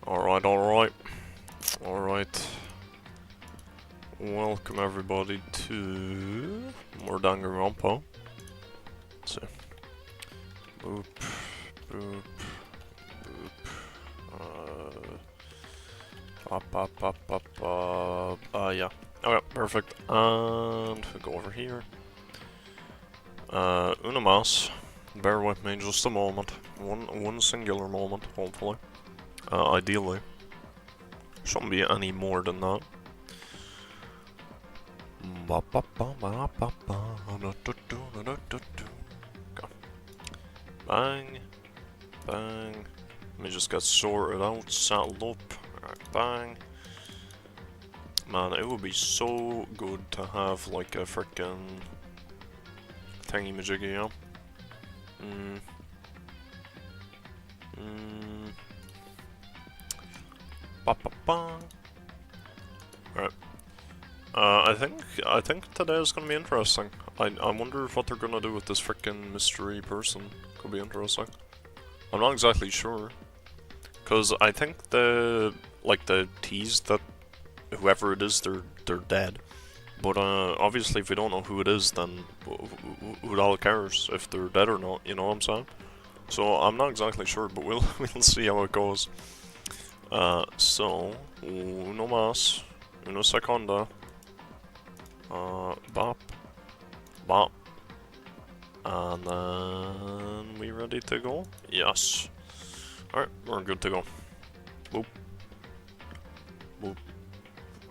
Alright, alright. Alright. Welcome everybody to more Danganronpa. Let's see. Boop, boop, boop. Yeah. Okay, perfect. And we go over here. Una mas. Bear with me just a moment. One singular moment, hopefully. Ideally. Shouldn't be any more than that. Okay. Bang. Bang. Let me just get sorted out, settled up. Alright, bang. Man, it would be so good to have like a frickin' thingy-majiggy, you know? Alright. I think today is gonna be interesting. I wonder what they're gonna do with this frickin' mystery person. Could be interesting. I'm not exactly sure. Cause I think the tease that whoever it is, they're dead. But obviously if we don't know who it is, then who the hell cares if they're dead or not, you know what I'm saying? So I'm not exactly sure, but we'll see how it goes. So uno más, uno segunda. Bop, bop, and then we ready to go? Yes. Alright, we're good to go. Boop. Boop.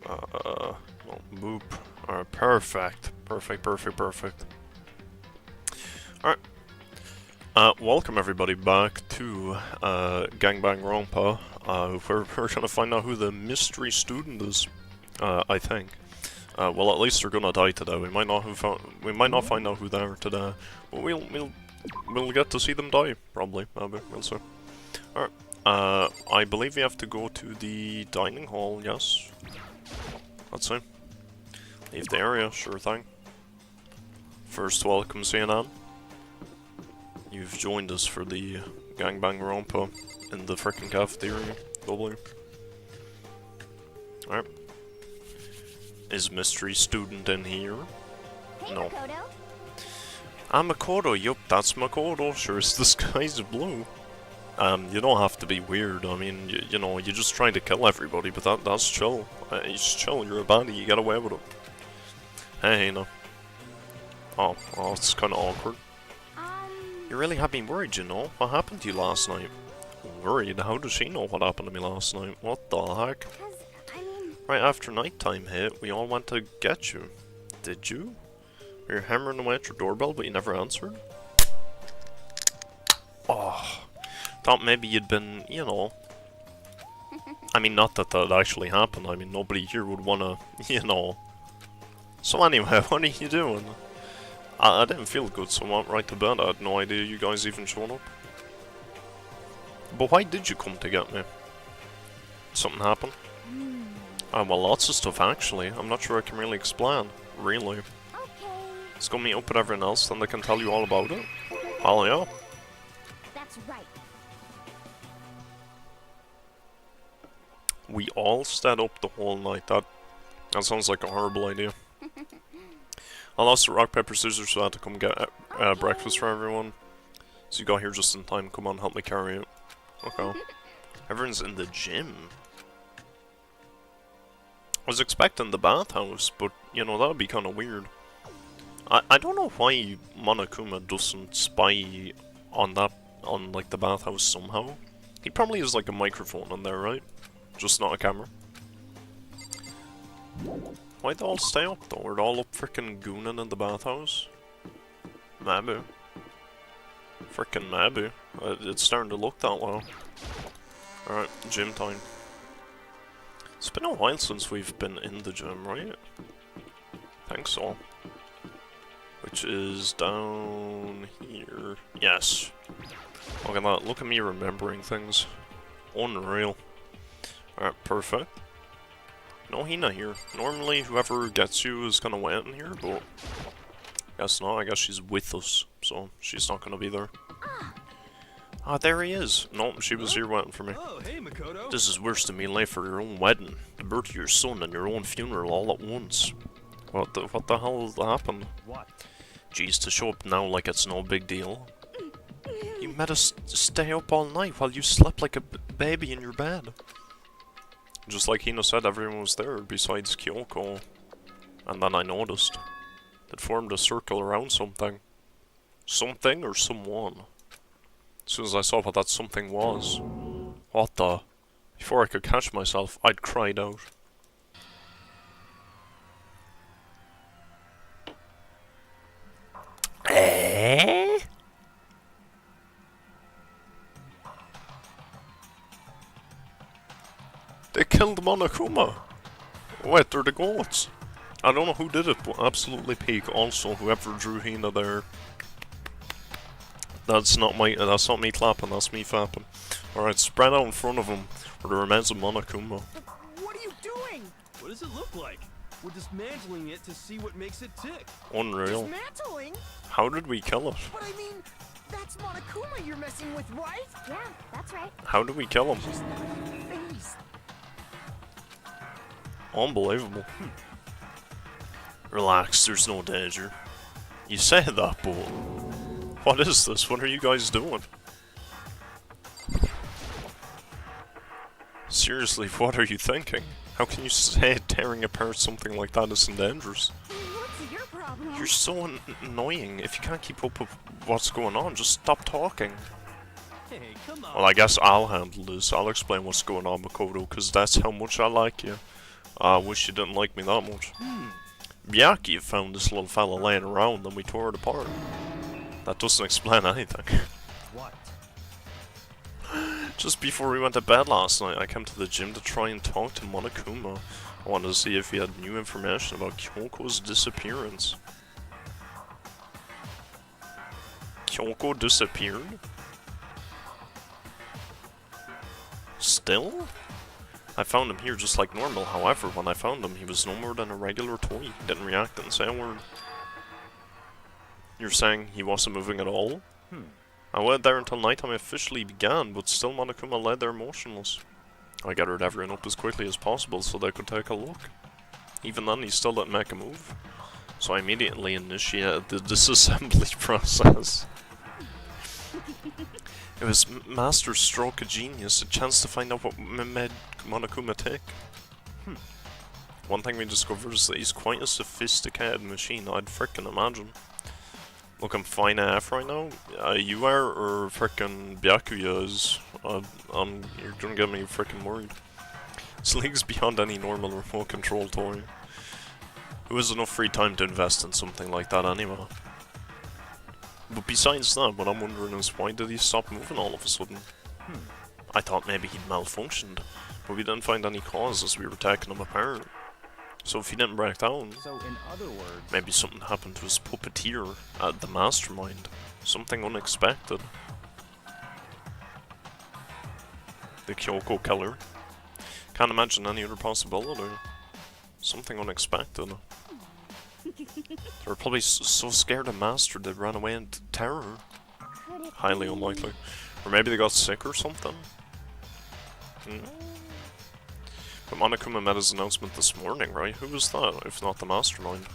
Well, boop. Alright, perfect. Perfect. Alright. Welcome everybody back to Danganronpa, where we're gonna find out who the mystery student is, I think. Well, at least they're gonna die today. We might not find out who they are today, but we'll get to see them die, probably. Maybe we'll see. Alright. I believe we have to go to the dining hall. Yes. Let's see. Leave the area. Sure thing. First, welcome, CNN. You've joined us for the Danganronpa in the frickin' cafeteria. W. Alright. Is mystery student in here? Hey, no. Makoto. I'm Makoto, yup, that's Makoto. Sure, the sky's blue. You don't have to be weird. I mean, you know, you're just trying to kill everybody, but that's chill. It's chill, you're a baddie, you get away with it. Hey, no. Oh, it's kinda awkward. You really have been worried, you know? What happened to you last night? Worried? How does she know what happened to me last night? What the heck? Right after nighttime hit, we all went to get you. Did you? We were hammering away at your doorbell, but you never answered? Oh, thought maybe you'd been, you know... I mean, not that that actually happened. I mean, nobody here would wanna, you know... So anyway, what are you doing? I didn't feel good, so I went right to bed. I had no idea you guys even showed up. But why did you come to get me? Something happened? Well, lots of stuff actually. I'm not sure I can really explain. Really. Okay. Let's go meet up with everyone else, then they can tell you all about it. Oh yeah. That's right. We all stayed up the whole night. That sounds like a horrible idea. I lost the rock, paper, scissors, so I had to come get breakfast for everyone. So you got here just in time. Come on, help me carry it. Okay. Everyone's in the gym. I was expecting the bathhouse, but, you know, that would be kind of weird. I don't know why Monokuma doesn't spy on like, the bathhouse somehow. He probably has, like, a microphone in there, right? Just not a camera. Why'd they all stay up, though? Were they all up frickin' gooning in the bathhouse? Maybe. Frickin' maybe. It's starting to look that way. Alright, gym time. It's been a while since we've been in the gym, right? I think so. Which is down here. Yes. Look at that. Look at me remembering things. Unreal. Alright, perfect. No, he's not here. Normally, whoever gets you is gonna wait in here, but... Guess not. I guess she's with us, so she's not gonna be there. Ah, there he is. No, she was here waiting for me. Oh, hey, Makoto. This is worse than being late for your own wedding, the birth of your son, and your own funeral all at once. What the hell happened? What? Geez, to show up now like it's no big deal. You made us stay up all night while you slept like a baby in your bed. Just like Hino said, everyone was there besides Kyoko. And then I noticed. It formed a circle around something. Something or someone. As soon as I saw what that something was. What the? Before I could catch myself, I'd cried out. Eh? They killed Monokuma! Wait, they're the goats! I don't know who did it, but absolutely peak. Also, whoever drew Hina there. That's not me clapping, that's me fapping. Alright, spread out in front of him are the remains of Monokuma. What are you doing? What does it look like? We're dismantling it to see what makes it tick. Unreal. Dismantling? How did we kill it? But I mean, that's Monokuma you're messing with, right? Yeah, that's right. How did we kill him? Just that face. Unbelievable. Relax, there's no danger. You say that, but what is this? What are you guys doing? Seriously, what are you thinking? How can you say tearing apart something like that isn't dangerous? What's your problem? You're so annoying. If you can't keep up with what's going on, just stop talking. Hey, come on. Well, I guess I'll handle this. I'll explain what's going on, Makoto, because that's how much I like you. I wish you didn't like me that much. Byakuya found this little fella laying around and we tore it apart. That doesn't explain anything. What? Just before we went to bed last night, I came to the gym to try and talk to Monokuma. I wanted to see if he had new information about Kyoko's disappearance. Kyoko disappeared? Still? I found him here just like normal, however, when I found him, he was no more than a regular toy. He didn't react, didn't say a word. You're saying he wasn't moving at all? I waited there until nighttime officially began, but still Monokuma lay there motionless. I gathered everyone up as quickly as possible so they could take a look. Even then, he still didn't make a move. So I immediately initiated the disassembly process. It was master stroke of genius, a chance to find out what made Monokuma tick. One thing we discovered is that he's quite a sophisticated machine, I'd frickin' imagine. Look, I'm fine AF right now. You are, or frickin' Byakuya is. You're gonna get me frickin' worried. This league's beyond any normal remote control toy. Who has enough free time to invest in something like that anyway? But besides that, what I'm wondering is why did he stop moving all of a sudden? I thought maybe he'd malfunctioned, but we didn't find any cause as we were taking him apart. So if he didn't break down, So, in other words, maybe something happened to his puppeteer at the mastermind. Something unexpected. The Kyoko killer. Can't imagine any other possibility. Something unexpected. They were probably so scared of Master they ran away in terror. Could it Highly be? unlikely. Or maybe they got sick or something. But Monokuma made his announcement this morning, right? Who was that, if not the mastermind?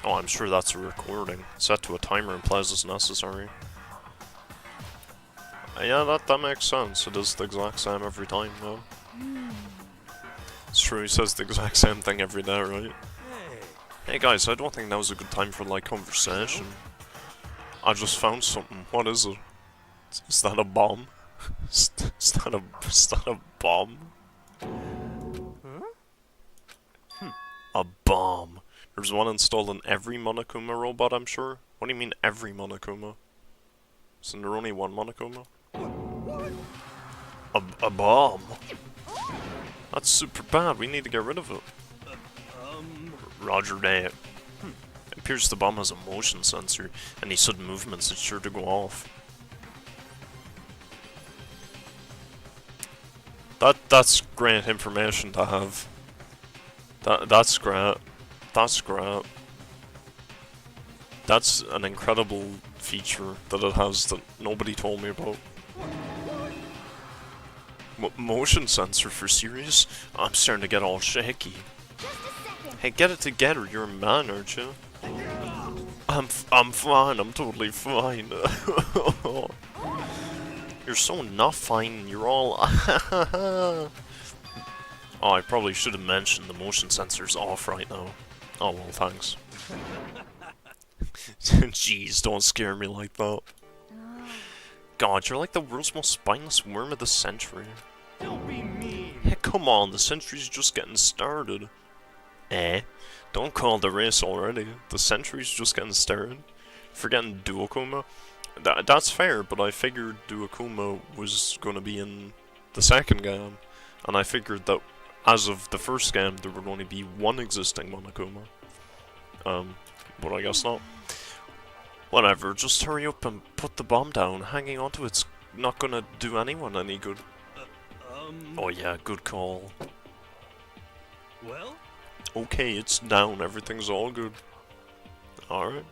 Oh, I'm sure that's a recording. Set to a timer and plays as necessary. Yeah, that makes sense. It is the exact same every time, no? It's true, he says the exact same thing every day, right? hey, Hey guys, I don't think now's a good time for light conversation. I just found something. What is it? Is that a bomb? Is that a bomb? A bomb. There's one installed in every Monokuma robot, I'm sure. What do you mean every Monokuma? Isn't there only one Monokuma? A bomb? That's super bad, we need to get rid of it. Roger that. It appears the bomb has a motion sensor. Any sudden movements, it's sure to go off. That's great information to have. That's great. That's great. That's an incredible feature that it has that nobody told me about. Motion sensor for serious? I'm starting to get all shaky. Just a second. Hey, get it together. You're a man, aren't you? I'm fine. I'm totally fine. You're so not fine. You're all. Oh, I probably should have mentioned the motion sensor's off right now. Oh well, thanks. Jeez, don't scare me like that. God, you're like the world's most spineless worm of the century. Don't be mean. Hey, come on, the century's just getting started. Don't call the race already. The century's just getting started. Forgetting Duokuma. That's fair, but I figured Duokuma was gonna be in the second game. And I figured that as of the first game, there would only be one existing Monokuma. But I guess not. Whatever, just hurry up and put the bomb down. Hanging onto it's not gonna do anyone any good. Oh yeah, good call. Well? Okay, it's down. Everything's all good. Alright.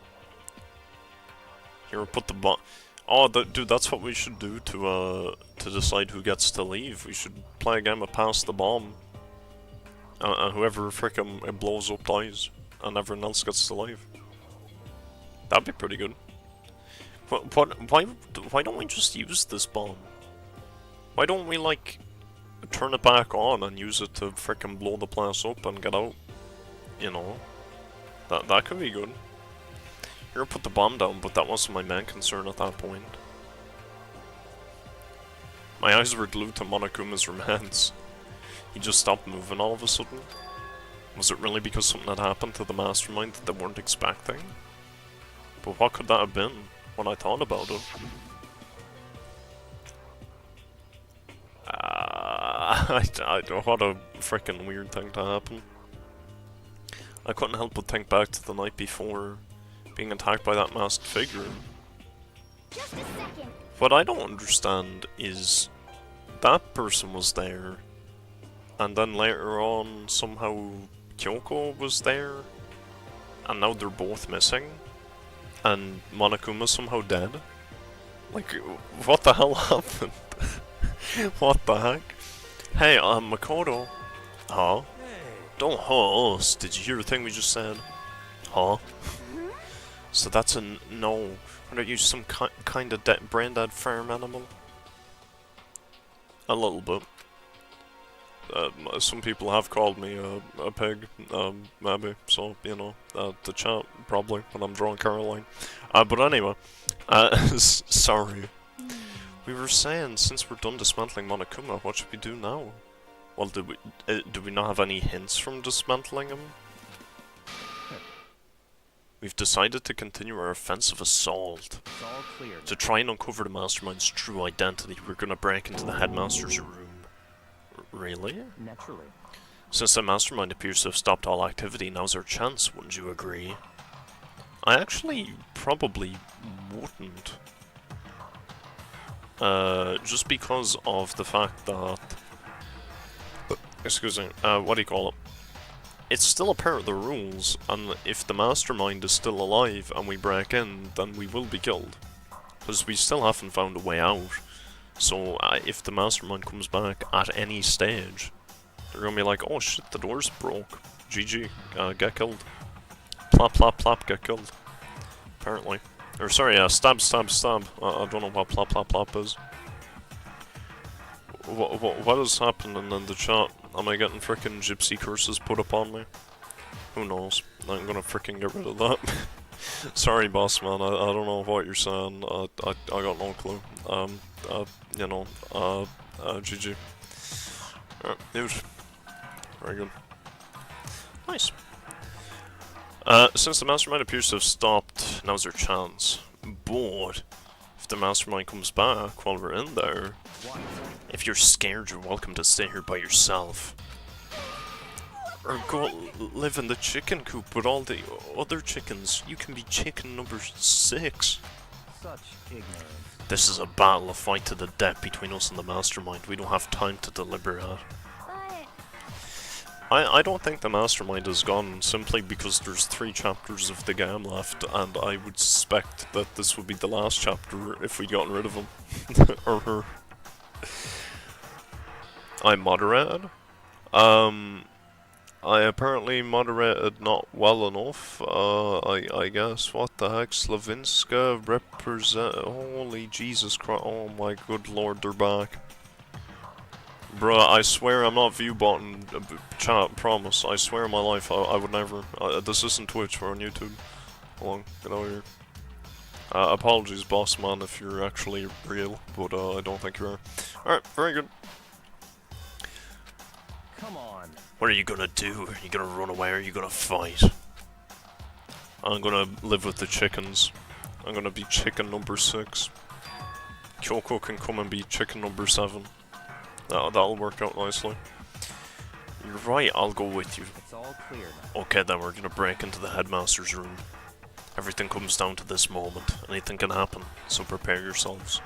Here, put the bomb. Oh, dude, that's what we should do to decide who gets to leave. We should play a game of pass the bomb. And whoever frickin' it blows up dies. And everyone else gets to leave. That'd be pretty good. Why don't we just use this bomb? Why don't we, like, turn it back on and use it to frickin' blow the place up and get out? You know? That could be good. Here, put the bomb down, but that wasn't my main concern at that point. My eyes were glued to Monokuma's remains. He just stopped moving all of a sudden. Was it really because something had happened to the mastermind that they weren't expecting? But what could that have been, when I thought about it? I don't. What a freaking weird thing to happen. I couldn't help but think back to the night before, being attacked by that masked figure. Just a second. What I don't understand is, that person was there, and then later on, somehow Kyoko was there, and now they're both missing, and Monokuma's somehow dead? Like, what the hell happened? What the heck? Hey, Makoto. Huh? Hey. Don't huh us. Did you hear the thing we just said? Huh? So that's a no. Why don't you use some kind of brain-dead farm animal? A little bit. Some people have called me a pig, maybe, so, you know, the chat, probably, when I'm drawing Caroline. But anyway, sorry. We were saying, since we're done dismantling Monokuma, what should we do now? Well, do we not have any hints from dismantling him? We've decided to continue our offensive assault. It's all clear. To try and uncover the mastermind's true identity, we're gonna break into the headmaster's room. Really? Naturally. Since the mastermind appears to have stopped all activity, now's our chance, wouldn't you agree? I actually probably wouldn't. Just because of the fact that... Excuse me, what do you call it? It's still a part of the rules, and if the mastermind is still alive and we break in, then we will be killed. Because we still haven't found a way out. So, if the mastermind comes back at any stage, they're gonna be like, oh shit, the door's broke. GG, get killed. Plop, plop, plop, get killed. Apparently. Or sorry, stab, stab, stab. I don't know what plop, plop, plop is. What is happening in the chat? Am I getting frickin' gypsy curses put upon me? Who knows? I'm gonna frickin' get rid of that. Sorry, boss man, I don't know what you're saying. I got no clue. You know, GG. Alright, huge. Very good. Nice. Since the mastermind appears to have stopped, now's our chance. But, if the mastermind comes back while we're in there, if you're scared, you're welcome to stay here by yourself. Or go live in the chicken coop with all the other chickens. You can be chicken number 6. Such ignorance. This is a battle, a fight to the death between us and the mastermind. We don't have time to deliberate. I don't think the mastermind is gone simply because there's 3 chapters of the game left, and I would suspect that this would be the last chapter if we'd gotten rid of him. Or her. I moderated. I apparently moderated not well enough. I guess. What the heck? Slavinska represent. Holy Jesus Christ. Oh my good lord, they're back. Bruh, I swear I'm not view botting. Chat, promise. I swear on my life, I would never. This isn't Twitch, we're on YouTube. Hold on, get over here. Apologies, boss man, if you're actually real, but I don't think you are. Alright, very good. Come on. What are you gonna do? Are you gonna run away or are you gonna fight? I'm gonna live with the chickens. I'm gonna be chicken number 6. Kyoko can come and be chicken number 7. That'll work out nicely. You're right, I'll go with you. It's all clear now. Okay then, we're gonna break into the headmaster's room. Everything comes down to this moment. Anything can happen, so prepare yourselves.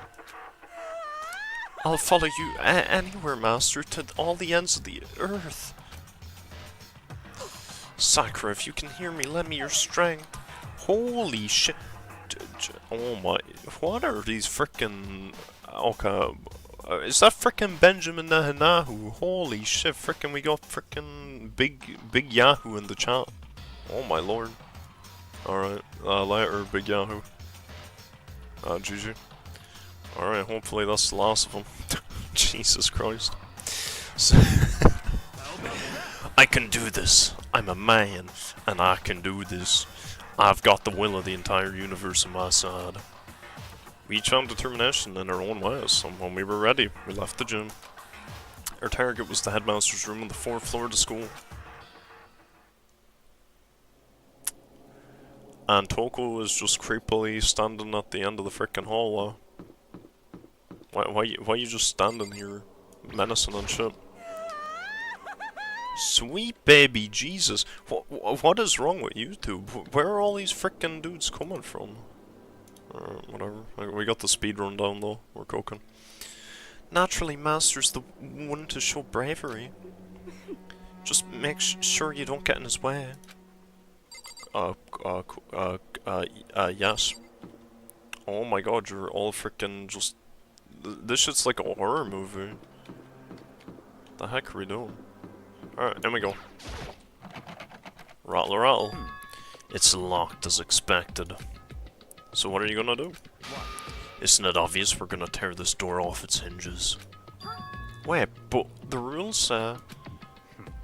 I'll follow you anywhere, master, to all the ends of the earth. Sakura, if you can hear me, lend me your strength. Holy shit. Oh my, what are these frickin'... Okay, is that frickin' Benjamin Netanyahu? Holy shit, frickin' we got frickin' big Yahoo in the chat. Oh my lord. Alright, later, Big Yahoo. GG. Alright, hopefully that's the last of them. Jesus Christ. So I can do this. I'm a man, and I can do this. I've got the will of the entire universe on my side. We each found determination in our own ways, and when we were ready, we left the gym. Our target was the headmaster's room on the 4th floor of the school. And Toko is just creepily standing at the end of the frickin' hall. Why you just standing here, menacing and shit? Sweet baby Jesus, what is wrong with YouTube? Where are all these frickin' dudes coming from? Whatever. We got the speed run down though. We're cooking. Naturally, Master's the one to show bravery. Just make sure you don't get in his way. Yes. Oh my god, you're all frickin' just... This shit's like a horror movie. The heck are we doing? Alright, here we go. Rattle rattle. It's locked as expected. So what are you gonna do? Isn't it obvious we're gonna tear this door off its hinges? Wait, but the rules say...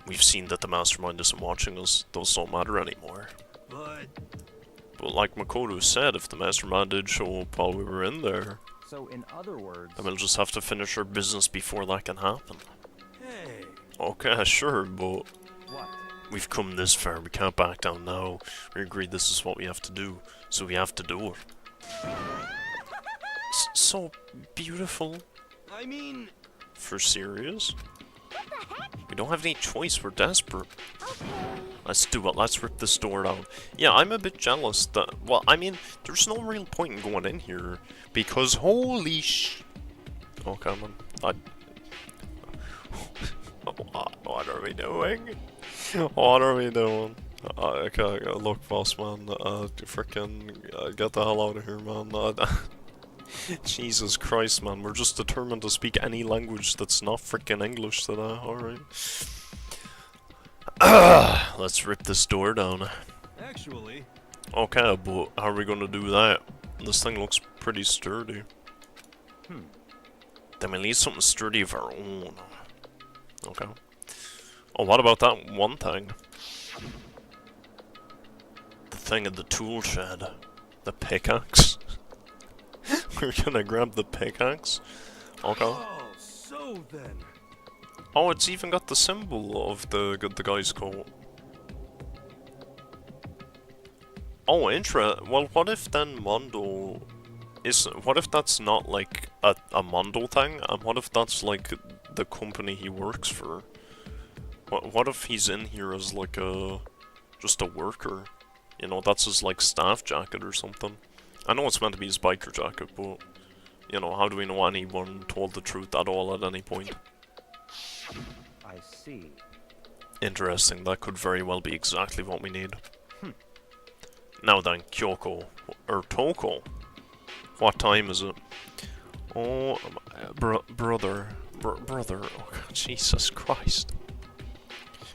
We've seen that the mastermind isn't watching us. Those don't matter anymore. But like Makoto said, if the mastermind did show up while we were in there... So in other words... then we'll just have to finish our business before that can happen. Hey. Okay, sure, but... What? We've come this far, we can't back down now. We agreed this is what we have to do, so we have to do it. So beautiful. I mean... For serious? We don't have any choice, we're desperate. Okay. Let's do it, let's rip this door down. Yeah, I'm a bit jealous that... Well, I mean, there's no real point in going in here, because holy sh... Oh, come on. What are we doing? What are we doing? Okay, look, boss man, frickin' get the hell out of here, man. Jesus Christ, man, we're just determined to speak any language that's not frickin' English today, alright. Let's rip this door down. Actually... Okay, but how are we gonna do that? This thing looks pretty sturdy. Then we need something sturdy of our own. Okay. Oh, what about that one thing? The thing in the tool shed. The pickaxe. We're gonna grab the pickaxe. Okay. Oh, so then... Oh, it's even got the symbol of the guy's coat. Oh, well, what if then Mondo is... What if that's not like a Mondo thing? And what if that's like the company he works for? What if he's in here as like just a worker? You know, that's his like staff jacket or something. I know it's meant to be his biker jacket, but you know, how do we know anyone told the truth at all at any point? I see. Interesting, that could very well be exactly what we need. Now then, Kyoko, or Toko, what time is it? Oh, brother, oh God, Jesus Christ.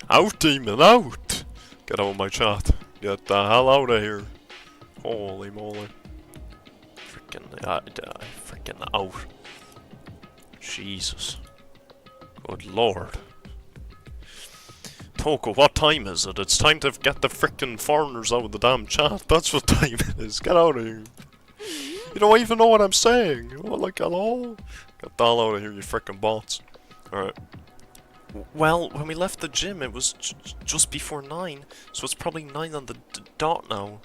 Out, demon, out! Get out of my chat. Get the hell out of here. Holy moly. Freaking out. Jesus. Good lord. Toko, what time is it? It's time to get the frickin' foreigners out of the damn chat. That's what time it is. Get out of here. You don't even know what I'm saying. Oh, like, hello? Get the hell out of here, you frickin' bots. Alright. Well, when we left the gym, it was just before 9, so it's probably 9 on the dot now.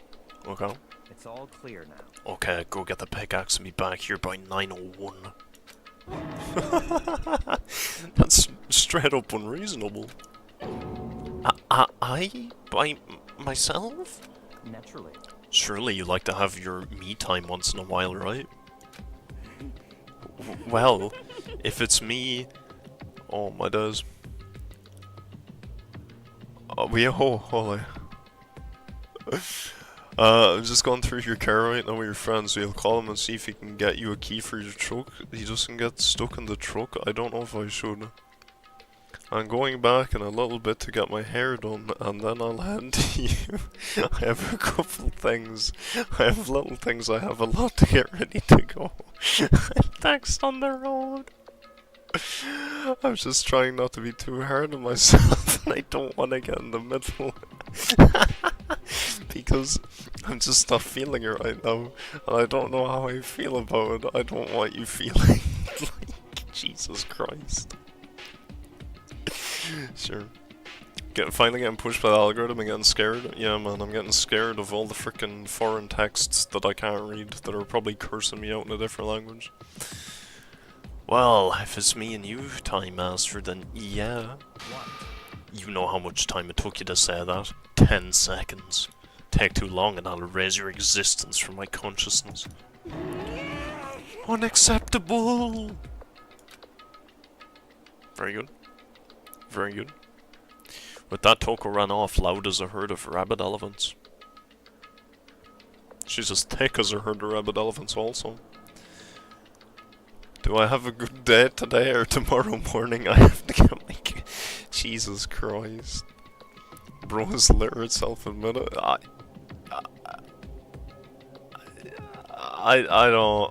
Okay. It's all clear now. Okay, go get the pickaxe and be back here by 9:01. That's straight up unreasonable. I? By myself? Naturally. Surely you like to have your me time once in a while, right? Well, if it's me... Oh, my days. Holy. I'm just going through your car right now with your friends, so you'll call him and see if he can get you a key for your truck. He doesn't get stuck in the truck. I don't know if I should. I'm going back in a little bit to get my hair done, and then I'll hand to you. I have a couple things. I have little things. I have a lot to get ready to go. Text on the road. I'm just trying not to be too hard on myself, and I don't want to get in the middle. Because I'm just not feeling it right now, and I don't know how I feel about it. I don't want you feeling like Jesus Christ. Sure. Finally getting pushed by the algorithm and getting scared. Yeah, man, I'm getting scared of all the frickin' foreign texts that I can't read that are probably cursing me out in a different language. Well, if it's me and you, Time Master, then yeah. What? You know how much time it took you to say that. 10 seconds. Take too long and I'll erase your existence from my consciousness. Unacceptable! Very good. Very good. With that, Toko ran off loud as a herd of rabid elephants. She's as thick as a herd of rabid elephants also. Do I have a good day today or tomorrow morning? I have to get my... Jesus Christ. Bro has literally self-admitted. I don't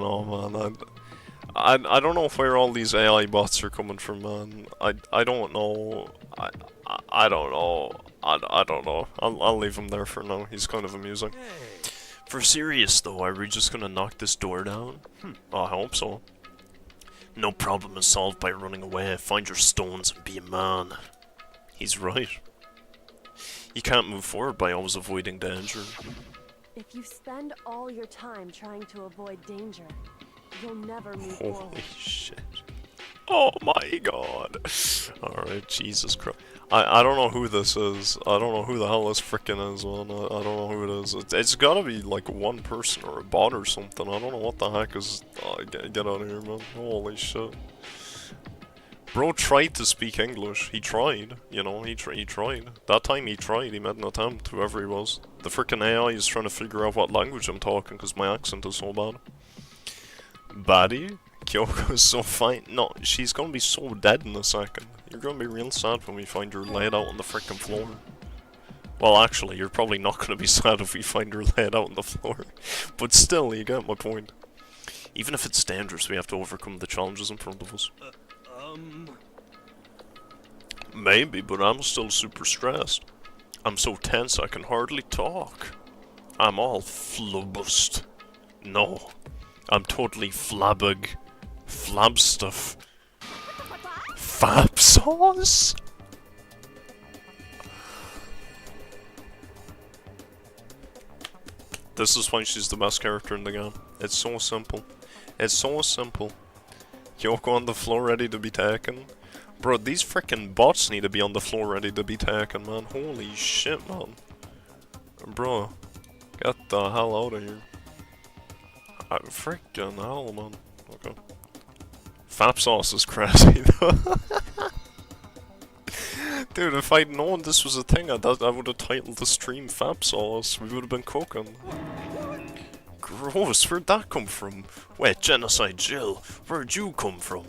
know, man. I don't know where all these AI bots are coming from, man. I don't know. I don't know. I don't know. I'll leave him there for now. He's kind of amusing. For serious though, are we just gonna knock this door down? I hope so. No problem is solved by running away. Find your stones and be a man. He's right. You can't move forward by always avoiding danger. If you spend all your time trying to avoid danger, you'll never move forward. Holy shit. Oh my god. Alright, Jesus Christ. I don't know who this is. I don't know who the hell this frickin' is, man. I don't know who it is. It's gotta be like one person or a bot or something. I don't know what the heck is... get out of here, man. Holy shit. Bro tried to speak English. He tried. You know, he tried. That time he tried. He made an attempt, whoever he was. The frickin' AI is trying to figure out what language I'm talking because my accent is so bad. Baddie? Kyoko is so fine. No, she's gonna be so dead in a second. You're gonna be real sad when we find her laid out on the frickin' floor. Well, actually, you're probably not gonna be sad if we find her laid out on the floor. But still, you get my point. Even if it's dangerous, we have to overcome the challenges in front of us. Maybe, but I'm still super stressed. I'm so tense I can hardly talk. I'm all flubbust. No, I'm totally flabstuff. Fab sauce? This is why she's the best character in the game. It's so simple. It's so simple. Kyoko on the floor ready to be taken. Bro, these frickin' bots need to be on the floor ready to be taken, man. Holy shit, man. Bro, get the hell out of here. Frickin' hell, man. Okay. Fap sauce is crazy, though. Dude, if I'd known this was a thing, I would have titled the stream Fap Sauce. We would have been cooking. Gross, where'd that come from? Wait, Genocide Jill, where'd you come from?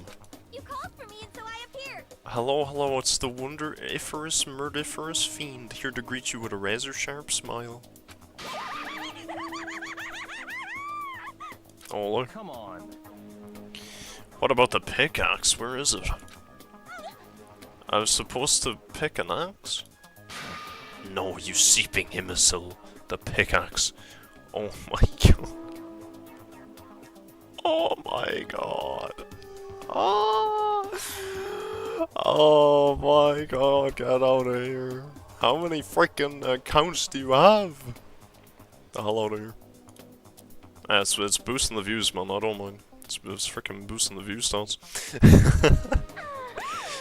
You called for me and so I appeared. Hello, hello, it's the wonderiferous, murdiferous fiend, here to greet you with a razor-sharp smile. Oh, look. Come on. What about the pickaxe? Where is it? I was supposed to pick an axe? No, you seeping imbecile. The pickaxe. Oh my god. Oh my god. Oh, oh my god, get out of here. How many freaking accounts do you have? The hell out of here. It's boosting the views, man, I don't mind. It's freaking boosting the view stats.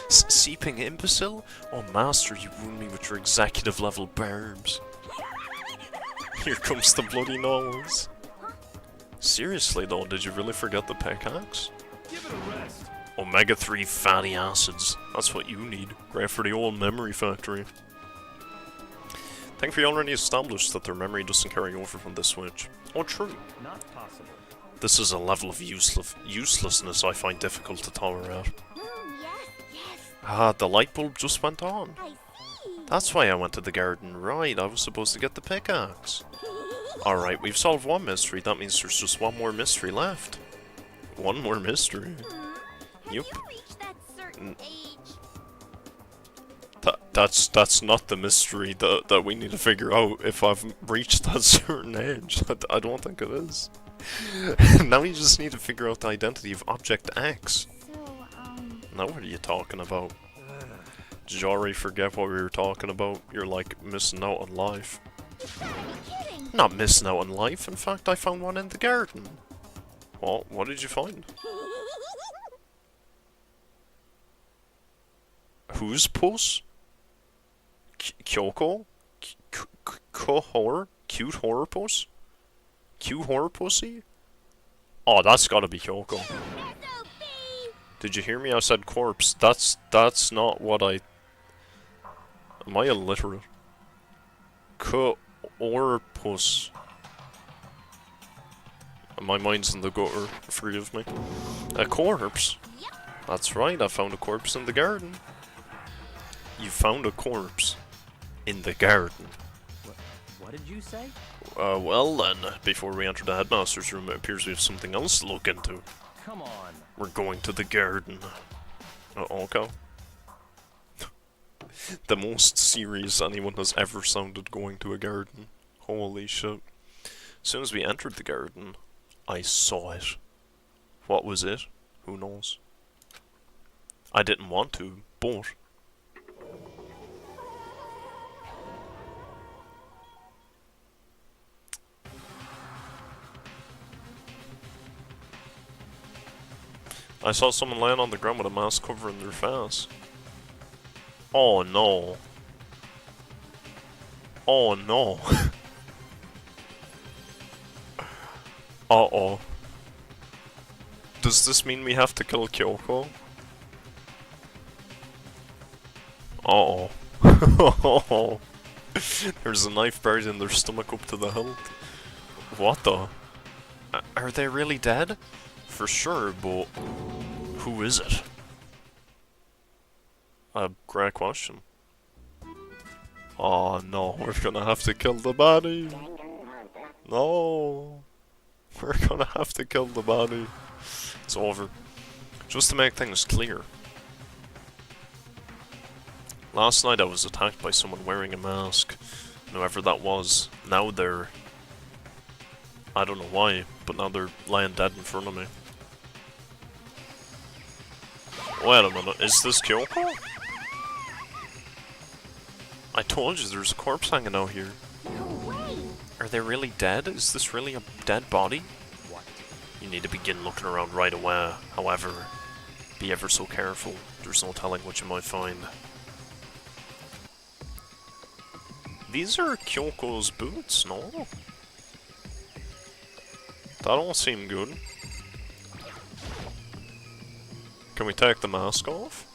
Seeping imbecile? Oh master, you wound me with your executive level barbs. Here comes the bloody nose. Seriously though, did you really forget the pickaxe? Give it a rest. Omega-3 fatty acids. That's what you need. Great for the old memory factory. Thankfully already established that their memory doesn't carry over from this switch. Oh true. Not possible. This is a level of uselessness I find difficult to tolerate. Yes. Ah, the light bulb just went on. I see. That's why I went to the garden. Right, I was supposed to get the pickaxe. Alright, we've solved one mystery. That means there's just one more mystery left. One more mystery. Have Yup. you reached that certain age? That's not the mystery that we need to figure out if I've reached that certain age. I don't think it is. Now we just need to figure out the identity of Object X. So, Now what are you talking about? Did you already forget what we were talking about? You're like missing out on life. you gotta be kidding. Not missing out on life, in fact I found one in the garden. What did you find? Whose puss? Kyoko? Horror? Cute horror puss? Cute horror pussy? Oh, that's gotta be Kyoko. SOB! Did you hear me? I said corpse. That's not what I... Am I illiterate? Corpus. My mind's in the gutter, forgive me. A corpse? Yep. That's right, I found a corpse in the garden. You found a corpse in the garden. What did you say? Well then, before we enter the headmaster's room, it appears we have something else to look into. Come on. We're going to the garden. Okay. The most serious anyone has ever sounded going to a garden. Holy shit. As soon as we entered the garden, I saw it. What was it? Who knows? I didn't want to, but... I saw someone laying on the ground with a mask covering their face. Oh no. Oh no. Uh-oh. Does this mean we have to kill Kyoko? Uh-oh. There's a knife buried in their stomach up to the hilt. What the? Are they really dead? For sure, but who is it? A great question. Oh no, we're gonna have to kill the baddie. No, we're gonna have to kill the baddie. It's over. Just to make things clear. Last night I was attacked by someone wearing a mask. Whoever that was, now they're... I don't know why, but now they're lying dead in front of me. Wait a minute, is this Kyoko? I told you there's a corpse hanging out here. No way! Are they really dead? Is this really a dead body? What? You need to begin looking around right away. However, be ever so careful. There's no telling what you might find. These are Kyoko's boots, no? That don't seem good. Can we take the mask off?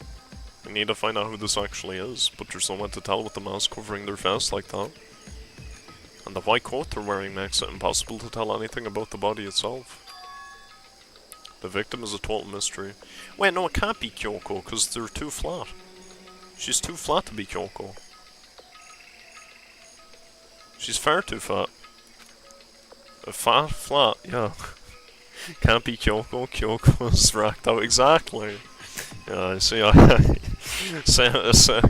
We need to find out who this actually is, but there's no one to tell with the mask covering their face like that. And the white coat they're wearing makes it impossible to tell anything about the body itself. The victim is a total mystery. Wait, no, it can't be Kyoko, because they're too flat. She's too flat to be Kyoko. She's far too fat. A fat, flat, yeah. Can't be Kyoko. Kyoko's racked out. Exactly. Yeah, I see.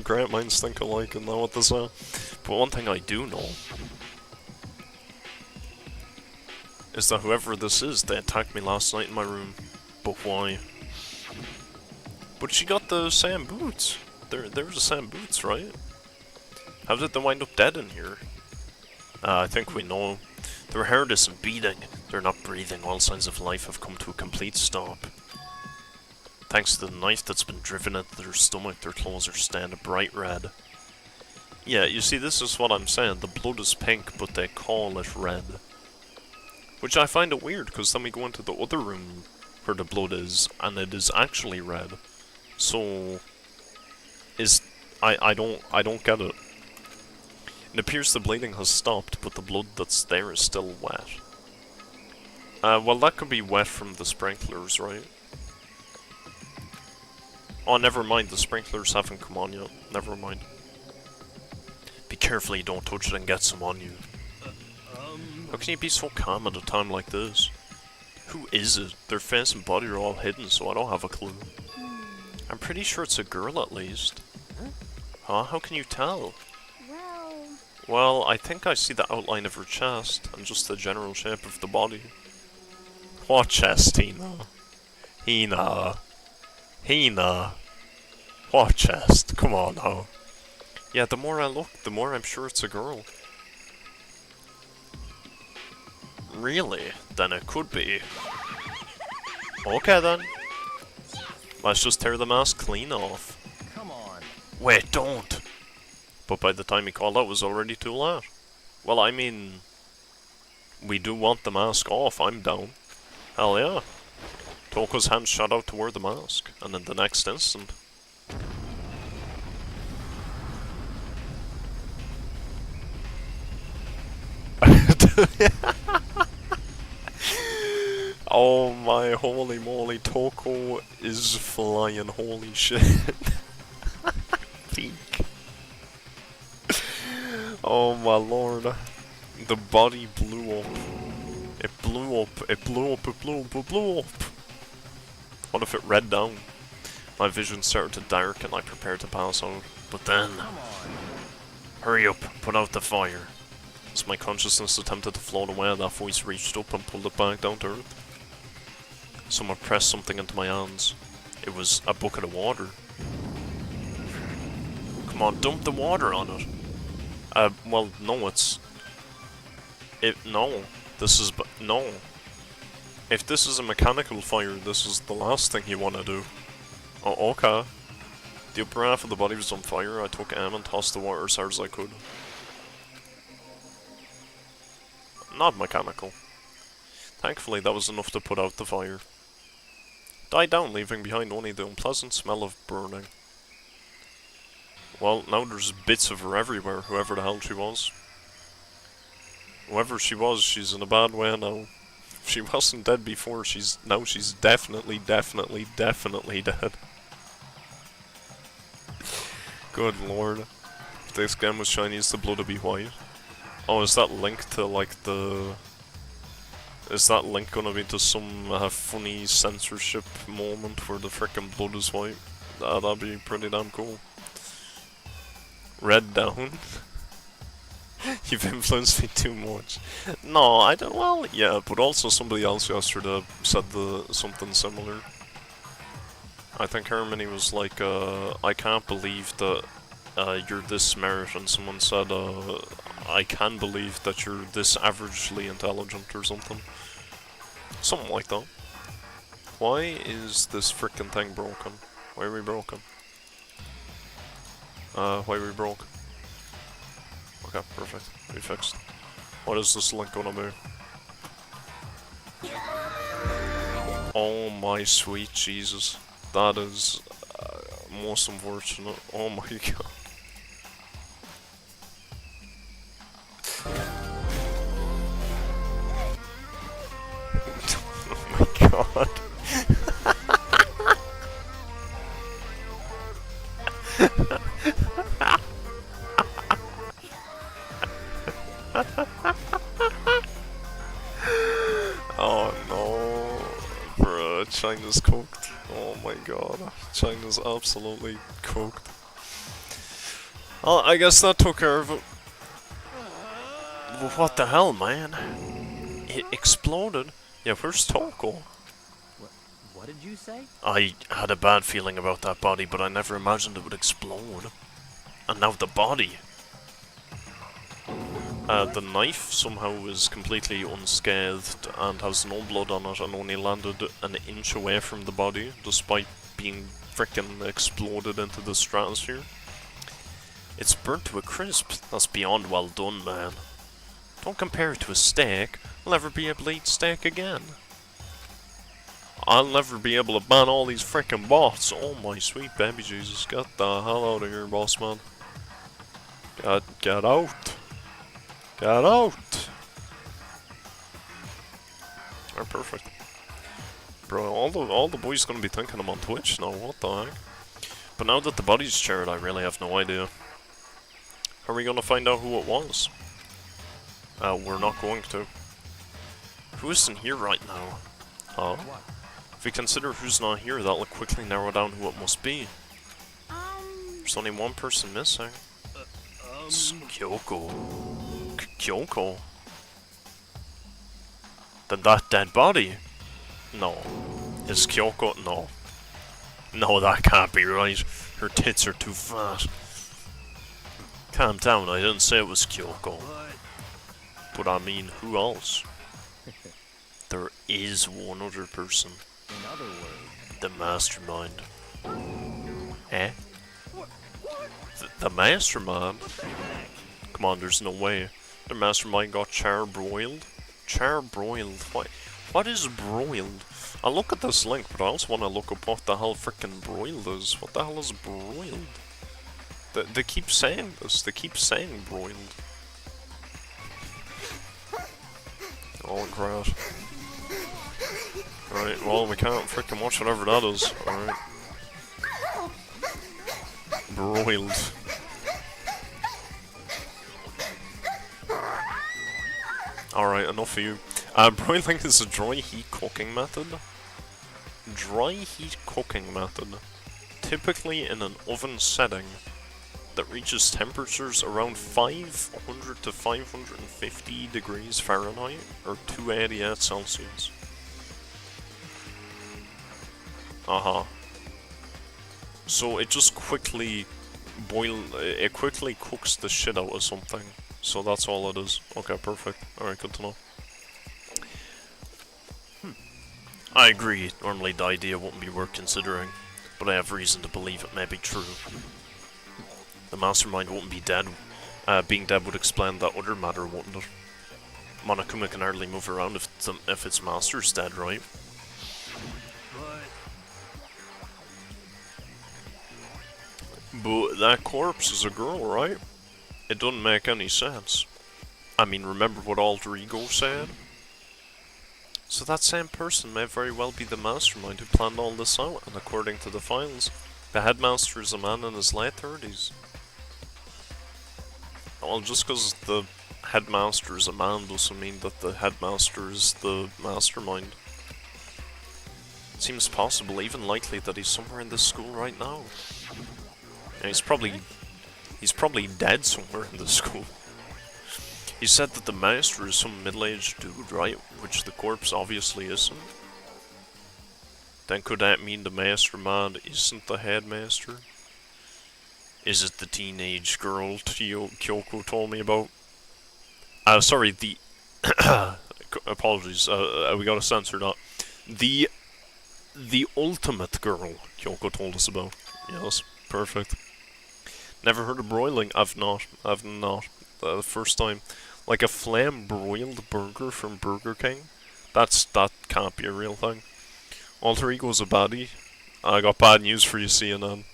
Great minds think alike, and know what to say. But one thing I do know is that whoever this is, they attacked me last night in my room. But why? But she got the same boots. They're the same boots, right? How did they wind up dead in here? I think we know. Their heart isn't beating. They're not breathing. All signs of life have come to a complete stop. Thanks to the knife that's been driven into their stomach, their clothes are stained a bright red. Yeah, you see, this is what I'm saying. The blood is pink, but they call it red. Which I find it weird, because then we go into the other room where the blood is, and it is actually red. So, I don't get it. It appears the bleeding has stopped, but the blood that's there is still wet. Well, that could be wet from the sprinklers, right? Oh, never mind, the sprinklers haven't come on yet. Never mind. Be careful you don't touch it and get some on you. How can you be so calm at a time like this? Who is it? Their face and body are all hidden, so I don't have a clue. I'm pretty sure it's a girl at least. Huh? How can you tell? Well, I think I see the outline of her chest, and just the general shape of the body. What chest, Hina? Hina? What chest? Come on now. Yeah, the more I look, the more I'm sure it's a girl. Really? Then it could be. Okay then. Let's just tear the mask clean off. Come on. Wait, don't! But by the time he called out, it was already too late. Well, I mean, we do want the mask off, I'm down. Hell yeah. Toko's hand shot out to wear the mask, and in the next instant... Oh my holy moly, Toko is flying, holy shit. Peak. Oh my lord. The body blew up. It blew up, it blew up, it blew up, it blew up. What if it read down? My vision started to darken, I prepared to pass out. But then... Hurry up, put out the fire. As my consciousness attempted to float away, that voice reached up and pulled it back down to earth. Someone pressed something into my hands. It was a bucket of water. Come on, dump the water on it. Well, no, it's... no. This is... no. If this is a mechanical fire, this is the last thing you want to do. Oh, okay. The upper half of the body was on fire. I took aim and tossed the water as hard as I could. Not mechanical. Thankfully, that was enough to put out the fire. Died down, leaving behind only the unpleasant smell of burning. Well, now there's bits of her everywhere, whoever the hell she was. Whoever she was, she's in a bad way now. If she wasn't dead before, she's definitely dead. Good lord. If this game was Chinese, the blood would be white. Oh, is that linked to, like, the... Is that link gonna be to some funny censorship moment where the frickin' blood is white? That'd be pretty damn cool. Red down? You've influenced me too much. No, I don't. Well, yeah, but also somebody else yesterday said something similar. I think Harmony was like, I can't believe that you're this smart, and someone said, I can believe that you're this averagely intelligent or something. Something like that. Why is this frickin' thing broken? Why are we broken? Why are we broke? Okay, perfect. We fixed. What is this link gonna be? Oh my sweet Jesus. That is most unfortunate. Oh my god. Oh my god. Oh no, bruh, China's cooked. Oh my god, China's absolutely cooked. Well, I guess that took care of it. What the hell, man? It exploded? Yeah, where's Toko? What did you say? I had a bad feeling about that body, but I never imagined it would explode. And now the body. The knife somehow is completely unscathed and has no blood on it and only landed an inch away from the body, despite being frickin' exploded into the stratosphere. It's burnt to a crisp. That's beyond well done, man. Don't compare it to a steak. I'll never be able to eat steak again. I'll never be able to ban all these frickin' bots. Oh my sweet baby Jesus. Get the hell out of here, boss man. Get out. Get out! Alright, perfect. Bro, all the boys gonna be thinking I'm on Twitch now, what the heck? But now that the body's shared, I really have no idea. How are we gonna find out who it was? We're not going to. Who isn't here right now? Huh? If we consider who's not here, that'll quickly narrow down who it must be. There's only one person missing. It's Kyoko. Kyoko? Then that dead body? No. Is Kyoko? No. No, that can't be right. Her tits are too fat. Calm down, I didn't say it was Kyoko. But I mean, who else? There is one other person. In other words, The mastermind. Eh? The mastermind? Come on, there's no way. The mastermind got charbroiled? Charbroiled? What is broiled? I'll look at this link, but I also want to look up what the hell frickin' broiled is. What the hell is broiled? They keep saying this. They keep saying broiled. Oh, crap. Right, well, we can't frickin' watch whatever that is. Alright. Broiled. Alright, enough of you. Broiling is a dry heat cooking method. Dry heat cooking method. Typically in an oven setting that reaches temperatures around 500 to 550 degrees Fahrenheit or 288 Celsius. So it just quickly it quickly cooks the shit out of something. So that's all it is. Okay, perfect. Alright, good to know. I agree, normally the idea wouldn't be worth considering, but I have reason to believe it may be true. The mastermind wouldn't be dead. Being dead would explain that other matter, wouldn't it? Monokuma can hardly move around if its master's dead, right? But that corpse is a girl, right? It doesn't make any sense. I mean, remember what Alter Ego said? So that same person may very well be the mastermind who planned all this out, and according to the files, the headmaster is a man in his late 30s. Well, just because the headmaster is a man doesn't mean that the headmaster is the mastermind. It seems possible, even likely, that he's somewhere in this school right now. And he's probably dead somewhere in the school. He said that the master is some middle-aged dude, right? Which the corpse obviously isn't. Then could that mean the mastermind isn't the headmaster? Is it the teenage girl Kyoko told me about? Sorry, the... apologies, we gotta censor that. The ultimate girl Kyoko told us about. Yes, perfect. Never heard of broiling? I've not. The first time. Like a flame broiled burger from Burger King? That can't be a real thing. Alter Ego's a baddie. I got bad news for you, CNN.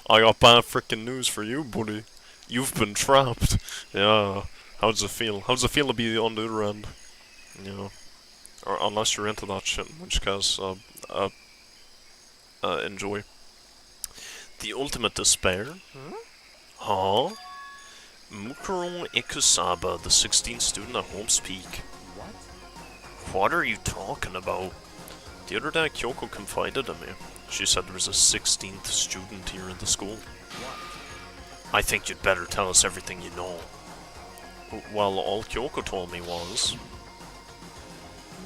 I got bad freaking news for you, buddy. You've been trapped. Yeah. How does it feel? How does it feel to be on the other end? You know. Or unless you're into that shit, in which case, enjoy. The ultimate despair? Huh? Mukuro Ikusaba, the 16th student at Holmes Peak. What are you talking about? The other day, Kyoko confided in me. She said there was a 16th student here in the school. I think you'd better tell us everything you know. Well, all Kyoko told me was...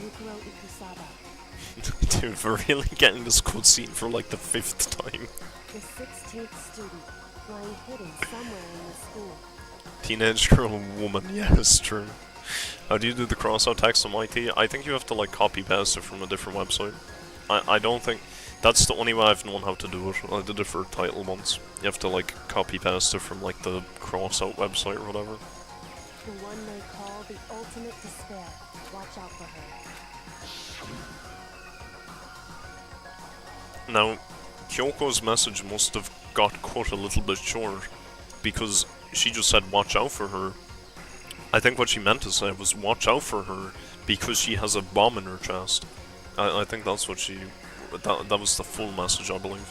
Mukuro Ikusaba, Dude, we're really getting this cutscene for like the 5th time. the 16th student, lying hidden somewhere in the school. Teenage girl woman, yes, true. How do you do the cross-out text on IT? I think you have to like copy-paste it from a different website. I don't think... That's the only way I've known how to do it. I did it for title once. You have to like copy-paste it from like the cross-out website or whatever. The one they call the ultimate despair. Watch out for her. Now, Kyoko's message must have got cut a little bit short, because she just said watch out for her. I think what she meant to say was watch out for her because she has a bomb in her chest. I think that's what she... That was the full message, I believe.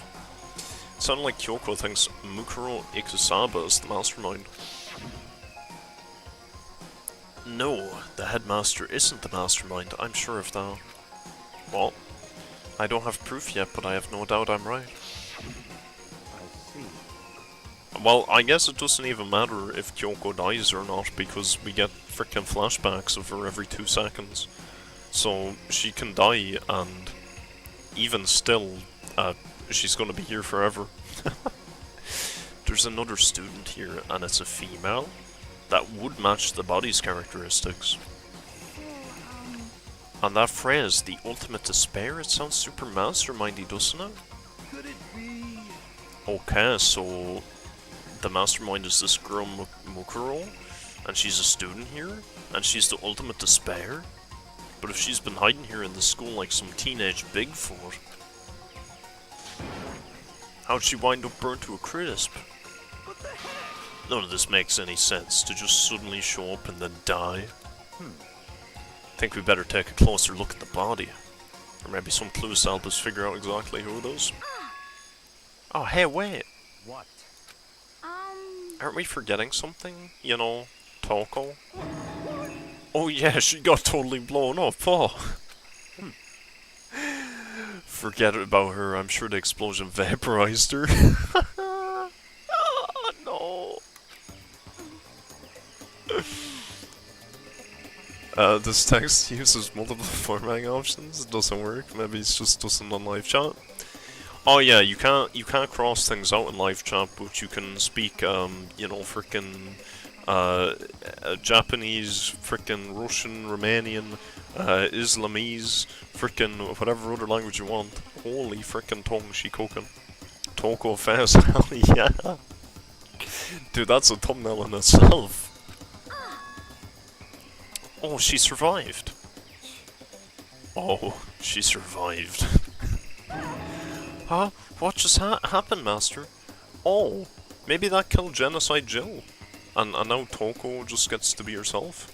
It sounded like Kyoko thinks Mukuro Ikusaba is the mastermind. No, the headmaster isn't the mastermind, I'm sure of that. Well, I don't have proof yet, but I have no doubt I'm right. I see. Well, I guess it doesn't even matter if Kyoko dies or not, because we get frickin' flashbacks of her every 2 seconds. So, she can die, and even still, she's gonna be here forever. There's another student here, and it's a female. That would match the body's characteristics. And that phrase, the ultimate despair, it sounds super mastermindy, doesn't it? Could it be? Okay, so the mastermind is this girl Mukuro, and she's a student here, and she's the ultimate despair. But if she's been hiding here in the school like some teenage Bigfoot, how'd she wind up burnt to a crisp? What the heck? None of this makes any sense, to just suddenly show up and then die. Think we better take a closer look at the body. Or maybe some clues to help us figure out exactly who it is. Oh, hey, wait! What? Aren't we forgetting something? You know, Toko? Oh yeah, she got totally blown up, oh! Forget about her, I'm sure the explosion vaporized her. Oh, no! This text uses multiple formatting options. It doesn't work. Maybe it's just doesn't on live chat. Oh yeah, you can't cross things out in live chat, but you can speak you know, frickin' Japanese, frickin' Russian, Romanian, Islamese, frickin' whatever other language you want. Holy frickin' tongue she cooking. Toko face, hell yeah. Dude, that's a thumbnail in itself. Oh, she survived. Oh, she survived. Huh? What just happened, Master? Oh, maybe that killed Genocide Jill. And now Toko just gets to be herself?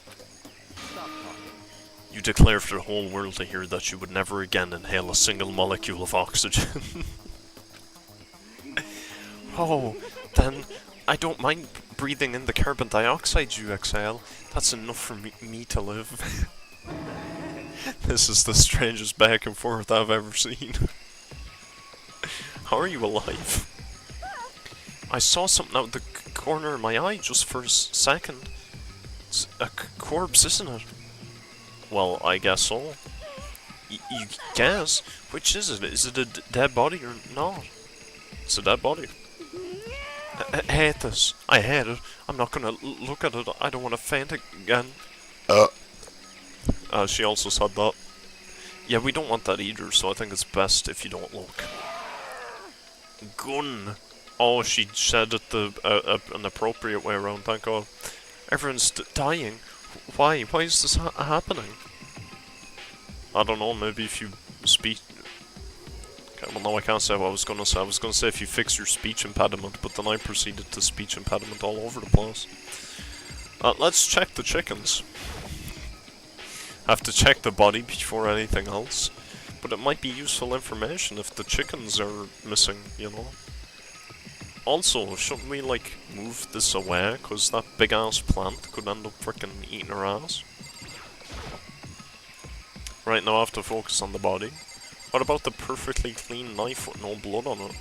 You declare for the whole world to hear that you would never again inhale a single molecule of oxygen. Oh, then I don't mind breathing in the carbon dioxide you exhale. That's enough for me to live. This is the strangest back and forth I've ever seen. How are you alive? I saw something out the corner of my eye just for a second. It's a corpse, isn't it? Well, I guess so. You guess? Which is it? Is it a dead body or not? It's a dead body. I hate this. I hate it. I'm not gonna look at it. I don't want to faint again. She also said that. Yeah, we don't want that either, so I think it's best if you don't look. Gun. Oh, she said it an appropriate way around, thank God. Everyone's dying. Why? Why is this happening? I don't know, maybe if you speak... Okay, well no, I can't say what I was gonna say. I was gonna say if you fix your speech impediment, but then I proceeded to speech impediment all over the place. Let's check the chickens. Have to check the body before anything else. But it might be useful information if the chickens are missing, you know. Also, shouldn't we, like, move this away? Because that big-ass plant could end up frickin' eating our ass. Right, now I have to focus on the body. What about the perfectly clean knife with no blood on it?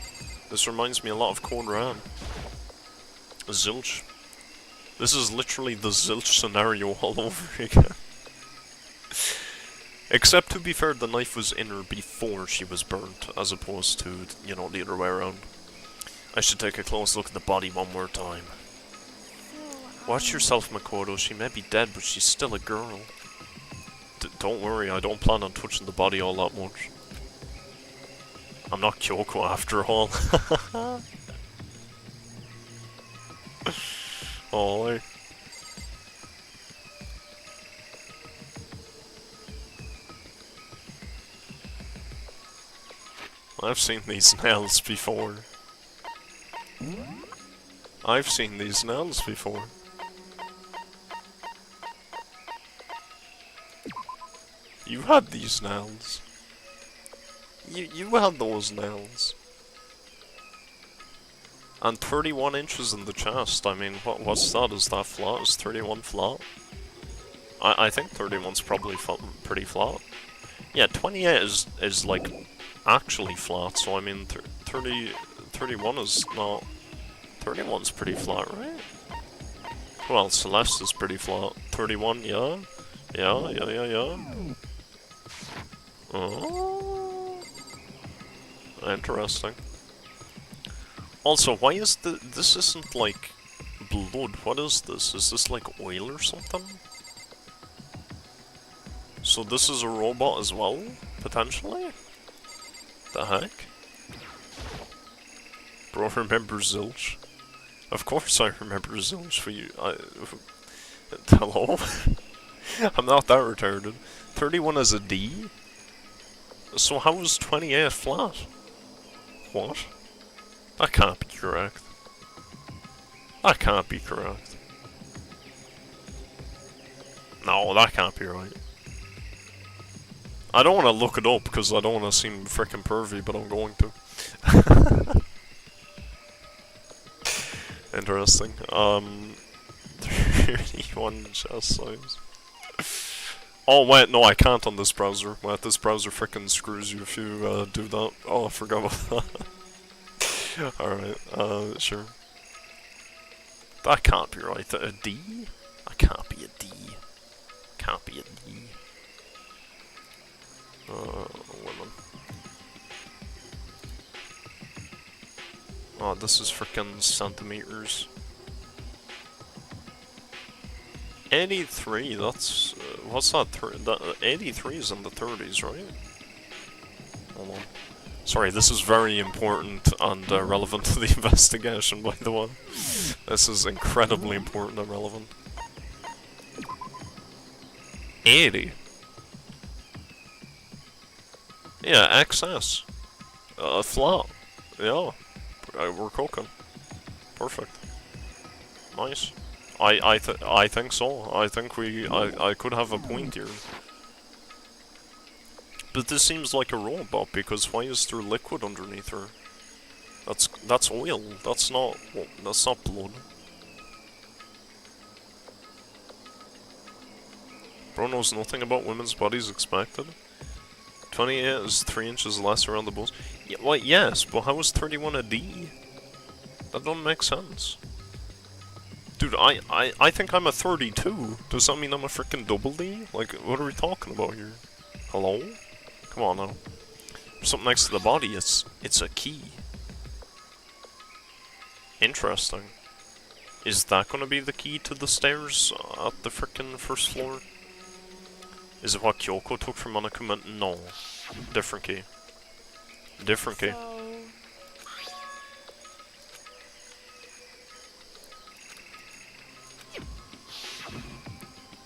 This reminds me a lot of Code Red. Zilch. This is literally the Zilch scenario all over again. Except, to be fair, the knife was in her before she was burnt, as opposed to, you know, the other way around. I should take a close look at the body one more time. Watch yourself, Makoto. She may be dead, but she's still a girl. Don't worry, I don't plan on touching the body all that much. I'm not Kyoko after all. Oh, I've seen these nails before. I've seen these nails before. You had these nails. You had those nails. And 31 inches in the chest. I mean, what's that? Is that flat? Is 31 flat? I think 31's probably pretty flat. Yeah, 28 is like actually flat. So I mean, 31 is not. 31's pretty flat, right? Well, Celeste is pretty flat. 31, yeah. Yeah. Oh. Interesting. Also, why is this isn't like blood? What is this? Is this like oil or something? So this is a robot as well, potentially? The heck? Bro, remember Zilch? Of course I remember Zilch for you. Hello? I'm not that retarded. 31 is a D? So how is 28 flat? What? That can't be correct. That can't be correct. No, that can't be right. I don't want to look it up because I don't want to seem frickin' pervy, but I'm going to. Interesting. 31 chest size. Oh wait, no, I can't on this browser. Wait, this browser frickin' screws you if you do that. Oh, I forgot about that. Alright, sure. That can't be right. A D? That can't be a D. Can't be a D. Women. Oh, this is frickin' centimeters. 83, that's... what's that? 83 is in the 30s, right? Hold on. Sorry, this is very important and relevant to the investigation, by the way. This is incredibly important and relevant. 80? Yeah, XS. Flat. Yeah. We're cooking. Perfect. Nice. I think so. I think I could have a point here. But this seems like a robot because why is there liquid underneath her? That's oil. That's not blood. Bro knows nothing about women's bodies expected. 28 is 3 inches less around the balls. Yeah, well, yes, but how is 31 a D? That don't make sense. Dude, I think I'm a 32. Does that mean I'm a freaking double D? Like, what are we talking about here? Hello? Come on now. There's something next to the body. It's a key. Interesting. Is that gonna be the key to the stairs at the frickin' first floor? Is it what Kyoko took from Monokuma? No. Different key. Different key.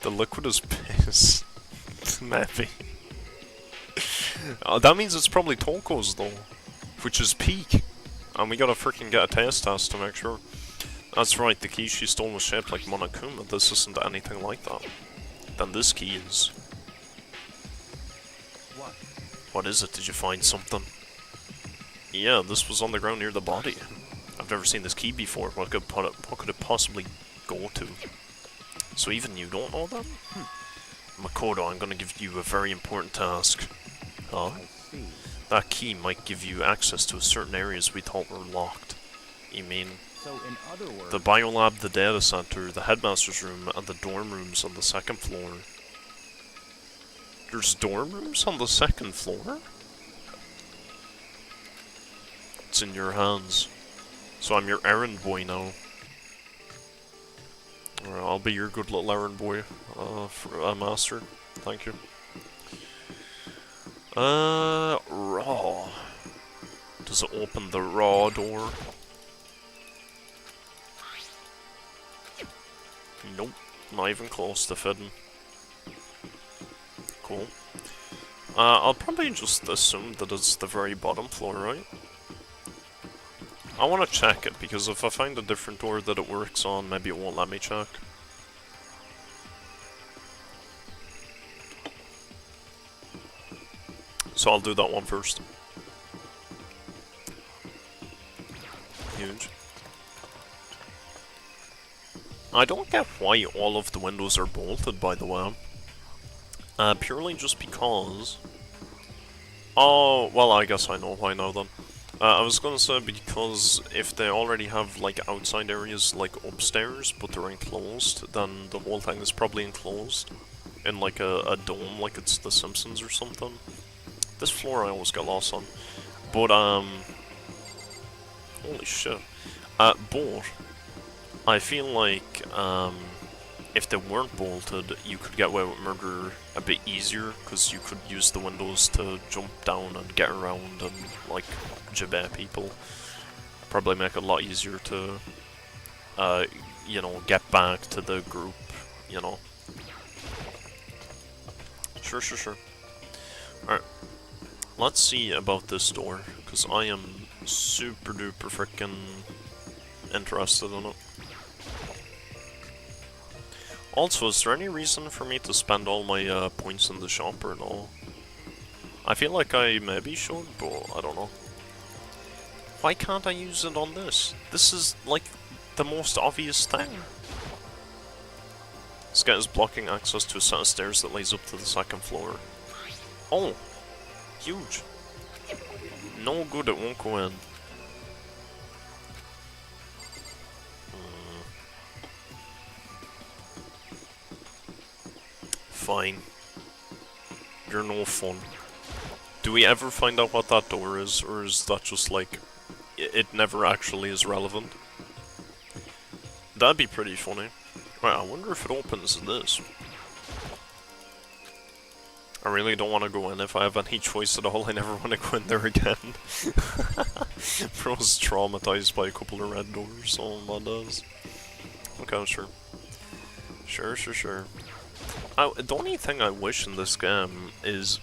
The liquid is piss. Maybe. That means it's probably Toko's though. which is peak. And we gotta freaking get a taste test to make sure. That's right, the key she stole was shaped like Monokuma. This isn't anything like that. Then this key is. What? What is it? Did you find something? Yeah, this was on the ground near the body. I've never seen this key before. What could it possibly go to? So even you don't know that? Makoto, I'm gonna give you a very important task. Huh? I see. That key might give you access to certain areas we thought were locked. You mean So in other words, the biolab, the data center, the headmaster's room, and the dorm rooms on the second floor? There's dorm rooms on the second floor? It's in your hands. So I'm your errand boy now. Alright, I'll be your good little errand boy, master. Thank you. Raw. Does it open the raw door? Nope, not even close to fitting. Cool. I'll probably just assume that it's the very bottom floor, right? I want to check it, because if I find a different door that it works on, maybe it won't let me check. So I'll do that one first. Huge. I don't get why all of the windows are bolted, by the way. Purely just because... Oh, well, I guess I know why now then. I was gonna say because if they already have, like, outside areas, like, upstairs, but they're enclosed, then the whole thing is probably enclosed. In, like, a dome, like it's The Simpsons or something. This floor I always get lost on. But, holy shit. But, I feel like, if they weren't bolted, you could get away with murder a bit easier, because you could use the windows to jump down and get around and, like, jabet people. Probably make it a lot easier to, you know, get back to the group, you know. Sure. Alright. Let's see about this door, because I am super duper frickin' interested in it. Also, is there any reason for me to spend all my points in the shop or no? I feel like I maybe should, but I don't know. Why can't I use it on this? This is, like, the most obvious thing. This guy is blocking access to a set of stairs that leads up to the second floor. Oh! Huge! No good, it won't go in. Fine. You're no fun. Do we ever find out what that door is, or is that just like... it never actually is relevant? That'd be pretty funny. Right, I wonder if it opens this. I really don't want to go in. If I have any choice at all, I never want to go in there again. Bro's traumatized by a couple of red doors, so that does. Okay, sure. Sure. The only thing I wish in this game is...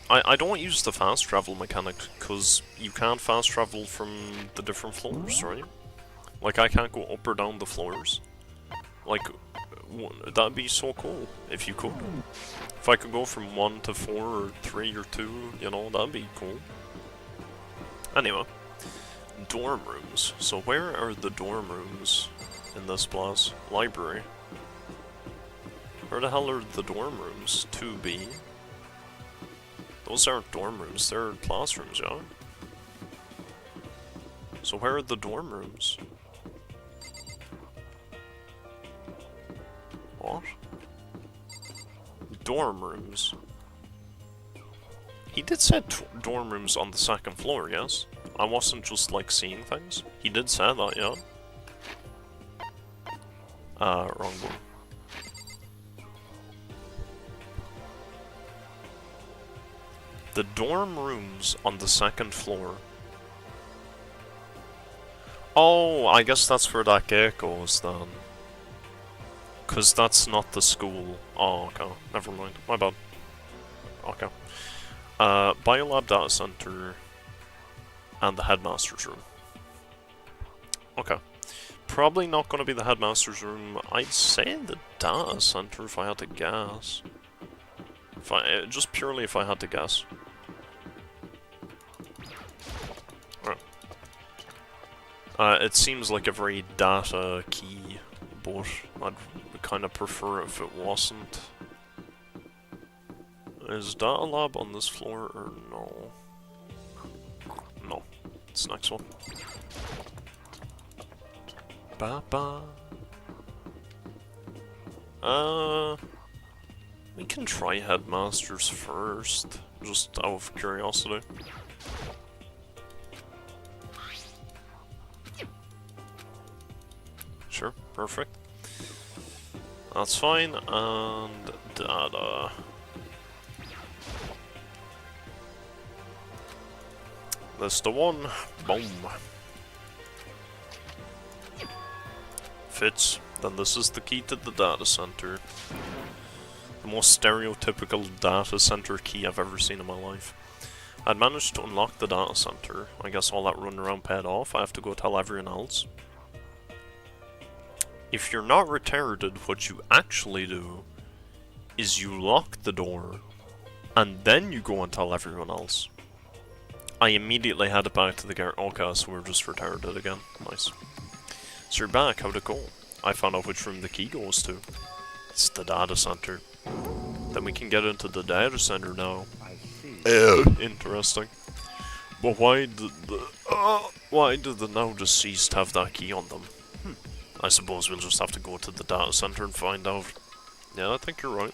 I don't use the fast travel mechanic, because you can't fast travel from the different floors, right? Like, I can't go up or down the floors. Like, that'd be so cool, if you could. If I could go from 1 to 4 or 3 or 2, you know, that'd be cool. Anyway. Dorm rooms. So where are the dorm rooms in this place? Library. Where the hell are the dorm rooms? 2B? Those aren't dorm rooms, they're classrooms, yeah? So where are the dorm rooms? What? Dorm rooms? He did say dorm rooms on the second floor, yes? I wasn't just, like, seeing things. He did say that, yeah? Wrong one. The dorm rooms on the second floor. Oh, I guess that's where that gate goes then. Cause that's not the school. Oh, okay. Never mind. My bad. Okay. Biolab Data Center. And the headmaster's room. Okay. Probably not going to be the headmaster's room. I'd say the data center if I had to guess. Just purely if I had to guess. It seems like a very data key, but I'd kind of prefer if it wasn't. Is data lab on this floor or no? No. It's the next one. Ba-ba. We can try headmasters first, just out of curiosity. Sure, perfect. That's fine, and data. That's the one. Boom. Fits. Then this is the key to the data center. The most stereotypical data center key I've ever seen in my life. I'd managed to unlock the data center. I guess all that running around paid off. I have to go tell everyone else. If you're not retarded, what you actually do is you lock the door and then you go and tell everyone else. I immediately headed back to the garage. Okay, so we're just retarded again. Nice. So you're back, how'd it go? I found out which room the key goes to. It's the data center. Then we can get into the data center now. I see. Interesting. But why did the now deceased have that key on them? I suppose we'll just have to go to the data center and find out. Yeah, I think you're right.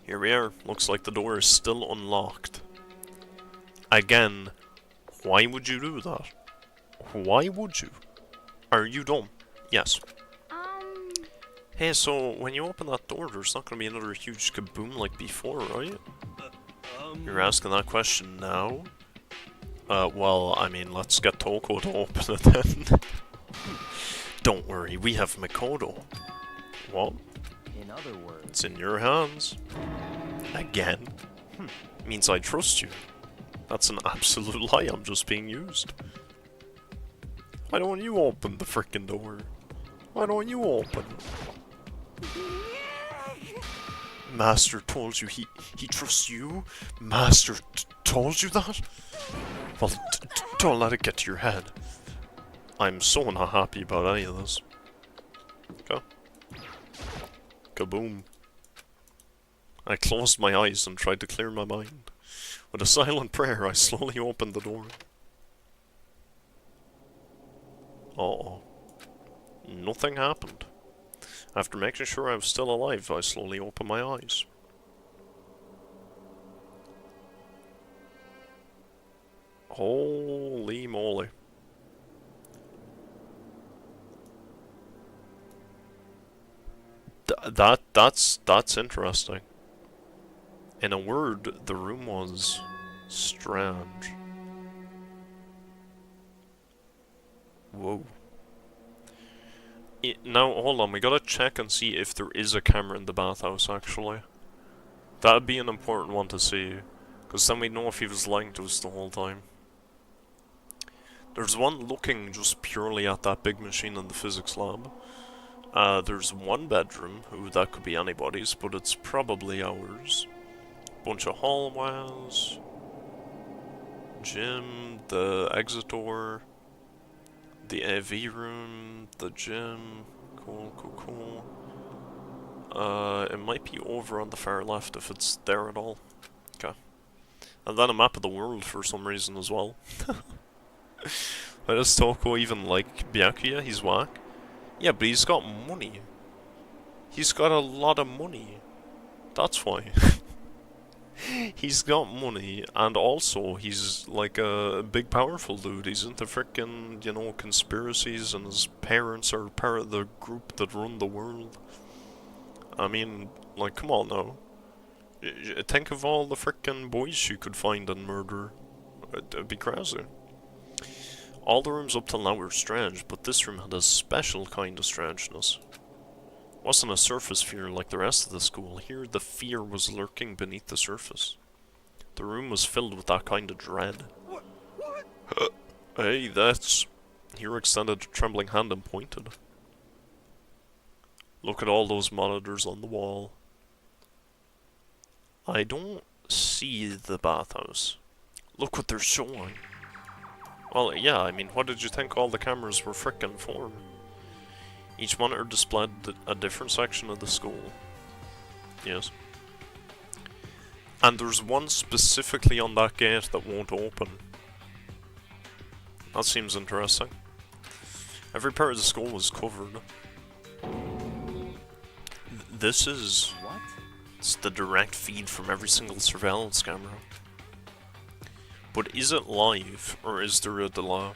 Here we are. Looks like the door is still unlocked. Again, why would you do that? Why would you? Are you dumb? Yes. Hey, so when you open that door, there's not going to be another huge kaboom like before, right? You're asking that question now? Well, I mean, let's get Toko to open it then. Don't worry, we have Mikoto. What? In other words, It's in your hands. Again? Means I trust you. That's an absolute lie, I'm just being used. Why don't you open the frickin' door? Why don't you open? Master told you he trusts you? Master told you that? Well, don't let it get to your head. I'm so not happy about any of this. Okay. Kaboom. I closed my eyes and tried to clear my mind. With a silent prayer, I slowly opened the door. Uh-oh. Nothing happened. After making sure I was still alive, I slowly opened my eyes. Holy moly. That's interesting. In a word, the room was strange. Whoa. Now, hold on, we gotta check and see if there is a camera in the bathhouse, actually. That'd be an important one to see, because then we'd know if he was lying to us the whole time. There's one looking just purely at that big machine in the physics lab. There's one bedroom, that could be anybody's, but it's probably ours. Bunch of hallways. Gym, the exit door. The AV room, the gym. Cool, cool, cool. It might be over on the far left if it's there at all. Okay. And then a map of the world for some reason as well. Why does Toko even like Byakuya? He's whack. Yeah, but he's got money. He's got a lot of money. That's why. He's got money, and also he's like a big powerful dude. He's into frickin', you know, conspiracies, and his parents are part of the group that run the world. I mean, like, come on now. Think of all the frickin' boys you could find and murder. It'd be crazy. All the rooms up till now were strange, but this room had a special kind of strangeness. Wasn't a surface fear like the rest of the school. Here, the fear was lurking beneath the surface. The room was filled with that kind of dread. What? Hey, that's... Hero extended a trembling hand and pointed. Look at all those monitors on the wall. I don't see the bathhouse. Look what they're showing. Well, yeah, I mean, what did you think all the cameras were frickin' for? Each monitor displayed a different section of the school. Yes. And there's one specifically on that gate that won't open. That seems interesting. Every part of the school was covered. This is... What? It's the direct feed from every single surveillance camera. But is it live, or is there a delay?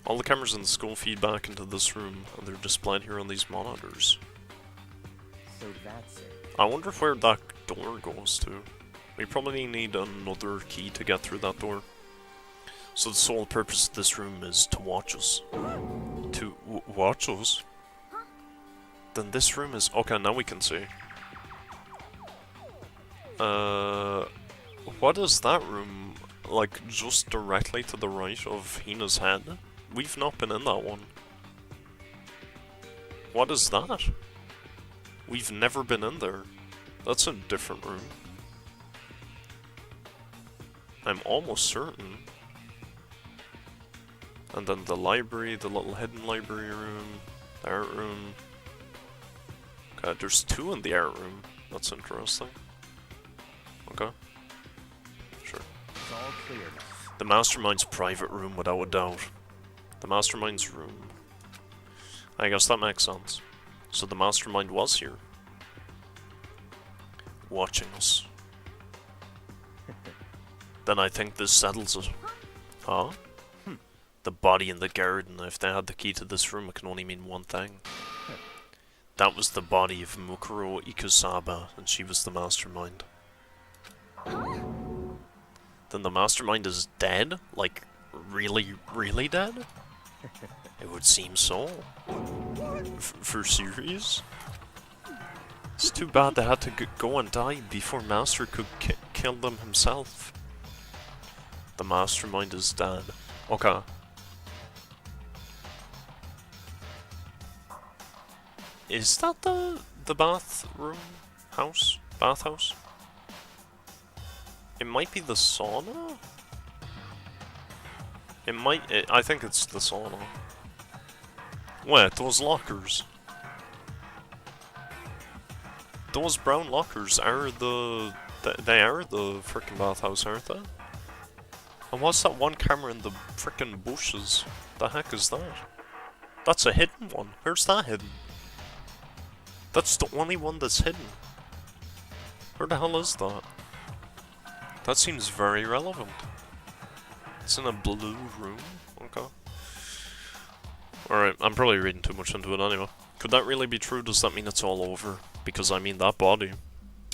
All the cameras in the school feed back into this room, and they're displayed here on these monitors. So that's it. I wonder where that door goes to. We probably need another key to get through that door. So the sole purpose of this room is to watch us. To watch us? Then this room is... Okay, now we can see. What is that room? Like, just directly to the right of Hina's head? We've not been in that one. What is that? We've never been in there. That's a different room. I'm almost certain. And then the library, the little hidden library room, the art room. Okay, there's two in the art room. That's interesting. Okay. Sure. It's all clear now. The Mastermind's private room, without a doubt. The Mastermind's room. I guess that makes sense. So the Mastermind was here. Watching us. Then I think this settles it. Huh? The body in the garden. If they had the key to this room, it can only mean one thing. That was the body of Mukuro Ikusaba, and she was the Mastermind. Then the Mastermind is dead? Like, really, really dead? It would seem so. For serious? It's too bad they had to go and die before Master could kill them himself. The Mastermind is dead. Okay. Is that the bathroom house? Bathhouse? It might be the sauna? It might... I think it's the sauna. Wait, those lockers. Those brown lockers are the... They are the frickin' bathhouse, aren't they? And what's that one camera in the frickin' bushes? The heck is that? That's a hidden one. Where's that hidden? That's the only one that's hidden. Where the hell is that? That seems very relevant. It's in a blue room? Okay. Alright, I'm probably reading too much into it anyway. Could that really be true? Does that mean it's all over? Because I mean, that body...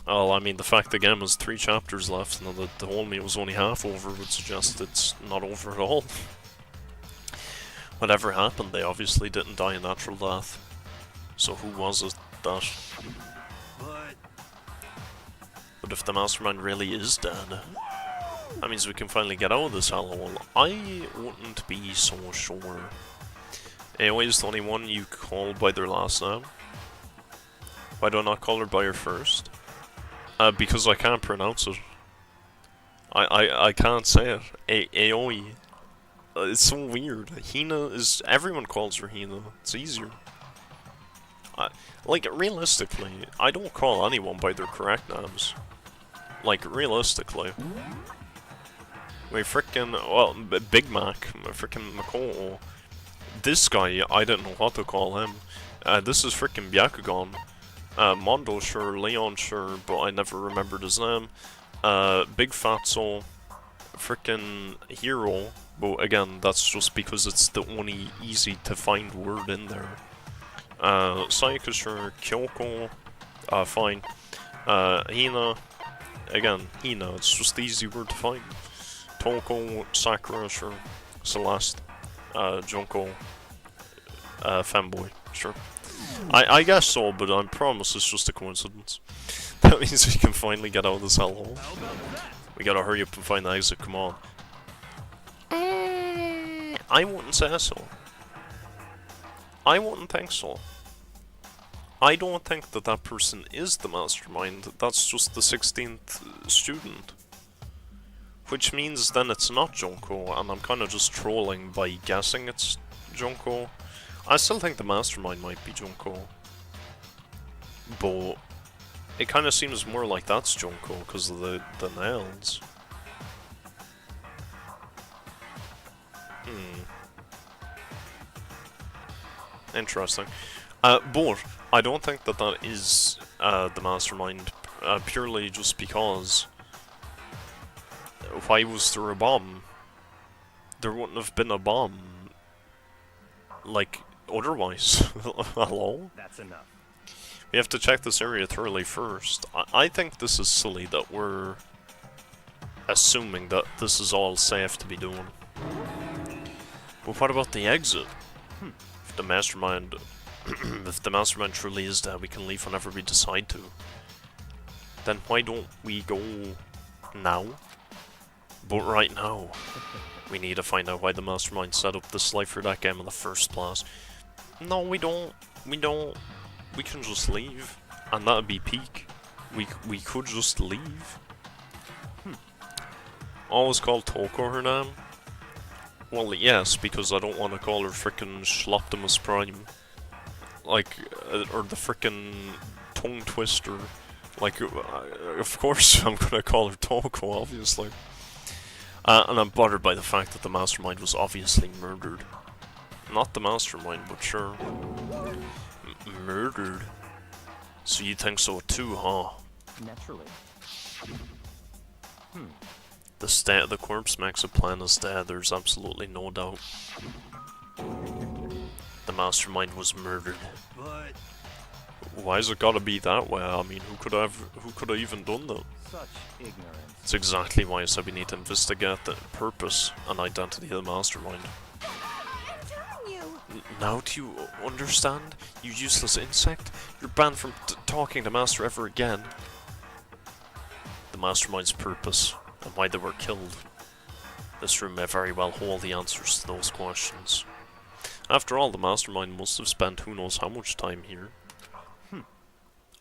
Well, I mean, the fact the game has 3 chapters left and that the whole meal was only half over would suggest it's not over at all. Whatever happened, they obviously didn't die a natural death. So who was it that... But if the Mastermind really is dead, that means we can finally get out of this hellhole. I wouldn't be so sure. AOE is the only one you call by their last name. Why do I not call her by her first? Because I can't pronounce it. I can't say it. AOE. It's so weird. Hina is... Everyone calls her Hina. It's easier. Like, realistically, I don't call anyone by their correct names. Like, realistically. We frickin'... Well, Big Mac, frickin' Makoto. This guy, I didn't know what to call him. This is frickin' Byakugan. Mondo, sure, Leon, sure, but I never remembered his name. Big Fatso, frickin' Hero, but again, that's just because it's the only easy to find word in there. Sayaka, sure, Kyoko, fine. Hina, again, Hina, it's just the easy word to find. Toko, Sakura, sure. Celeste, Junko, Femboy, sure. I guess so, but I promise it's just a coincidence. That means we can finally get out of this hellhole. How about that? We gotta hurry up and find the exit, come on. I wouldn't say so. I wouldn't think so. I don't think that that person is the mastermind, that's just the 16th student. Which means then it's not Junko, and I'm kinda just trolling by guessing it's Junko. I still think the mastermind might be Junko. But it kinda seems more like that's Junko because of the nails. Interesting. But I don't think that that is the mastermind, purely just because why was there a bomb? There wouldn't have been a bomb, like, otherwise. Hello? That's enough. We have to check this area thoroughly first. I think this is silly that we're assuming that this is all safe to be doing. But what about the exit? If the mastermind... if the mastermind truly is dead, we can leave whenever we decide to. Then why don't we go now? But right now, we need to find out why the mastermind set up this life for that game in the first place. No, we don't. We don't. We can just leave, and that'd be peak. We could just leave. Always call Toko her name. Well, yes, because I don't want to call her frickin' Schloptimus Prime. Like, or the frickin' tongue twister. Like, of course I'm gonna call her Toko, obviously. And I'm bothered by the fact that the mastermind was obviously murdered. Not the mastermind, but sure. Murdered? So you think so too, huh? Naturally. The state of the corpse makes it plain as day, there's absolutely no doubt. The mastermind was murdered. But Why's it gotta be that way? I mean, who could have even done that? Such ignorance. It's exactly why I said we need to investigate the purpose and identity of the mastermind. I'm telling you. Now do you understand? You useless insect? You're banned from talking to Master ever again. The mastermind's purpose and why they were killed. This room may very well hold the answers to those questions. After all, the mastermind must have spent who knows how much time here.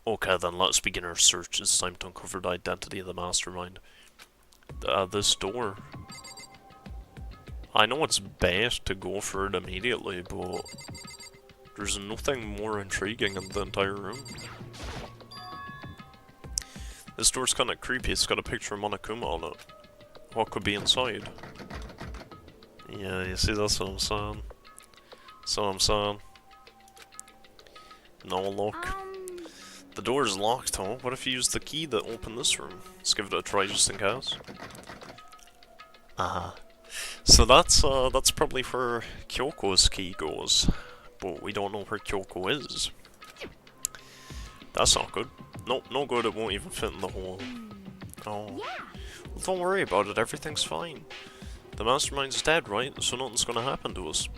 Okay, then let's begin our search. It's time to uncover the identity of the mastermind. This door. I know it's best to go for it immediately, but there's nothing more intriguing in the entire room. This door's kinda creepy, it's got a picture of Monokuma on it. What could be inside? Yeah, you see, that's what I'm saying. That's what I'm saying. No luck. The door is locked, huh? What if you use the key that opened this room? Let's give it a try just in case. So that's probably where Kyoko's key goes. But we don't know where Kyoko is. That's not good. Nope, no good, it won't even fit in the hole. Oh. Yeah. Well, don't worry about it, everything's fine. The mastermind's dead, right? So nothing's gonna happen to us.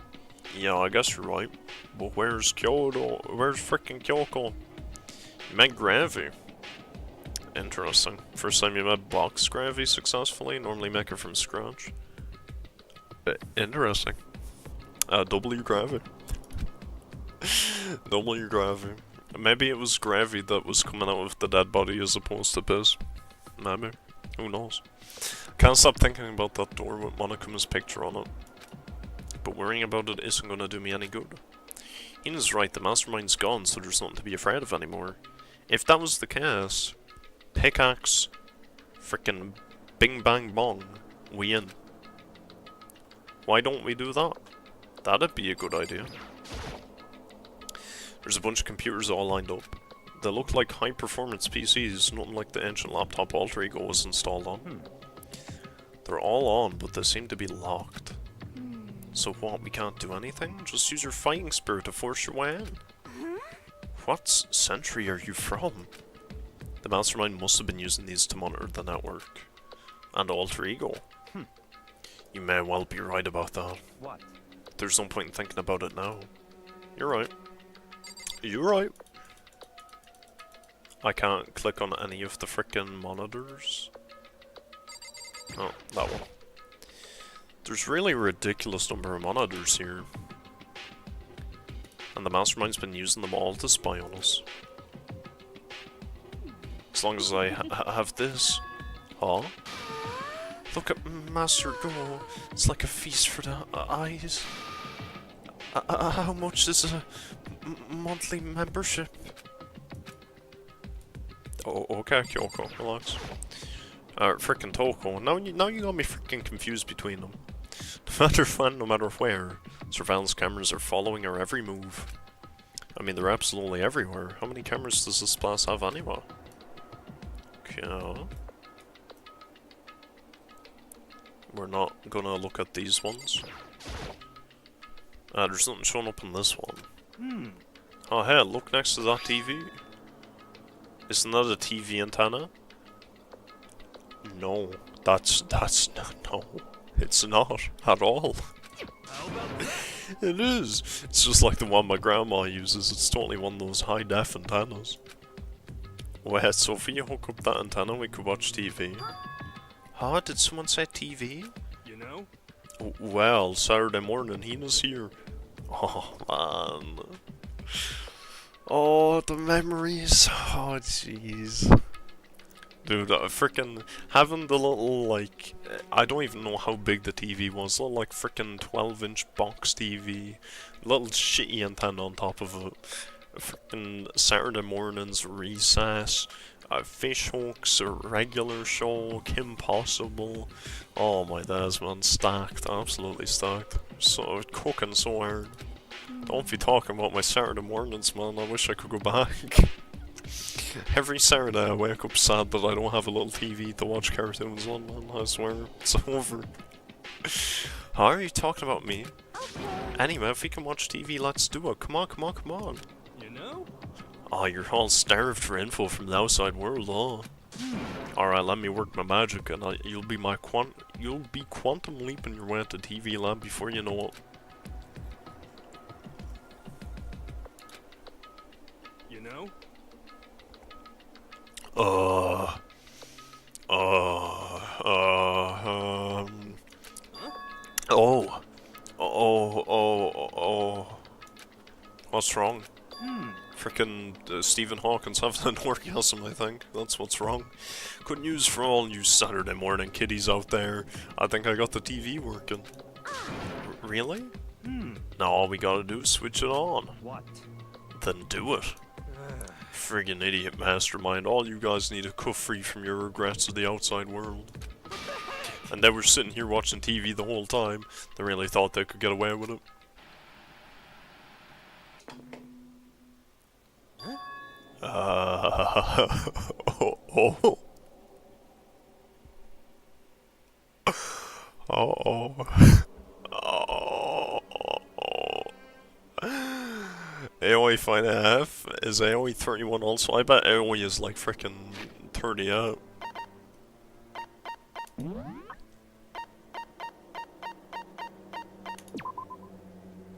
Yeah, I guess you're right. But where's Kyoto? Where's frickin' Kyoko? You made gravy. Interesting. First time you made box gravy successfully, normally make it from scratch. Interesting. W gravy. W gravy. Maybe it was gravy that was coming out of the dead body as opposed to piss. Maybe. Who knows? Can't stop thinking about that door with Monokuma's picture on it. But worrying about it isn't gonna do me any good. Ina's right, the mastermind's gone, so there's nothing to be afraid of anymore. If that was the case, pickaxe, frickin' bing bang bong, we in. Why don't we do that? That'd be a good idea. There's a bunch of computers all lined up. They look like high-performance PCs, nothing like the ancient laptop Alter Ego was installed on. They're all on, but they seem to be locked. So what, we can't do anything? Just use your fighting spirit to force your way in. What century are you from? The mastermind must have been using these to monitor the network. And Alter Ego. You may well be right about that. What? There's no point in thinking about it now. You're right. You're right. I can't click on any of the frickin' monitors. Oh, that one. There's really a ridiculous number of monitors here. And the mastermind's been using them all to spy on us. As long as I have this. Huh? Look at Master go. It's like a feast for the eyes. How much is a monthly membership? Oh, okay, Kyoko, relax. Frickin' Toko. Now you got me frickin' confused between them. No matter when, no matter where, surveillance cameras are following our every move. I mean, they're absolutely everywhere. How many cameras does this place have anyway? Okay. We're not gonna look at these ones. There's nothing showing up on this one. Oh hey, look next to that TV. Isn't that a TV antenna? No, that's no, it's not at all. It is. It's just like the one my grandma uses. It's totally one of those high def antennas. Wait, so if you hook up that antenna, we could watch TV. Huh? Did someone say TV? You know? Well, Saturday morning, Hina's here. Oh, man. Oh, the memories. Oh, jeez. Dude, frickin' having the little, like, I don't even know how big the TV was. Little, like, frickin' 12-inch box TV. Little shitty antenna on top of it. Frickin' Saturday mornings, recess. Fish hooks, a regular show, Kim Possible. Oh my days, man, stacked, absolutely stacked. So cooking so hard. Don't be talking about my Saturday mornings, man. I wish I could go back. Every Saturday I wake up sad that I don't have a little TV to watch cartoons on, man. I swear, it's over. How are you talking about me? Anyway, if we can watch TV, let's do it. Come on, come on, come on. You know? Oh, you're all starved for info from the outside world, oh. Alright, let me work my magic, and you'll be quantum leaping your way to TV land before you know it. You know? What's wrong? Frickin' Stephen Hawkins having an orgasm, I think. That's what's wrong. Good news for all you Saturday morning kiddies out there. I think I got the TV working. Really? Now all we gotta do is switch it on. What? Then do it. Friggin' idiot mastermind. All you guys need to cut free from your regrets of the outside world. And they were sitting here watching TV the whole time. They really thought they could get away with it. AOE 5.5 is AOE 31 also. I bet AOE is like frickin' 30 out.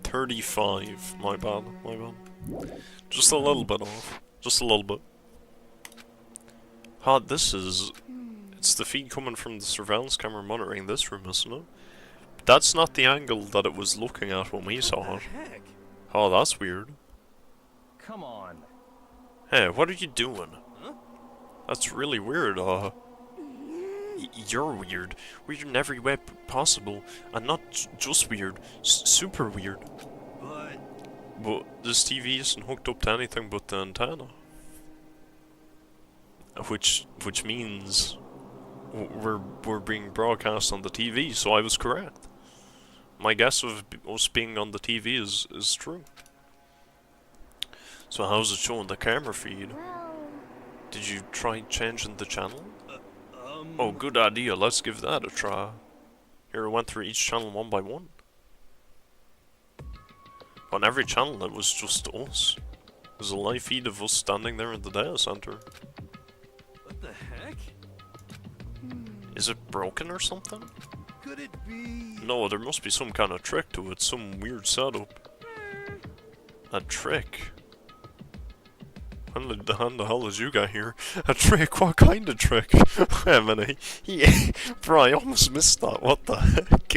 $35. My bad, my bad. Just a little bit off. Just a little bit. This is... It's the feed coming from the surveillance camera monitoring this room, isn't it? That's not the angle that it was looking at when we saw it. Heck? Oh, that's weird. Come on. Hey, what are you doing? Huh? That's really weird, You're weird. Weird in every way possible. And not just weird, super weird. But this TV isn't hooked up to anything but the antenna. Which means we're being broadcast on the TV, so I was correct. My guess of us being on the TV is true. So how's it showing the camera feed? Did you try changing the channel? Oh, good idea. Let's give that a try. Here I went through each channel one by one. On every channel it was just us. There's a live feed of us standing there in the data center. What the heck? Is it broken or something? Could it be? No, there must be some kind of trick to it, some weird setup. A trick? When the hell did you get here? A trick? What kind of trick? Wait a minute. Bro, I almost missed that. What the heck?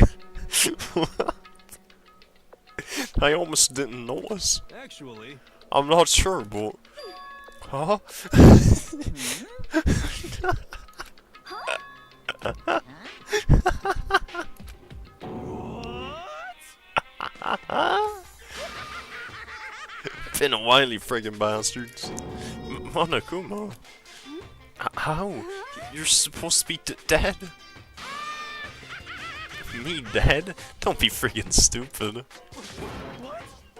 What? I almost didn't notice. Actually, I'm not sure, but... Huh? Been a while, you friggin' bastards. Monokuma? How? You're supposed to be dead? Me dead? Don't be friggin' stupid.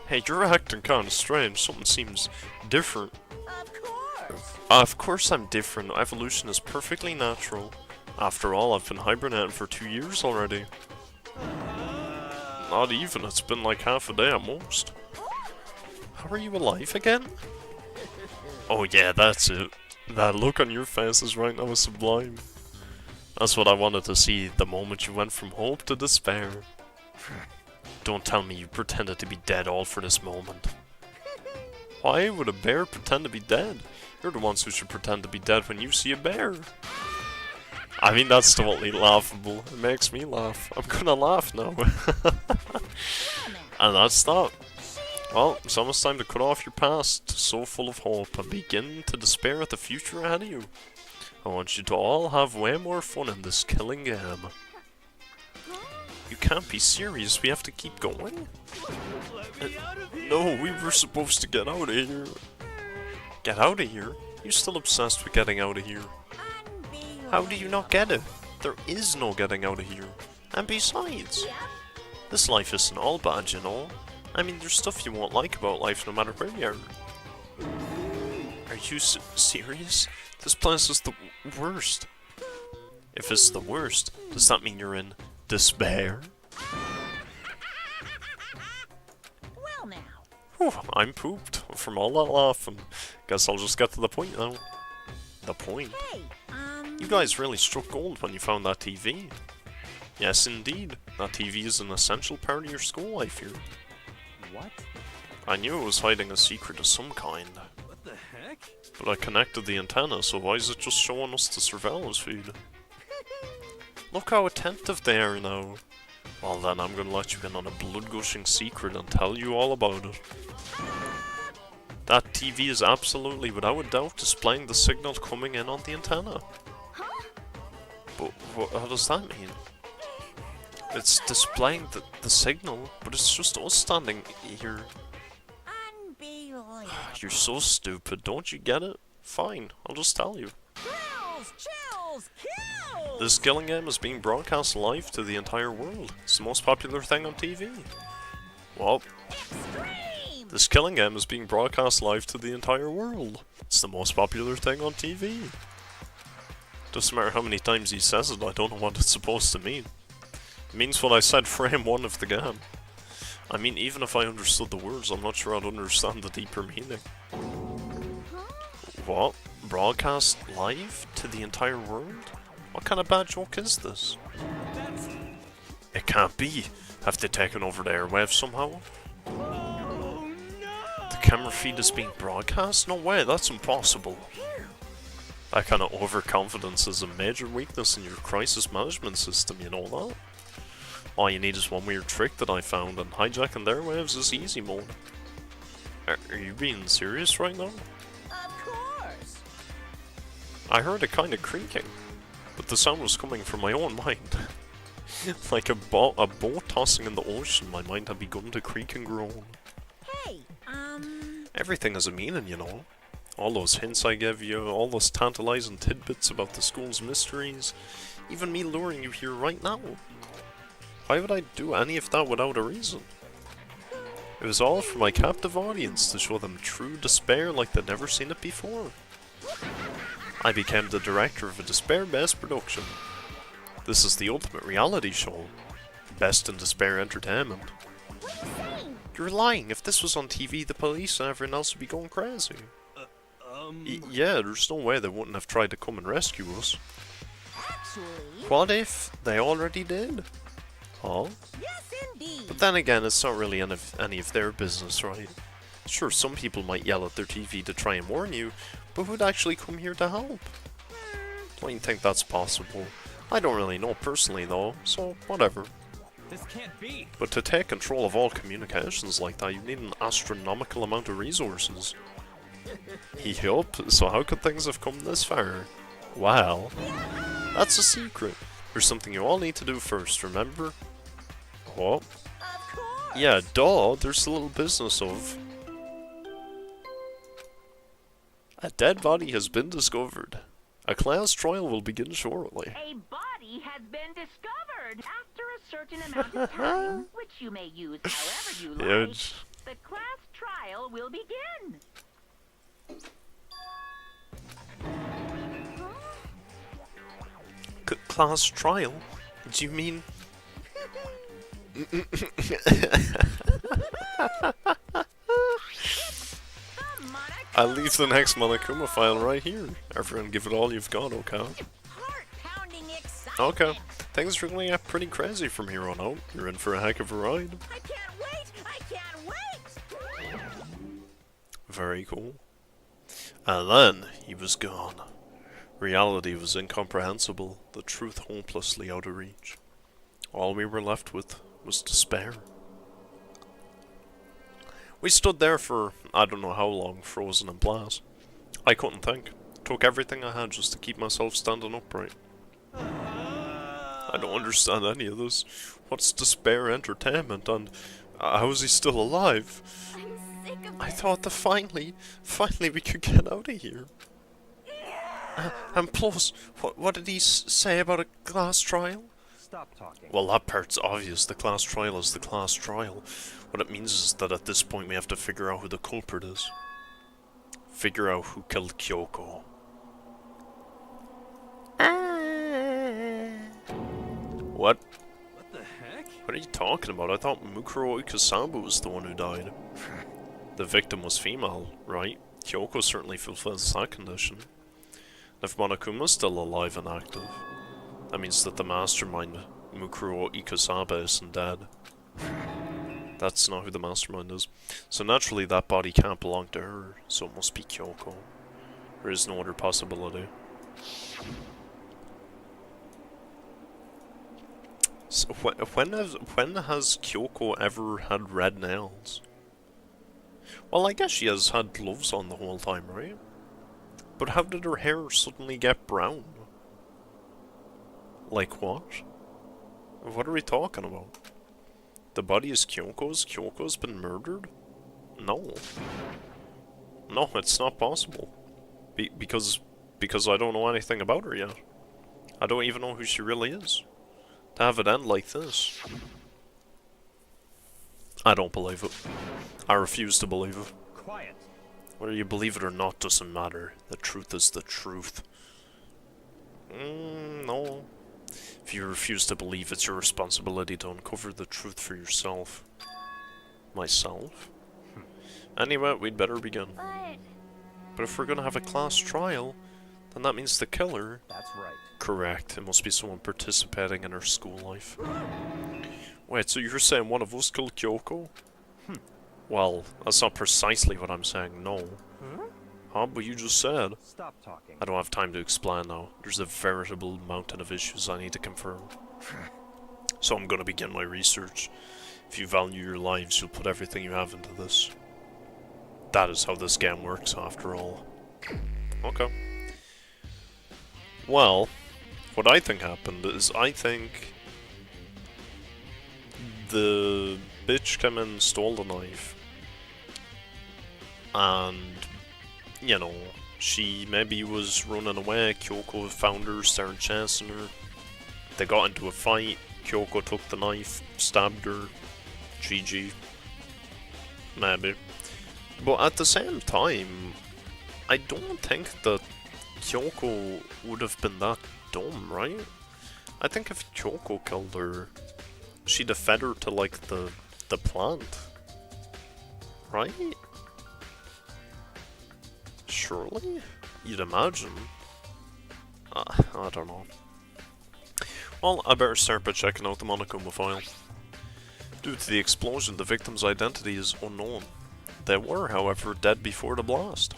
Hey, you're acting kinda strange. Something seems different. Of course. Of course I'm different. Evolution is perfectly natural. After all, I've been hibernating for 2 years already. Not even, it's been like half a day at most. How are you alive again? Oh yeah, that's it. That look on your faces right now is sublime. That's what I wanted to see, the moment you went from hope to despair. Don't tell me you pretended to be dead all for this moment. Why would a bear pretend to be dead? You're the ones who should pretend to be dead when you see a bear. I mean, that's totally laughable. It makes me laugh. I'm gonna laugh now. And that's that. Well, it's almost time to cut off your past, so full of hope, and begin to despair at the future ahead of you. I want you to all have way more fun in this killing game. You can't be serious, we have to keep going. No, we were supposed to get out of here. Get out of here? You're still obsessed with getting out of here. How do you not get it? There is no getting out of here. And besides, this life isn't all bad, you know. I mean, there's stuff you won't like about life no matter where you are. Are you serious? This place is the worst. If it's the worst, does that mean you're in despair? Well now. Whew, I'm pooped from all that laughing. Guess I'll just get to the point now. The point? Hey, You guys really struck gold when you found that TV. Yes, indeed. That TV is an essential part of your school life here. What? I knew it was hiding a secret of some kind. what the heck? But I connected the antenna, so why is it just showing us the surveillance feed? Look how attentive they are now. Well then, I'm gonna let you in on a blood-gushing secret and tell you all about it. That TV is absolutely, without a doubt, displaying the signal coming in on the antenna. But how does that mean? It's displaying the signal, but it's just us standing here. unbelievable. You're so stupid, don't you get it? Fine, I'll just tell you. Chills, chills, kills. This killing game is being broadcast live to the entire world. It's the most popular thing on TV. Well, Extreme. this killing game is being broadcast live to the entire world. It's the most popular thing on TV. Doesn't matter how many times he says it, I don't know what it's supposed to mean. It means what I said frame 1 of the game. I mean, even if I understood the words, I'm not sure I'd understand the deeper meaning. What? Broadcast live to the entire world? What kind of bad joke is this? It can't be. Have they taken over the airwaves somehow? Oh no! The camera feed is being broadcast? No way, that's impossible. That kind of overconfidence is a major weakness in your crisis management system, you know that? All you need is one weird trick that I found, and hijacking the airwaves is easy mode. Are you being serious right now? Of course. I heard it kinda creaking, but the sound was coming from my own mind. Like a boat tossing in the ocean, my mind had begun to creak and groan. Hey, Everything has a meaning, you know. All those hints I gave you, all those tantalizing tidbits about the school's mysteries, even me luring you here right now. Why would I do any of that without a reason? It was all for my captive audience, to show them true despair like they'd never seen it before. I became the director of a despair-based production. This is the ultimate reality show. Best in despair entertainment. You're lying. If this was on TV, the police and everyone else would be going crazy. Yeah, there's no way they wouldn't have tried to come and rescue us. actually, What if they already did? Huh? yes indeed. But then again, it's not really any of their business, right? Sure, some people might yell at their TV to try and warn you, but who'd actually come here to help? Don't you think that's possible? I don't really know personally though, so whatever. This can't be. But to take control of all communications like that, you need an astronomical amount of resources. Yup, so how could things have come this far? Well, that's a secret. There's something you all need to do first, remember? What? Of course. Yeah, duh, there's the little business of... A dead body has been discovered. A class trial will begin shortly. A body has been discovered after a certain amount of time, which you may use however you like. Huge. The class trial will begin. Class trial? Do you mean... I'll leave the next Monokuma file right here. Everyone give it all you've got, okay? Heart-pounding excitement. Okay. Things are gonna get pretty crazy from here on out. You're in for a heck of a ride. I can't wait. I can't wait. Very cool. And then, he was gone. Reality was incomprehensible, the truth hopelessly out of reach. All we were left with was despair. We stood there for, I don't know how long, frozen in place. I couldn't think. Took everything I had just to keep myself standing upright. I don't understand any of this. What's despair entertainment, and how is he still alive? I'm sick of I thought that finally we could get out of here. And plus, what did he say about a class trial? Stop talking. Well, that part's obvious. The class trial is the class trial. What it means is that at this point we have to figure out who the culprit is. Figure out who killed Kyoko. What? What the heck? What are you talking about? I thought Mukuro Ikasabu was the one who died. The victim was female, right? Kyoko certainly fulfills that condition. If Monokuma's still alive and active, that means that the mastermind, Mukuro Ikasabe, isn't dead. That's not who the mastermind is. So naturally that body can't belong to her, so it must be Kyoko. There is no other possibility. So when has Kyoko ever had red nails? Well, I guess she has had gloves on the whole time, right? But how did her hair suddenly get brown? Like what? What are we talking about? The body is Kyoko's? Kyoko's been murdered? No. No, it's not possible. Because I don't know anything about her yet. I don't even know who she really is. To have it end like this. I don't believe it. I refuse to believe it. Quiet. Whether you believe it or not doesn't matter. The truth is the truth. No. If you refuse to believe, it's your responsibility to uncover the truth for yourself. Myself? Anyway, we'd better begin. But if we're gonna have a class trial, then that means the killer... That's right. Correct. It must be someone participating in her school life. Wait, so you're saying one of us killed Kyoko? Well, that's not precisely what I'm saying, no. Huh? But you just said. Stop talking. I don't have time to explain now. There's a veritable mountain of issues I need to confirm. So I'm gonna begin my research. If you value your lives, you'll put everything you have into this. That is how this game works, after all. Okay. Well, what I think happened is I think the bitch came in and stole the knife. And, you know, she maybe was running away, Kyoko found her, started chasing her. They got into a fight, Kyoko took the knife, stabbed her, GG. Maybe. But at the same time, I don't think that Kyoko would have been that dumb, right? I think if Kyoko killed her, she'd have fed her to, like, the plant. Right? Surely? You'd imagine. I don't know. Well, I better start by checking out the Monokuma file. Due to the explosion, the victim's identity is unknown. They were, however, dead before the blast.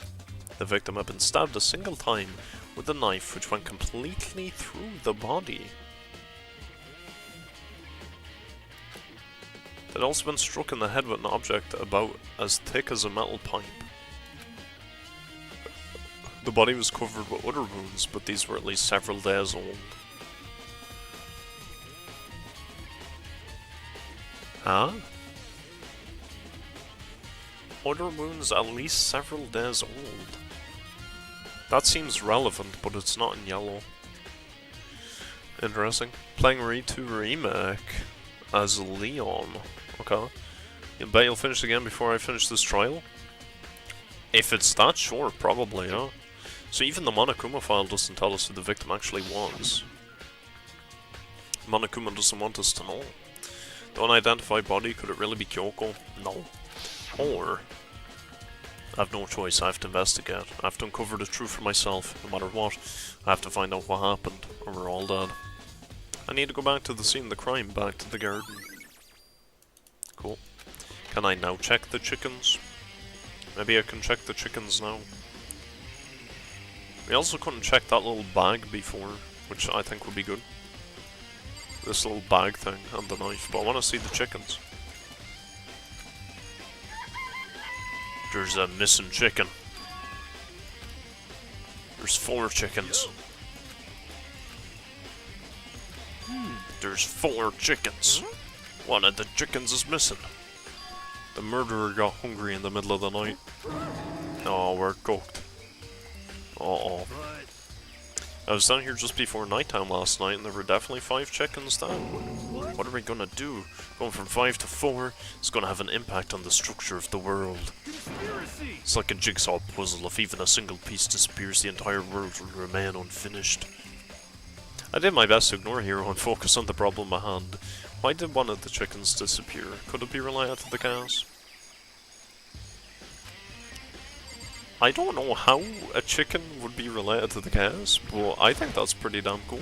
The victim had been stabbed a single time with a knife which went completely through the body. They'd also been struck in the head with an object about as thick as a metal pipe. The body was covered with other wounds, but these were at least several days old. Huh? Other wounds at least several days old. That seems relevant, but it's not in yellow. Interesting. Playing Re 2 Remake as Leon. Okay. You bet you'll finish the game before I finish this trial? If it's that short, probably, yeah. So even the Monokuma file doesn't tell us who the victim actually was. Monokuma doesn't want us to know. The unidentified body, could it really be Kyoko? No. Or, I have no choice, I have to investigate. I have to uncover the truth for myself, no matter what. I have to find out what happened, or we're all dead. I need to go back to the scene of the crime, back to the garden. Cool. Can I now check the chickens? Maybe I can check the chickens now. We also couldn't check that little bag before, which I think would be good. This little bag thing and the knife, but I want to see the chickens. There's a missing chicken. There's 4 chickens. There's 4 chickens. One of the chickens is missing. The murderer got hungry in the middle of the night. Oh, we're cooked. Uh-oh. I was down here just before nighttime last night and there were definitely 5 chickens down. What are we gonna do? Going from 5 to 4 is gonna have an impact on the structure of the world. It's like a jigsaw puzzle. If even a single piece disappears, the entire world will remain unfinished. I did my best to ignore Hero and focus on the problem at hand. Why did one of the chickens disappear? Could it be related to the gas? I don't know how a chicken would be related to the gas, but I think that's pretty damn cool.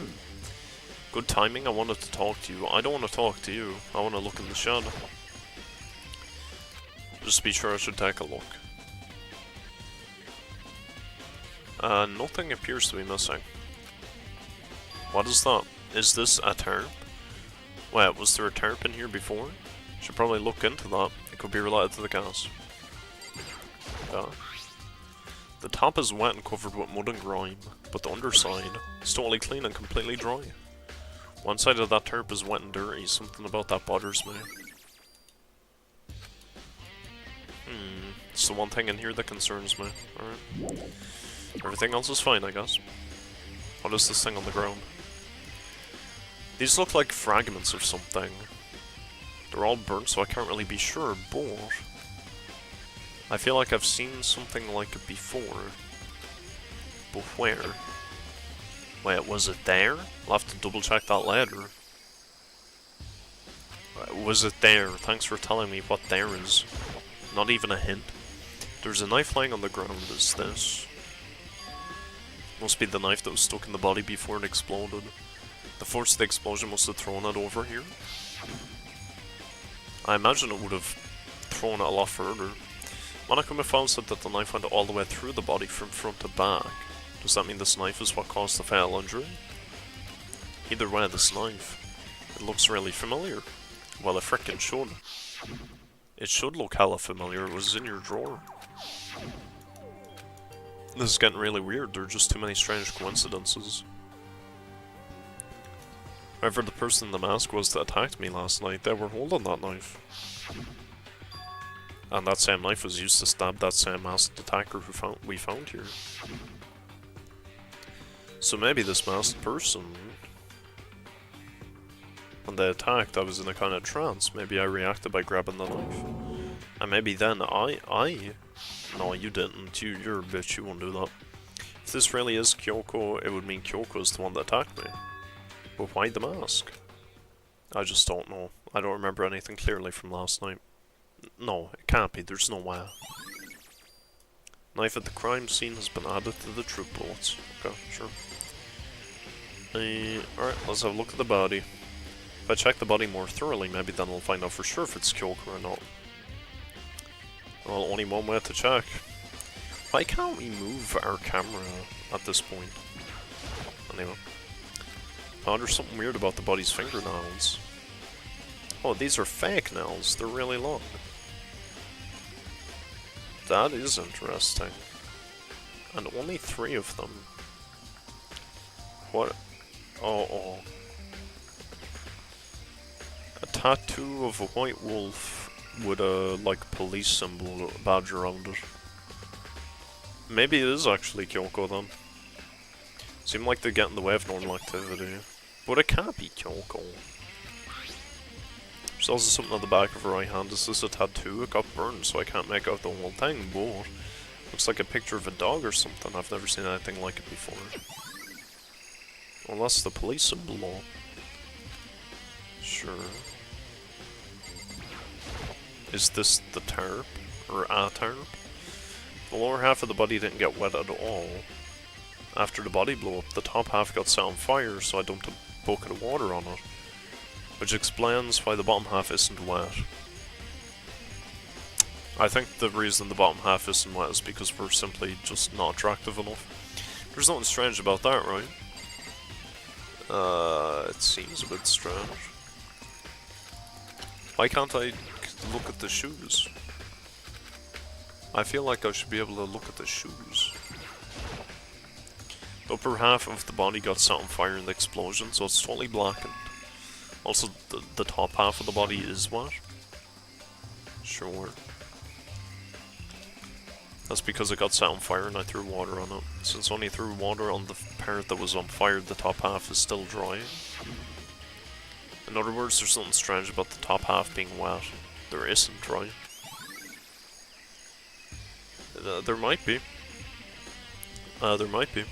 Good timing, I wanted to talk to you. I don't want to talk to you, I want to look in the shed. Just be sure I should take a look. Nothing appears to be missing. What is that? Is this a tarp? Wait, was there a tarp in here before? Should probably look into that. It could be related to the gas. Yeah. The top is wet and covered with mud and grime, but the underside is totally clean and completely dry. One side of that tarp is wet and dirty, something about that bothers me. It's the one thing in here that concerns me. Alright. Everything else is fine, I guess. What is this thing on the ground? These look like fragments of something. They're all burnt, so I can't really be sure, but I feel like I've seen something like it before. But where? Wait, was it there? I'll have to double check that later. Was it there? Thanks for telling me what there is. Not even a hint. There's a knife lying on the ground. Is this? Must be the knife that was stuck in the body before it exploded. The force of the explosion must have thrown it over here. I imagine it would have thrown it a lot further. Monokuma found said that the knife went all the way through the body from front to back. Does that mean this knife is what caused the fatal injury? Either way, this knife, it looks really familiar. Well, it frickin' should. It should look hella familiar. It was in your drawer. This is getting really weird. There are just too many strange coincidences. Whoever the person in the mask was that attacked me last night, they were holding that knife. And that same knife was used to stab that same masked attacker who we found here. So maybe this masked person, when they attacked, I was in a kind of trance. Maybe I reacted by grabbing the knife. And maybe then No, you didn't. You're a bitch, you won't do that. If this really is Kyoko, it would mean Kyoko is the one that attacked me. But why the mask? I just don't know. I don't remember anything clearly from last night. No, it can't be. There's no way. Knife at the crime scene has been added to the troop bullets. Okay, sure. Alright, let's have a look at the body. If I check the body more thoroughly, maybe then I'll find out for sure if it's Kyoko or not. Well, only one way to check. Why can't we move our camera at this point? Anyway. Oh, there's something weird about the body's fingernails. Oh, these are fake nails. They're really long. That is interesting. And only 3 of them. What? Oh. A tattoo of a white wolf with a, like, police symbol badge around it. Maybe it is actually Kyoko then. Seem like they get in the way of normal activity. But it can't be Kyoko. There's also something on the back of her right hand. Is this a tattoo? It got burned, so I can't make out the whole thing, but looks like a picture of a dog or something. I've never seen anything like it before. Well, that's the police symbol. Sure. Is this the tarp? Or a tarp? The lower half of the body didn't get wet at all. After the body blew up, the top half got set on fire, so I dumped a bucket of water on it. Which explains why the bottom half isn't wet. I think the reason the bottom half isn't wet is because we're simply just not attractive enough. There's nothing strange about that, right? It seems a bit strange. Why can't I look at the shoes? I feel like I should be able to look at the shoes. The upper half of the body got set on fire in the explosion, so it's totally blackened. Also, the top half of the body is wet. Sure. That's because it got set on fire and I threw water on it. Since I only threw water on the part that was on fire, the top half is still dry. In other words, there's something strange about the top half being wet. There isn't, right? There might be. There might be.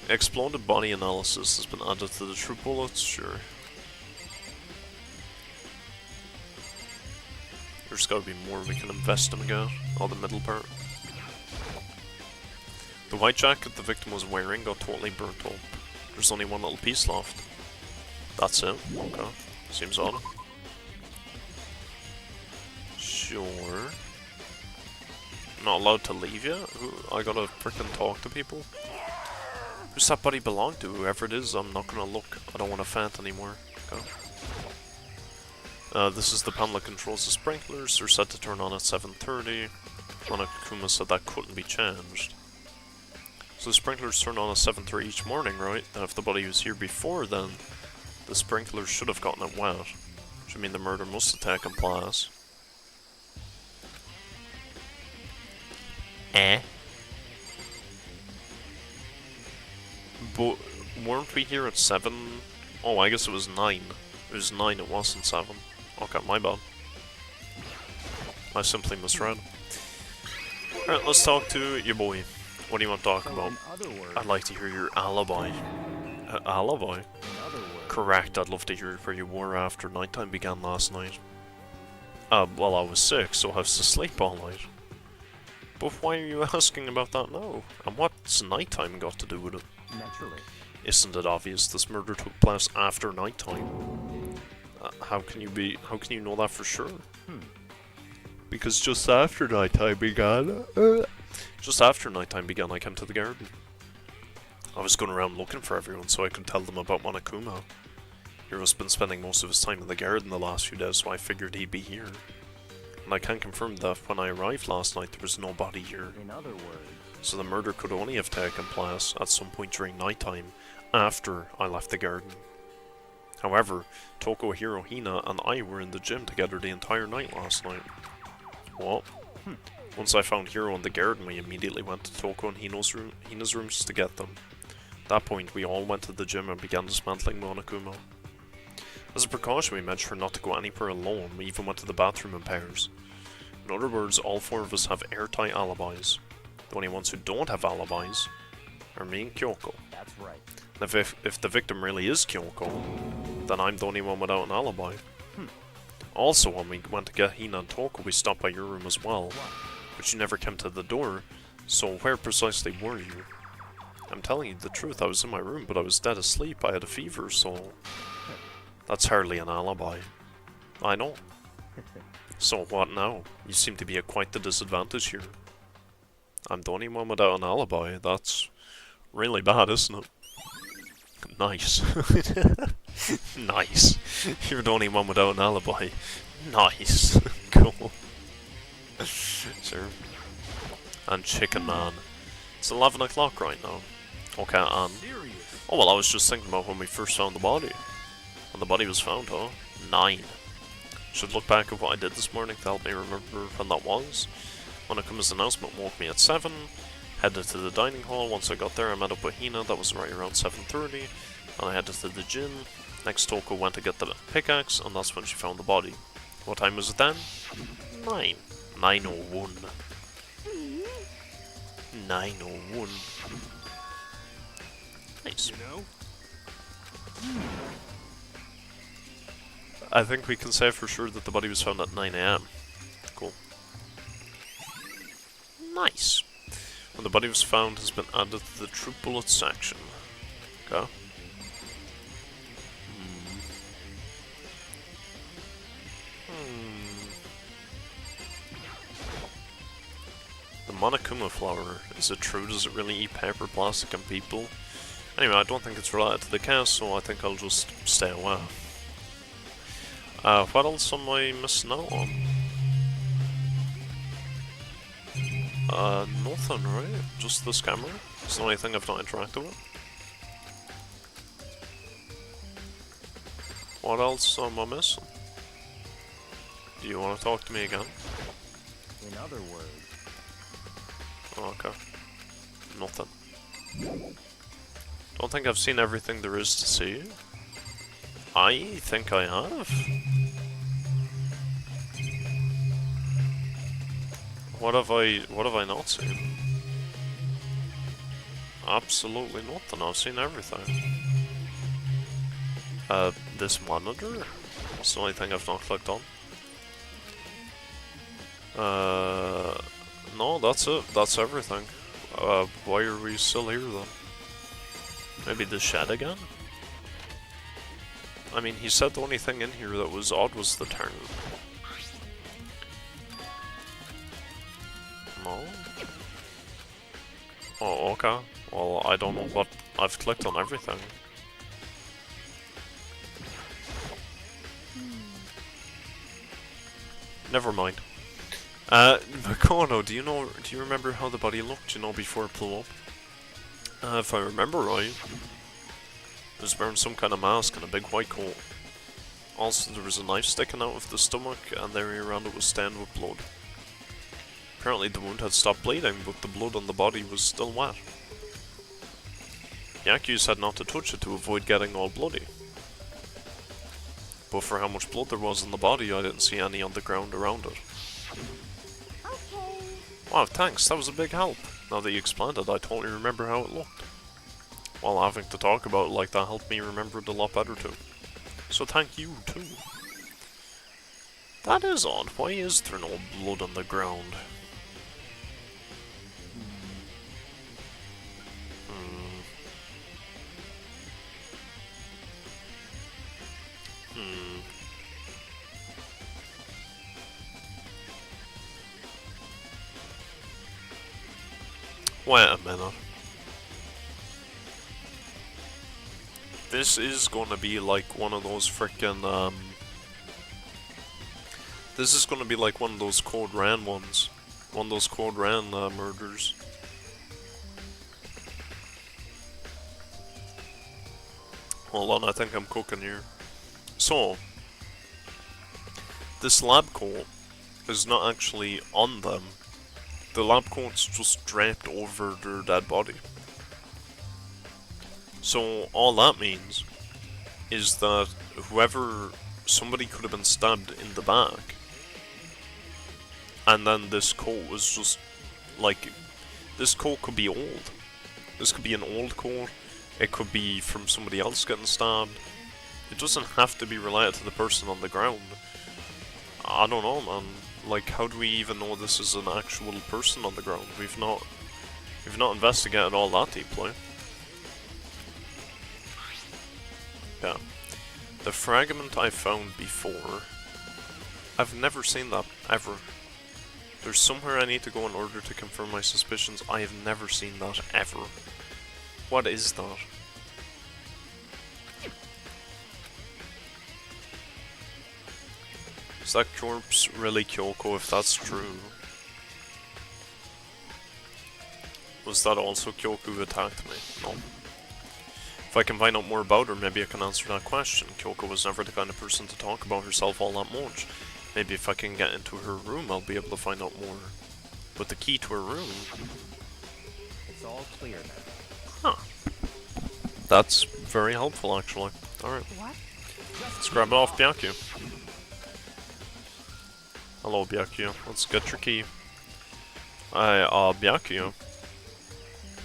Exploded body analysis has been added to the true bullets, sure. There's gotta be more we can investigate. Oh, the middle part. The white jacket the victim was wearing got totally burnt up. There's only one little piece left. That's it. Okay. Seems odd. Sure. Not allowed to leave yet? I gotta frickin' talk to people? Who's that body belong to? Whoever it is, I'm not gonna look. I don't want to faint anymore. Okay. This is the panel that controls the sprinklers. They're set to turn on at 7:30. Monokuma said that couldn't be changed. So the sprinklers turn on at 7:30 each morning, right? And if the body was here before then, the sprinklers should have gotten it wet. Which would mean the murder must have taken place. But weren't we here at 7? Oh, I guess it was 9. It was 9, it wasn't 7. Okay, my bad. I simply misread. Alright, let's talk to your boy. What do you want to talk about? I'd like to hear your alibi. Alibi? Correct, I'd love to hear where you were after nighttime began last night. Well, I was sick, so I was asleep all night. But why are you asking about that now? And what's nighttime got to do with it? Naturally. Isn't it obvious this murder took place after nighttime? How can you know that for sure? Because just after nighttime began, I came to the garden. I was going around looking for everyone so I could tell them about Monokuma. Hero's been spending most of his time in the garden the last few days, so I figured he'd be here. And I can confirm that when I arrived last night, there was nobody here. In other words, So the murder could only have taken place at some point during nighttime, after I left the garden. However, Toko, Hiro, Hina, and I were in the gym together the entire night last night. What? Once I found Hiro in the garden, we immediately went to Toko and Hina's rooms to get them. At that point, we all went to the gym and began dismantling Monokuma. As a precaution, we made sure not to go anywhere alone. We even went to the bathroom in pairs. In other words, all 4 of us have airtight alibis. The only ones who don't have alibis are me and Kyoko. that's right. And if the victim really is Kyoko, then I'm the only one without an alibi. Also, when we went to get Hina and Toko, we stopped by your room as well. But you never came to the door, so where precisely were you? I'm telling you the truth, I was in my room, but I was dead asleep. I had a fever, so... That's hardly an alibi. I know. So what now? You seem to be at quite the disadvantage here. I'm the only one without an alibi. That's really bad, isn't it? Nice. Nice. You're the only one without an alibi. Nice. Cool. Sure. And Chicken Man. It's 11 o'clock right now. Okay, and... Oh, well, I was just thinking about when we first found the body. When the body was found, huh? 9. Should look back at what I did this morning to help me remember when that was. When it comes announcement woke me at 7. Headed to the dining hall. Once I got there, I met up with Hina. That was right around 7:30. And I headed to the gym. Next, Toko went to get the pickaxe, and that's when she found the body. What time was it then? 9. 9:01. 9:01. Nice. You know? I think we can say for sure that the body was found at 9 AM. Cool. Nice. When the body was found has been added to the troop bullet section. Okay. The Monokuma flower. Is it true? Does it really eat paper, plastic, and people? Anyway, I don't think it's related to the cast, so I think I'll just stay away. What else am I missing out on? Nothing, right? Just this camera? It's the only thing I've not interacted with. What else am I missing? Do you want to talk to me again? In other words, Okay. Nothing. Don't think I've seen everything there is to see. I think I have. What have I not seen? Absolutely nothing. I've seen everything. This monitor? It's the only thing I've not clicked on. No, that's it. That's everything. Why are we still here then? Maybe the shed again? I mean, he said the only thing in here that was odd was the turn. No? Oh, okay. Well, I don't know what... I've clicked on everything. Never mind. Makono, do you remember how the body looked, before it blew up? If I remember right, it was wearing some kind of mask and a big white coat. Also, there was a knife sticking out of the stomach, and the area around it was stained with blood. Apparently the wound had stopped bleeding, but the blood on the body was still wet. Yaku said not to touch it to avoid getting all bloody. But for how much blood there was in the body, I didn't see any on the ground around it. Okay. Wow, thanks, that was a big help. Now that you explained it, I totally remember how it looked. While having to talk about it like that helped me remember it a lot better too. So thank you too. That is odd, why is there no blood on the ground? Wait a minute. This is gonna be like one of those frickin' this is gonna be like one of those Code Ran ones. One of those Code Ran murders. Hold on, I think I'm cooking here. So, this lab coat is not actually on them. The lab coat's just draped over their dead body. So all that means is that somebody could have been stabbed in the back, and then this coat was just like, this coat could be old. This could be an old coat. It could be from somebody else getting stabbed. It doesn't have to be related to the person on the ground. I don't know, man. Like, how do we even know this is an actual person on the ground? We've not investigated all that deeply. Yeah. The fragment I found before I've never seen that, ever. There's somewhere I need to go in order to confirm my suspicions. I have never seen that, ever. What is that? Is that corpse really Kyoko, if that's true? Was that also Kyoko who attacked me? No. If I can find out more about her, maybe I can answer that question. Kyoko was never the kind of person to talk about herself all that much. Maybe if I can get into her room, I'll be able to find out more. But the key to her room... It's all clear now. Huh. That's very helpful, actually. Alright. What? Let's grab it off Byakuya. Hello, Byakuya. Let's get your key. Byakuya.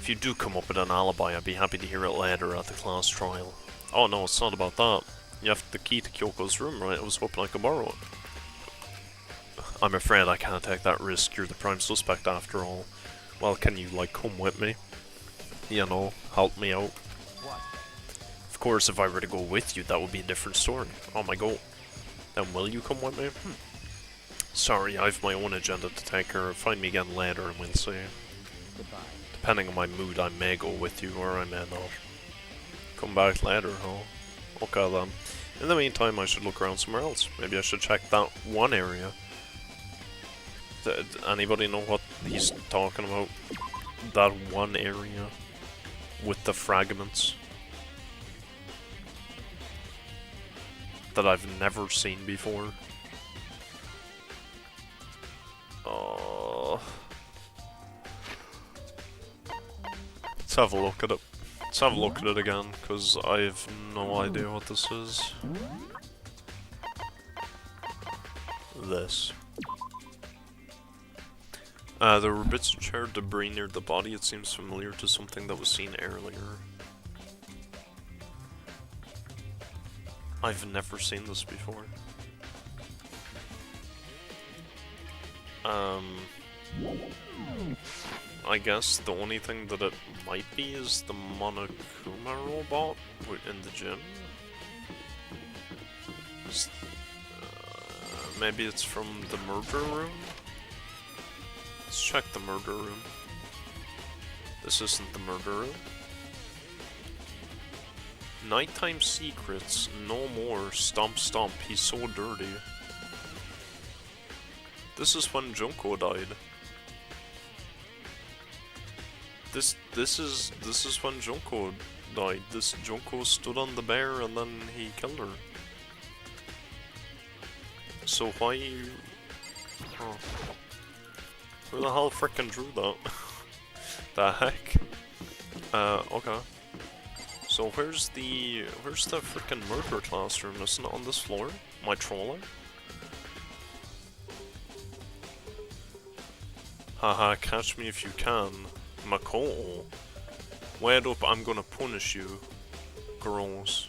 If you do come up with an alibi, I'd be happy to hear it later at the class trial. Oh no, it's not about that. You have the key to Kyoko's room, right? I was hoping I could borrow it. I'm afraid I can't take that risk. You're the prime suspect after all. Well, can you, like, come with me? You know, help me out. What? Of course, if I were to go with you, that would be a different story. Oh my god. Then will you come with me? Sorry, I've my own agenda to take care of. Find me again later and we'll see. Goodbye. Depending on my mood, I may go with you or I may not. Come back later, huh? Okay then. In the meantime, I should look around somewhere else. Maybe I should check that one area. Anybody know what he's talking about? That one area with the fragments that I've never seen before. Let's have a look at it. Let's have a look at it again, because I have no idea what this is. This. There were bits of charred debris near the body. It seems familiar to something that was seen earlier. I've never seen this before. I guess the only thing that it might be is the Monokuma robot in the gym. Maybe it's from the murder room? Let's check the murder room. This isn't the murder room. Nighttime secrets, no more. Stomp stomp, he's so dirty. This is when Junko died. This is when Junko died. This Junko stood on the bear and then he killed her. So why? Oh. Who the hell frickin' drew that? The heck? Okay. So where's the frickin' murder classroom? Isn't it on this floor? Am I trolling? Haha, catch me if you can. Makoto. Wait up, I'm gonna punish you. Gross.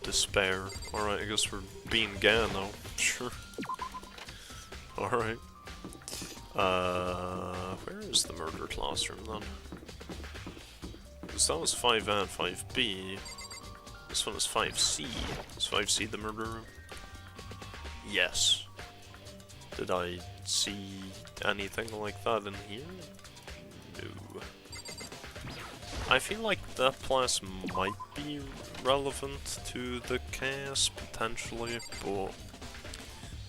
Despair. Alright, I guess we're being gay now. Sure. Alright. Where is the murder classroom then? Because that was 5A and 5B. This one is 5C. Is 5C the murder room? Yes. Did I see anything like that in here? No. I feel like that place might be relevant to the case, potentially, but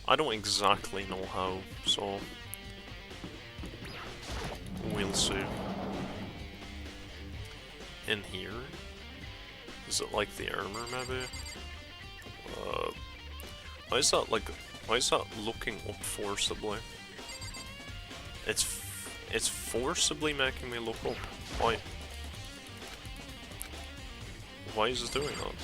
I don't exactly know how, so we'll see. In here? Is it like the armor, maybe? Why is that like... Why is that looking up forcibly? It's forcibly making me look up. Why? Why is it doing that?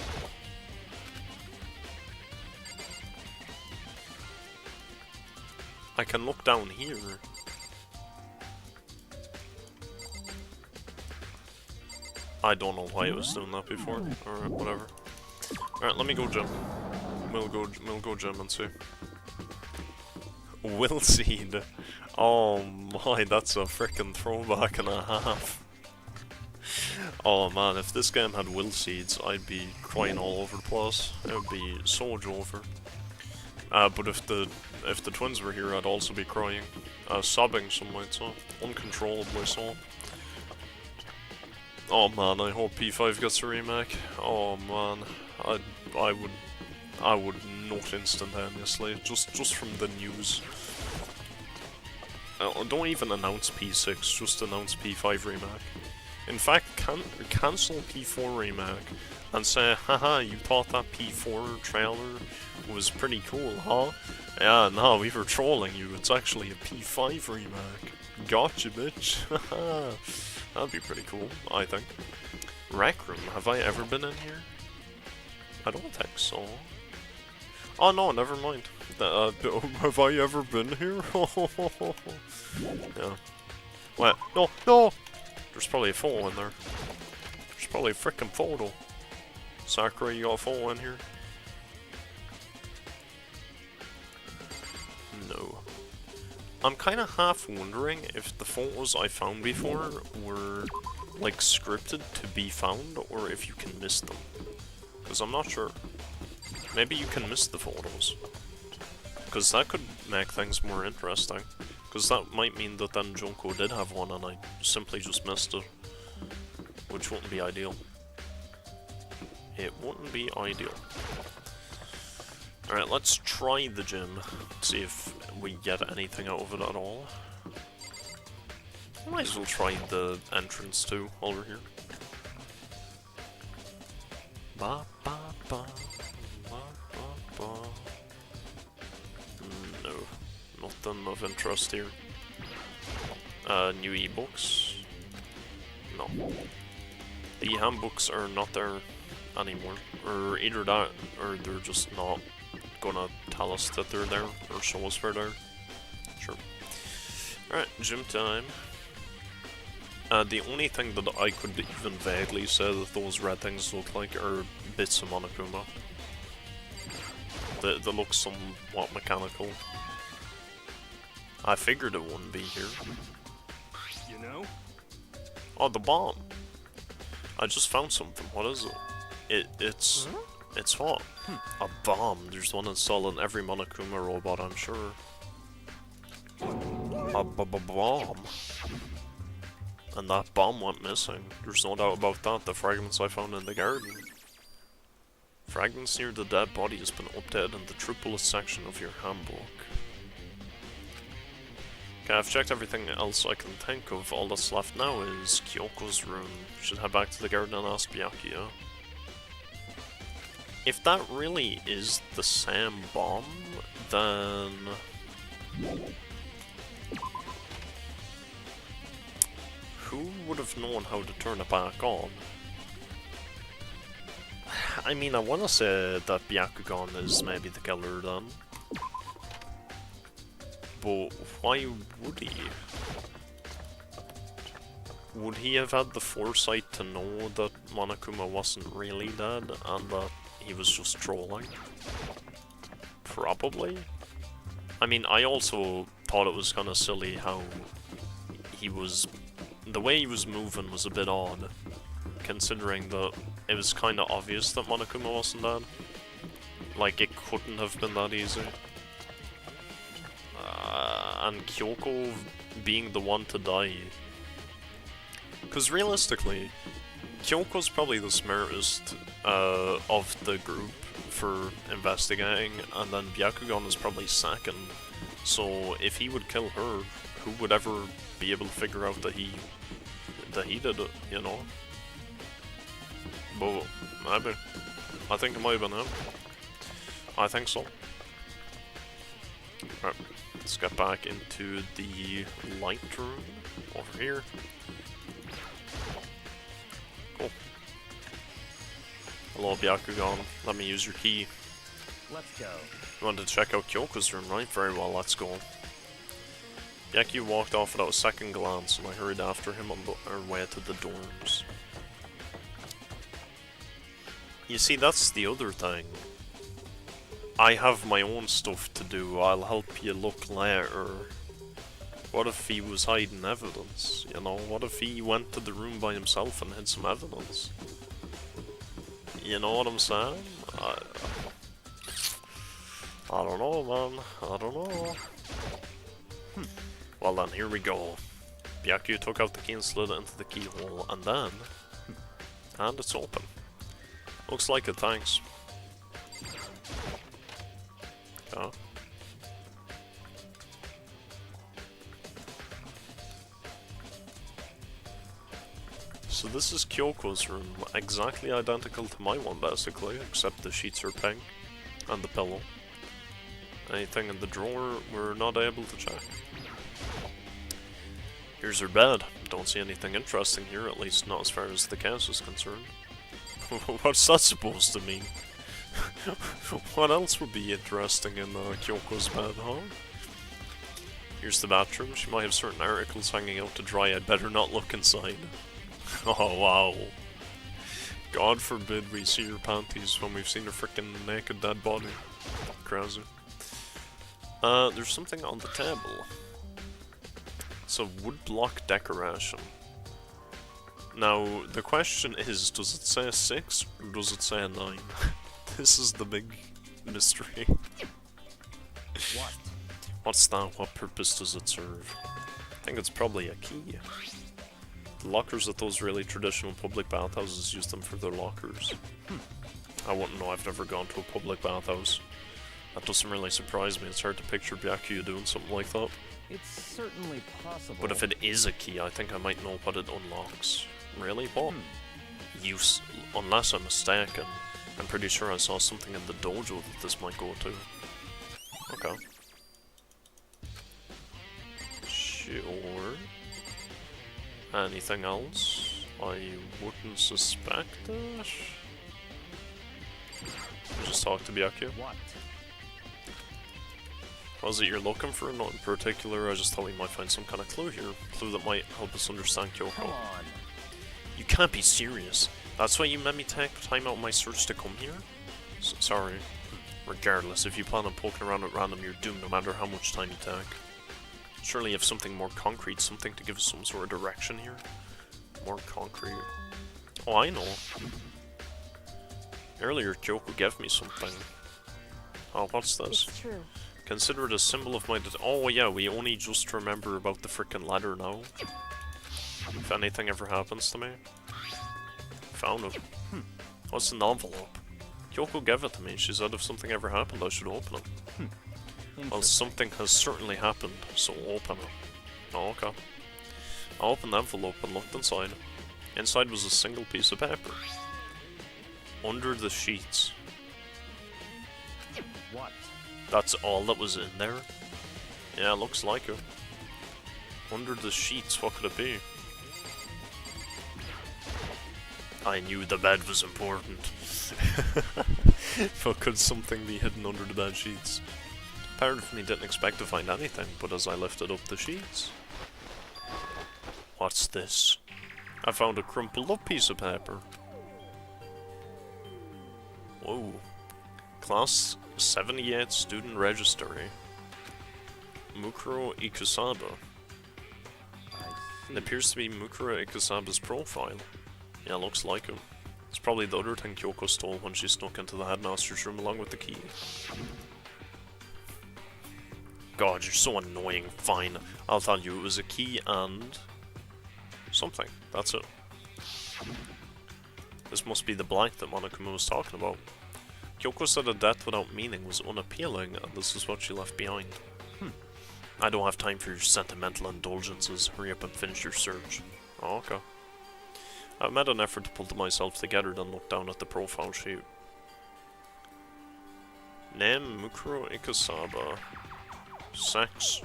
I can look down here. I don't know why it was doing that before. Alright, whatever. Alright, let me go gym. We'll go gym and see. Will Seed. Oh my, that's a frickin' throwback and a half. Oh man, if this game had will seeds, I'd be crying all over the place. It would be so over. But if the twins were here, I'd also be crying. Sobbing, some might say. Uncontrollably so. Oh man, I hope P5 gets a remake. Oh man, I would not instantaneously, just from the news. Don't even announce P6, just announce P5 remake. In fact, cancel P4 remake and say, haha, you thought that P4 trailer was pretty cool, huh? Yeah, no, we were trolling you, it's actually a P5 remake. Gotcha, bitch. That'd be pretty cool, I think. Rec Room, have I ever been in here? I don't think so. Oh no, never mind. Have I ever been here? Yeah. What? No, no! There's probably a photo in there. There's probably a frickin' photo. Sakura, you got a photo in here? No. I'm kinda half wondering if the photos I found before were, like, scripted to be found, or if you can miss them. Because I'm not sure. Maybe you can miss the photos. Because that could make things more interesting. Because that might mean that then Junko did have one and I simply just missed it. Which wouldn't be ideal. It wouldn't be ideal. Alright, let's try the gym. See if we get anything out of it at all. Might as well try the entrance too, while we're here. Ba ba ba. No, nothing of interest here. New ebooks? No. The handbooks are not there anymore. Or either that, or they're just not gonna tell us that they're there, or show us they're there. Sure. Alright, gym time. The only thing that I could even vaguely say that those red things look like are bits of Monokuma. They look somewhat mechanical. I figured it wouldn't be here. You know? Oh, the bomb! I just found something. What is it? It's what? A bomb. There's one installed in every Monokuma robot, I'm sure. A bomb. And that bomb went missing. There's no doubt about that. The fragments I found in the garden. Fragments near the dead body has been updated in the true bullet section of your handbook. Okay, I've checked everything else I can think of. All that's left now is Kyoko's room. Should head back to the garden and ask Byakuya. If that really is the same bomb, then... who would have known how to turn it back on? I mean, I want to say that Byakugan is maybe the killer then. But why would he? Would he have had the foresight to know that Monokuma wasn't really dead and that he was just trolling? Probably. I mean, I also thought it was kind of silly how he was... the way he was moving was a bit odd, considering that it was kind of obvious that Monokuma wasn't dead. Like, it couldn't have been that easy. And Kyoko being the one to die. Because realistically, Kyoko's probably the smartest of the group for investigating, and then Byakugan is probably second. So if he would kill her, who would ever be able to figure out that he did it, you know? But maybe. I think it might have been him. I think so. Alright, let's get back into the light room over here. Cool. Hello, Byakugan. Let me use your key. Let's go. You wanted to check out Kyoko's room, right? Very well, let's go. Byaku walked off without a second glance, and I hurried after him on our way to the dorms. You see, that's the other thing. I have my own stuff to do, I'll help you look later. What if he was hiding evidence, you know? What if he went to the room by himself and hid some evidence? You know what I'm saying? I don't know, man. I don't know. Well then, here we go. Byakuya took out the key and slid it into the keyhole, and then... And it's open. Looks like it, thanks. Okay. So this is Kyoko's room, exactly identical to my one basically, except the sheets are pink, and the pillow. Anything in the drawer we're not able to check. Here's her bed. Don't see anything interesting here, at least not as far as the cast is concerned. What's that supposed to mean? What else would be interesting in Kyoko's bed, huh? Here's the bathroom. She might have certain articles hanging out to dry. I'd better not look inside. Oh wow. God forbid we see her panties when we've seen her freaking naked dead body. Crazy. There's something on the table. It's a woodblock decoration. Now, the question is, does it say 6 or does it say 9? This is the big mystery. What? What's that? What purpose does it serve? I think it's probably a key. The lockers at those really traditional public bathhouses use them for their lockers. I wouldn't know, I've never gone to a public bathhouse. That doesn't really surprise me, it's hard to picture Byakuya doing something like that. It's certainly possible. But if it is a key, I think I might know what it unlocks. Really? What use? Unless I'm mistaken, I'm pretty sure I saw something in the dojo that this might go to. Okay. Sure. Anything else? I wouldn't suspect it. Just talk to Byakuya. What? Was it you're looking for? Not in particular, I just thought we might find some kind of clue here. Clue that might help us understand Kyoko. Come on. You can't be serious. That's why you made me take time out of my search to come here? Sorry. Regardless, if you plan on poking around at random, you're doomed no matter how much time you take. Surely you have something more concrete, something to give us some sort of direction here. More concrete. Oh, I know. Earlier, Kyoko gave me something. Oh, what's this? It's true. Consider it a symbol of my oh yeah, we only just remember about the frickin' ladder now. If anything ever happens to me. Found it. What's in the envelope? Kyoko gave it to me. She said if something ever happened, I should open it. Well, something has certainly happened, so open it. Oh, okay. I opened the envelope and looked inside. Inside was a single piece of paper. Under the sheets. What? That's all that was in there? Yeah, looks like it. Under the sheets, what could it be? I knew the bed was important. But could something be hidden under the bed sheets? Part of me didn't expect to find anything, but as I lifted up the sheets... What's this? I found a crumpled up piece of paper. Whoa. Class 78 student registry. Mukuro Ikusaba. It appears to be Mukuro Ikusaba's profile. Yeah, looks like him. It's probably the other thing Kyoko stole when she snuck into the headmaster's room along with the key. God, you're so annoying. Fine, I'll tell you, it was a key and... something. That's it. This must be the blank that Monokuma was talking about. Kyoko said a death without meaning was unappealing, and this is what she left behind. I don't have time for your sentimental indulgences. Hurry up and finish your search. Oh, okay. I made an effort to pull myself together, then looked down at the profile sheet. Name Mukuro Ikusaba. Sex.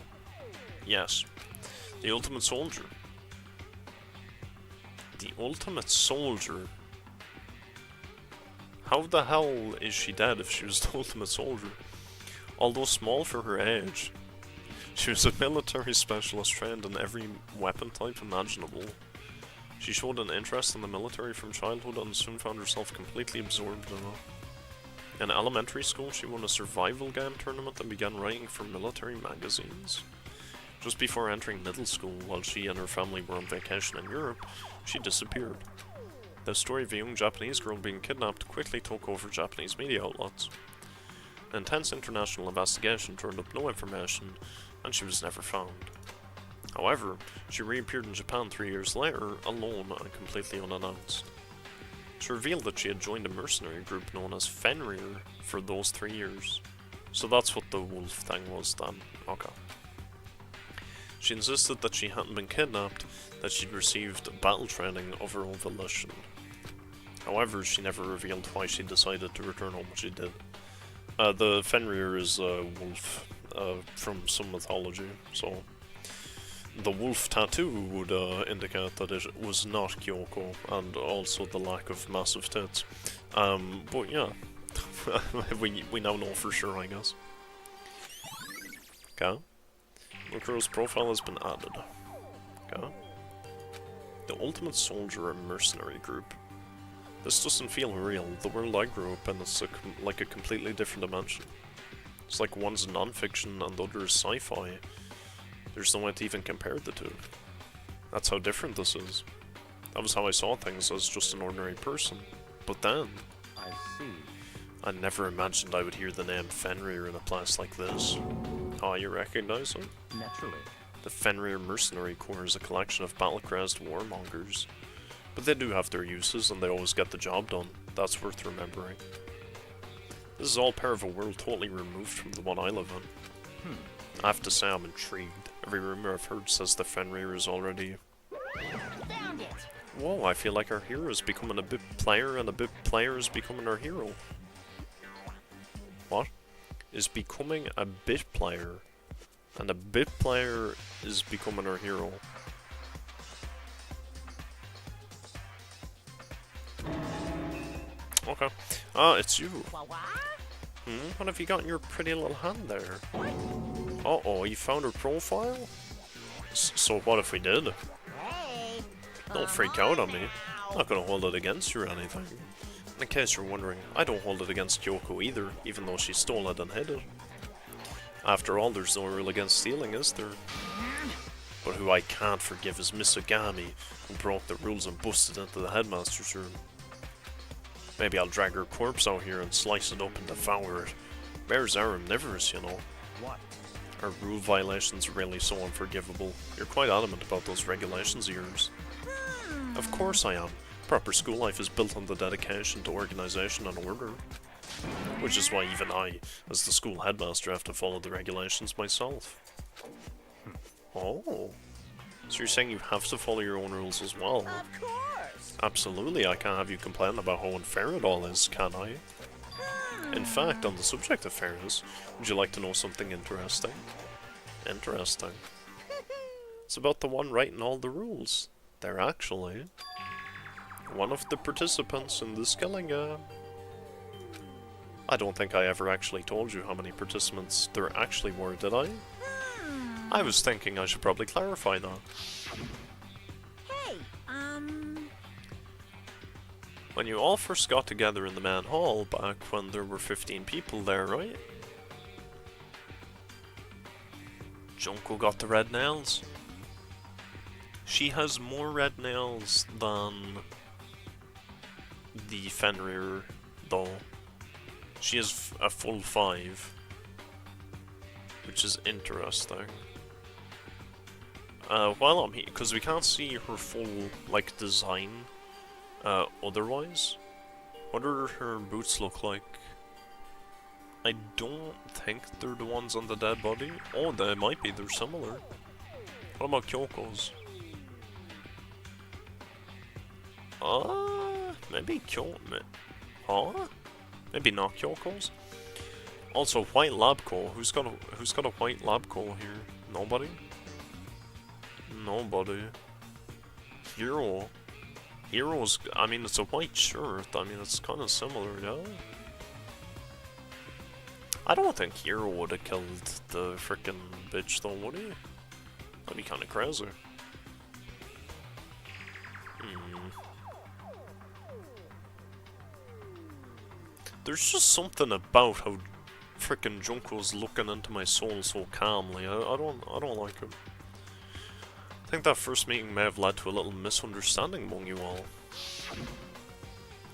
Yes. The ultimate soldier. The ultimate soldier? How the hell is she dead if she was the ultimate soldier? Although small for her age, she was a military specialist trained in every weapon type imaginable. She showed an interest in the military from childhood and soon found herself completely absorbed in it. In elementary school, she won a survival game tournament and began writing for military magazines. Just before entering middle school, while she and her family were on vacation in Europe, she disappeared. The story of a young Japanese girl being kidnapped quickly took over Japanese media outlets. intense international investigation turned up no information, and she was never found. However, she reappeared in Japan 3 years later, alone and completely unannounced. She revealed that she had joined a mercenary group known as Fenrir for those 3 years. So that's what the wolf thing was then. Okay. She insisted that she hadn't been kidnapped, that she'd received battle training of her own volition. However, she never revealed why she decided to return home when she did. The Fenrir is a wolf from some mythology, so the wolf tattoo would indicate that it was not Kyoko, and also the lack of massive tits. But yeah, we now know for sure, I guess. Okay. Mukuro's profile has been added. Okay. The Ultimate Soldier and Mercenary Group. This doesn't feel real. The world I grew up in is like a completely different dimension. It's like one's non-fiction and the other is sci-fi. There's no way to even compare the two. That's how different this is. That was how I saw things as just an ordinary person. But then, I see. I never imagined I would hear the name Fenrir in a place like this. Oh, you recognize it? Naturally. The Fenrir Mercenary Corps is a collection of battle-crazed warmongers. But they do have their uses, and they always get the job done. That's worth remembering. This is all part of a world totally removed from the one I live in. I have to say I'm intrigued. Every rumor I've heard says the Fenrir is already... Found it. Whoa, I feel like our hero is becoming a bit player, and a bit player is becoming our hero. What? Is becoming a bit player, and a bit player is becoming our hero. Okay. Ah, it's you. What? What have you got in your pretty little hand there? Uh-oh, you found her profile? So what if we did? Hey. Don't freak out on me. I'm not gonna hold it against you or anything. In case you're wondering, I don't hold it against Kyoko either, even though she stole it and hid it. After all, there's no rule against stealing, is there? But who I can't forgive is Misogami, who broke the rules and busted into the headmaster's room. Maybe I'll drag her corpse out here and slice it up and devour it. Bears are omnivorous, you know. What? Are rule violations really so unforgivable? You're quite adamant about those regulations of yours. Of course I am. Proper school life is built on the dedication to organization and order. Which is why even I, as the school headmaster, have to follow the regulations myself. Oh. So you're saying you have to follow your own rules as well? Of course. Absolutely, I can't have you complain about how unfair it all is, can I? In fact, on the subject of fairness, would you like to know something interesting? Interesting. It's about the one writing all the rules. They're actually one of the participants in the skilling game. I don't think I ever actually told you how many participants there actually were, did I? I was thinking I should probably clarify that. Hey, When you all first got together in the main hall back when there were 15 people there, right? Junko got the red nails. She has more red nails than the Fenrir, though. She has a full 5, which is interesting. While I'm here, because we can't see her full, like, design, otherwise. What do her boots look like? I don't think they're the ones on the dead body. Oh, they might be, they're similar. What about Kyoko's? Maybe Kyoko. Huh? Maybe not Kyoko's. Also, white lab coat. Who's got a white lab coat here? Nobody. Nobody. Hero. Hero's. I mean, it's a white shirt. I mean, it's kind of similar, yeah. I don't think Hero would have killed the frickin' bitch, though, would he? That'd be kind of crazy. There's just something about how frickin' Junko's looking into my soul so calmly. I don't like him. I think that first meeting may have led to a little misunderstanding among you all.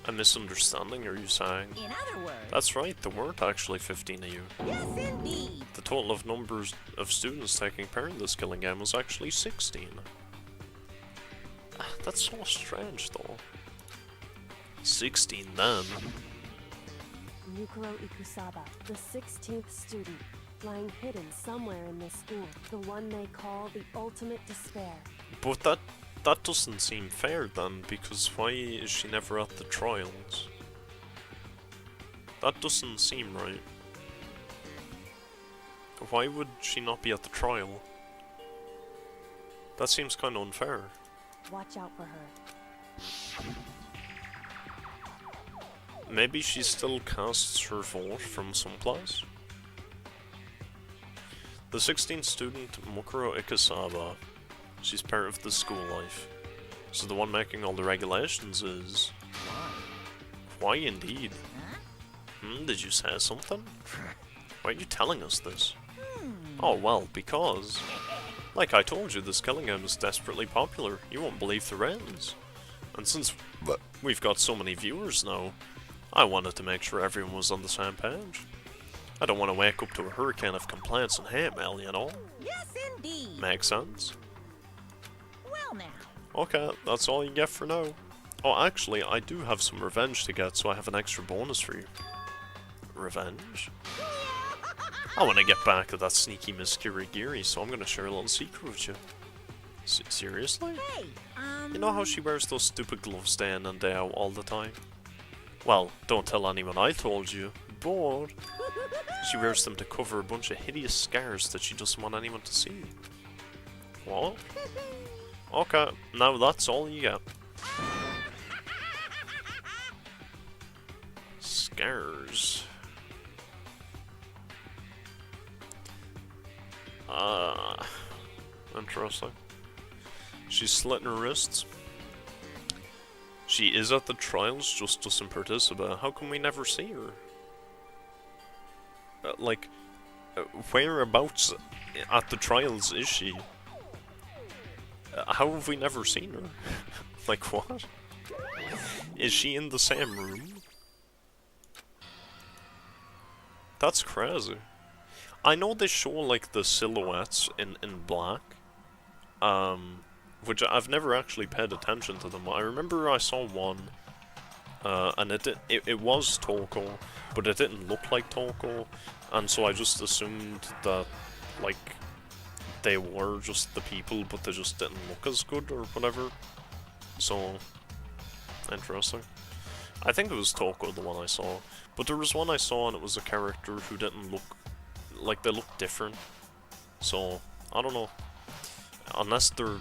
A misunderstanding, are you saying? In other words, That's right, there weren't actually 15 of you. yes indeed. The total of numbers of students taking part in this killing game was actually 16. That's so strange though. 16 then. Mukuro Ikusaba, the 16th student, lying hidden somewhere in this school. The one they call the ultimate despair. But that doesn't seem fair then, because why is she never at the trials? That doesn't seem right. Why would she not be at the trial? That seems kind of unfair. Watch out for her. Maybe she still casts her vote from someplace? The 16th student, Mukuro Ikusaba, she's part of the school life. So the one making all the regulations is... Why indeed? Did you say something? Why are you telling us this? Oh well, because... Like I told you, this killing game is desperately popular. You won't believe the ratings. And since we've got so many viewers now, I wanted to make sure everyone was on the same page. I don't want to wake up to a hurricane of complaints and hate mail, you know? Yes indeed. Makes sense? Well now. Okay, that's all you get for now. Oh, actually, I do have some revenge to get, so I have an extra bonus for you. Revenge? I want to get back at that sneaky Miss Kirigiri, so I'm going to share a little secret with you. Seriously? Hey, You know how she wears those stupid gloves day in and day out all the time? Well, don't tell anyone I told you, but she wears them to cover a bunch of hideous scars that she doesn't want anyone to see. What? Okay, now that's all you get. Scars. Interesting. She's slitting her wrists. She is at the trials, just doesn't participate. How come we never see her? Whereabouts at the trials is she? How have we never seen her? Like, what? Is she in the same room? That's crazy. I know they show, like, the silhouettes in black. Which I've never actually paid attention to them. I remember I saw one, and it was Toko, but it didn't look like Toko, and so I just assumed that, like, they were just the people, but they just didn't look as good or whatever. So, interesting. I think it was Toko, the one I saw, but there was one I saw and it was a character who didn't look, like, they looked different. So, I don't know. Unless they're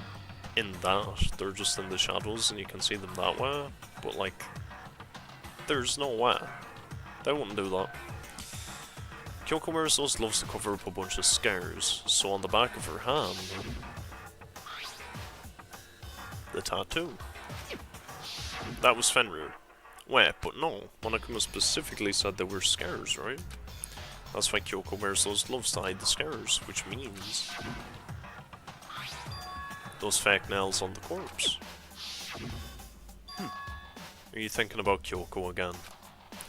in that, they're just in the shadows and you can see them that way, but like, there's no way. They wouldn't do that. Kyoko wears those gloves to cover up a bunch of scars, so on the back of her hand, the tattoo. That was Fenrir. Wait, but no, Monokuma specifically said they were scars, right? That's why Kyoko wears those gloves to hide the scars, which means those fake nails on the corpse. Are you thinking about Kyoko again?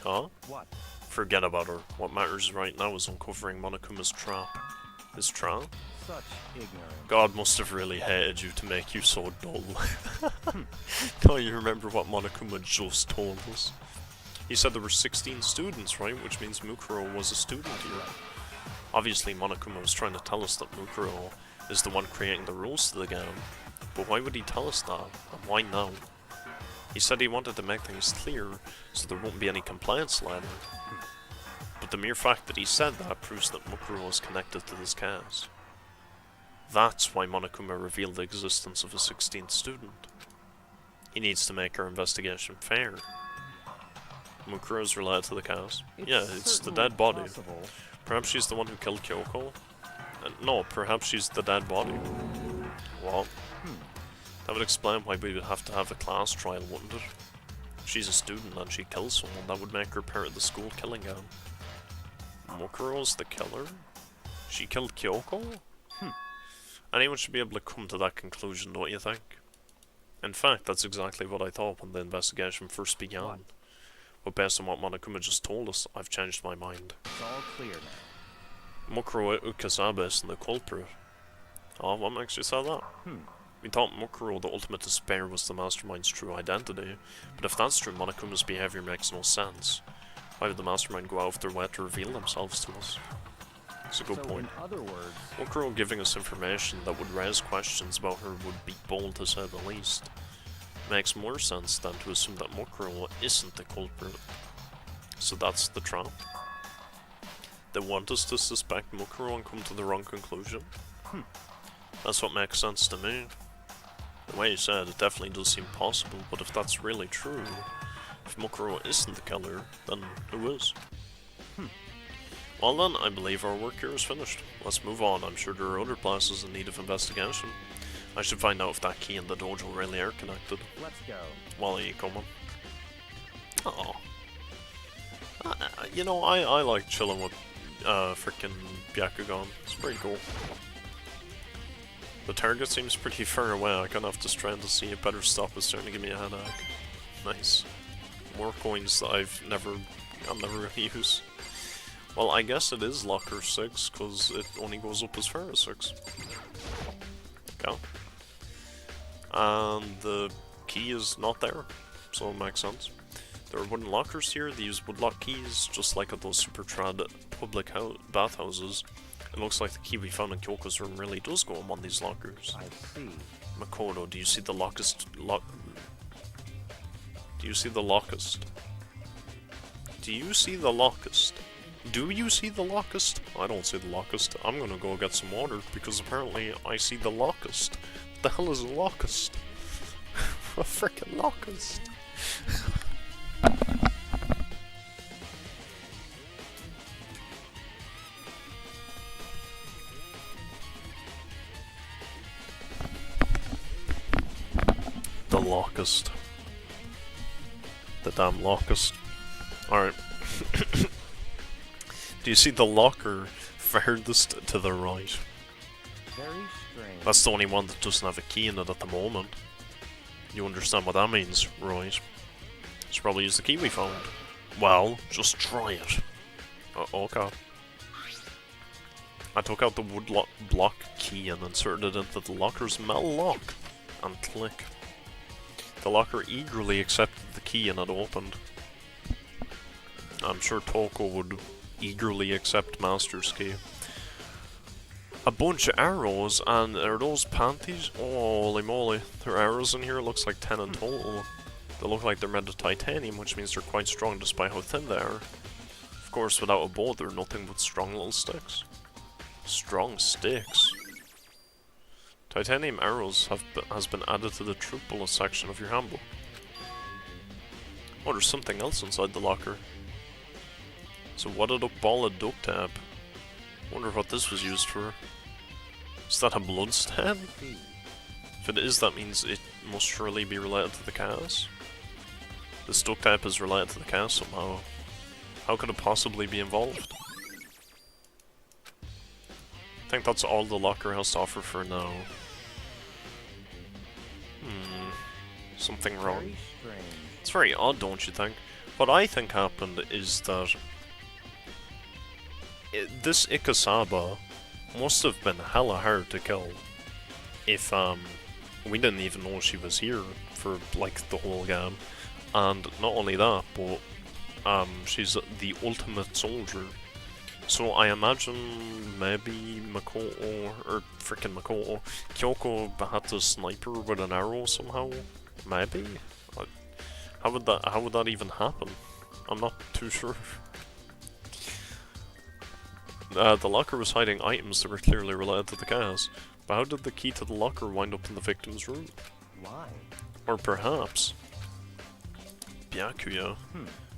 Huh? What? Forget about her. What matters right now is uncovering Monokuma's trap. His trap? Such ignorance. God must have really hated you to make you so dull. Don't you remember what Monokuma just told us? He said there were 16 students, right? Which means Mukuro was a student here. Obviously Monokuma was trying to tell us that Mukuro is the one creating the rules to the game. But why would he tell us that? And why now? He said he wanted to make things clear so there won't be any complaints later. But the mere fact that he said that proves that Mukuro is connected to this case. That's why Monokuma revealed the existence of a 16th student. He needs to make our investigation fair. Mukuro is related to the case. Yeah, it's the dead body. Possible. Perhaps she's the one who killed Kyoko? No, perhaps she's the dead body. What? That would explain why we would have to have a class trial, wouldn't it? If she's a student and she kills someone, that would make her part of the school killing game. Mukuro's the killer? She killed Kyoko? Anyone should be able to come to that conclusion, don't you think? In fact, that's exactly what I thought when the investigation first began. What? But based on what Monokuma just told us, I've changed my mind. It's all clear now. Mukuro Ukasaba isn't the culprit. Oh, what makes you say that? We thought Mukuro, the ultimate despair, was the mastermind's true identity, but if that's true, Monokuma's behavior makes no sense. Why would the mastermind go out of their way to reveal themselves to us? It's a good point. In other words, Mukuro giving us information that would raise questions about her would be bold to say the least. Makes more sense than to assume that Mukuro isn't the culprit. So that's the trap. They want us to suspect Mukuro and come to the wrong conclusion. That's what makes sense to me. The way you said it definitely does seem possible, but if that's really true, if Mukuro isn't the killer, then who is? Well then, I believe our work here is finished. Let's move on. I'm sure there are other places in need of investigation. I should find out if that key and the dojo really are connected. let's go. While are you coming? Oh. You know, I like chilling with frickin' Byakugan. It's pretty cool. The target seems pretty far away. I kind of have to strain to see it. Better stop. It's starting to give me a headache. Nice. More coins that I'll never really use. Well, I guess it is locker 6, because it only goes up as far as 6. Okay. And the key is not there, so it makes sense. There are wooden lockers here. They use woodlock keys, just like at those super trad public bathhouses. It looks like the key we found in Kyoko's room really does go on these lockers. I see. Makoto, do you see the locust? Do you see the locust? Do you see the locust? Do you see the locust? I don't see the locust. I'm gonna go get some water because apparently I see the locust. What the hell is a locust? A freaking locust. The locust. The damn locust. Alright. Do you see the locker furthest to the right? Very strange. That's the only one that doesn't have a key in it at the moment. You understand what that means, right? Should probably use the key we found. Well, just try it. Okay. I took out the wood block key and inserted it into the locker's metal lock. And click. The locker eagerly accepted the key and it opened. I'm sure Toko would eagerly accept Master's key. A bunch of arrows, and are those panties? Oh, holy moly. There are arrows in here, it looks like 10 in total. They look like they're made of titanium, which means they're quite strong despite how thin they are. Of course, without a bow, they're nothing but strong little sticks. Strong sticks? Titanium arrows has been added to the troop bullet section of your handbook. Oh, there's something else inside the locker. It's a wadded up ball of duct tape. Wonder what this was used for. Is that a bloodstain? If it is, that means it must surely be related to the chaos. This duct tape is related to the chaos somehow. How could it possibly be involved? I think that's all the locker has to offer for now. Something wrong. Very strange. It's very odd, don't you think? What I think happened is that this Ikasaba must have been hella hard to kill if we didn't even know she was here for like the whole game. And not only that, but she's the ultimate soldier. So I imagine maybe Makoto, or freaking Makoto, Kyoko had to snipe her with an arrow somehow. Maybe? How would that even happen? I'm not too sure. The locker was hiding items that were clearly related to the chaos, but how did the key to the locker wind up in the victim's room? Why? Or perhaps... Byakuya?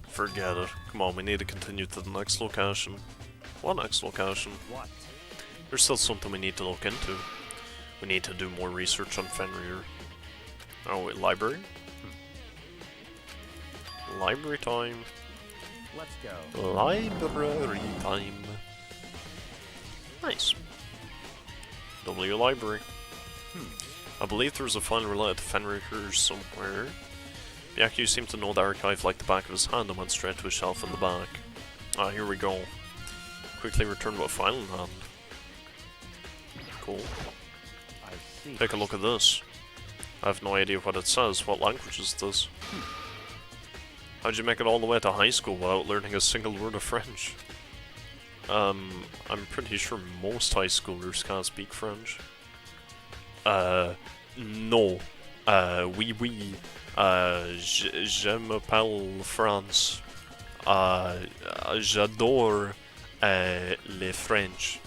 Forget it. Come on, we need to continue to the next location. What next location? What? There's still something we need to look into. We need to do more research on Fenrir. Oh wait, library? Library time. Let's go. Library time. Nice. W library. I believe there's a file related to Fenrir somewhere. Byakuya seemed to know the archive like the back of his hand and went straight to a shelf in the back. Ah, here we go. Quickly return with a file in hand. Cool. I see. Take a look at this. I have no idea what it says. What language is this? How'd you make it all the way to high school without learning a single word of French? I'm pretty sure most high schoolers can't speak French. No. Oui, oui. Je m'appelle France. J'adore les French.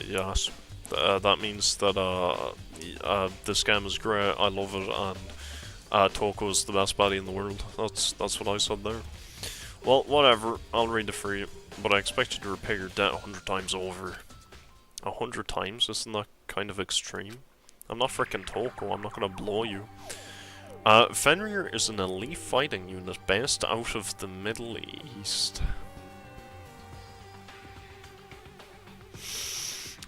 Yes. That means that this game is great, I love it, and Toko's the best baddie in the world. That's what I said there. Well, whatever, I'll read it for you, but I expect you to repay your debt 100 times over. 100 times? Isn't that kind of extreme? I'm not frickin' Toko, I'm not gonna blow you. Fenrir is an elite fighting unit based out of the Middle East.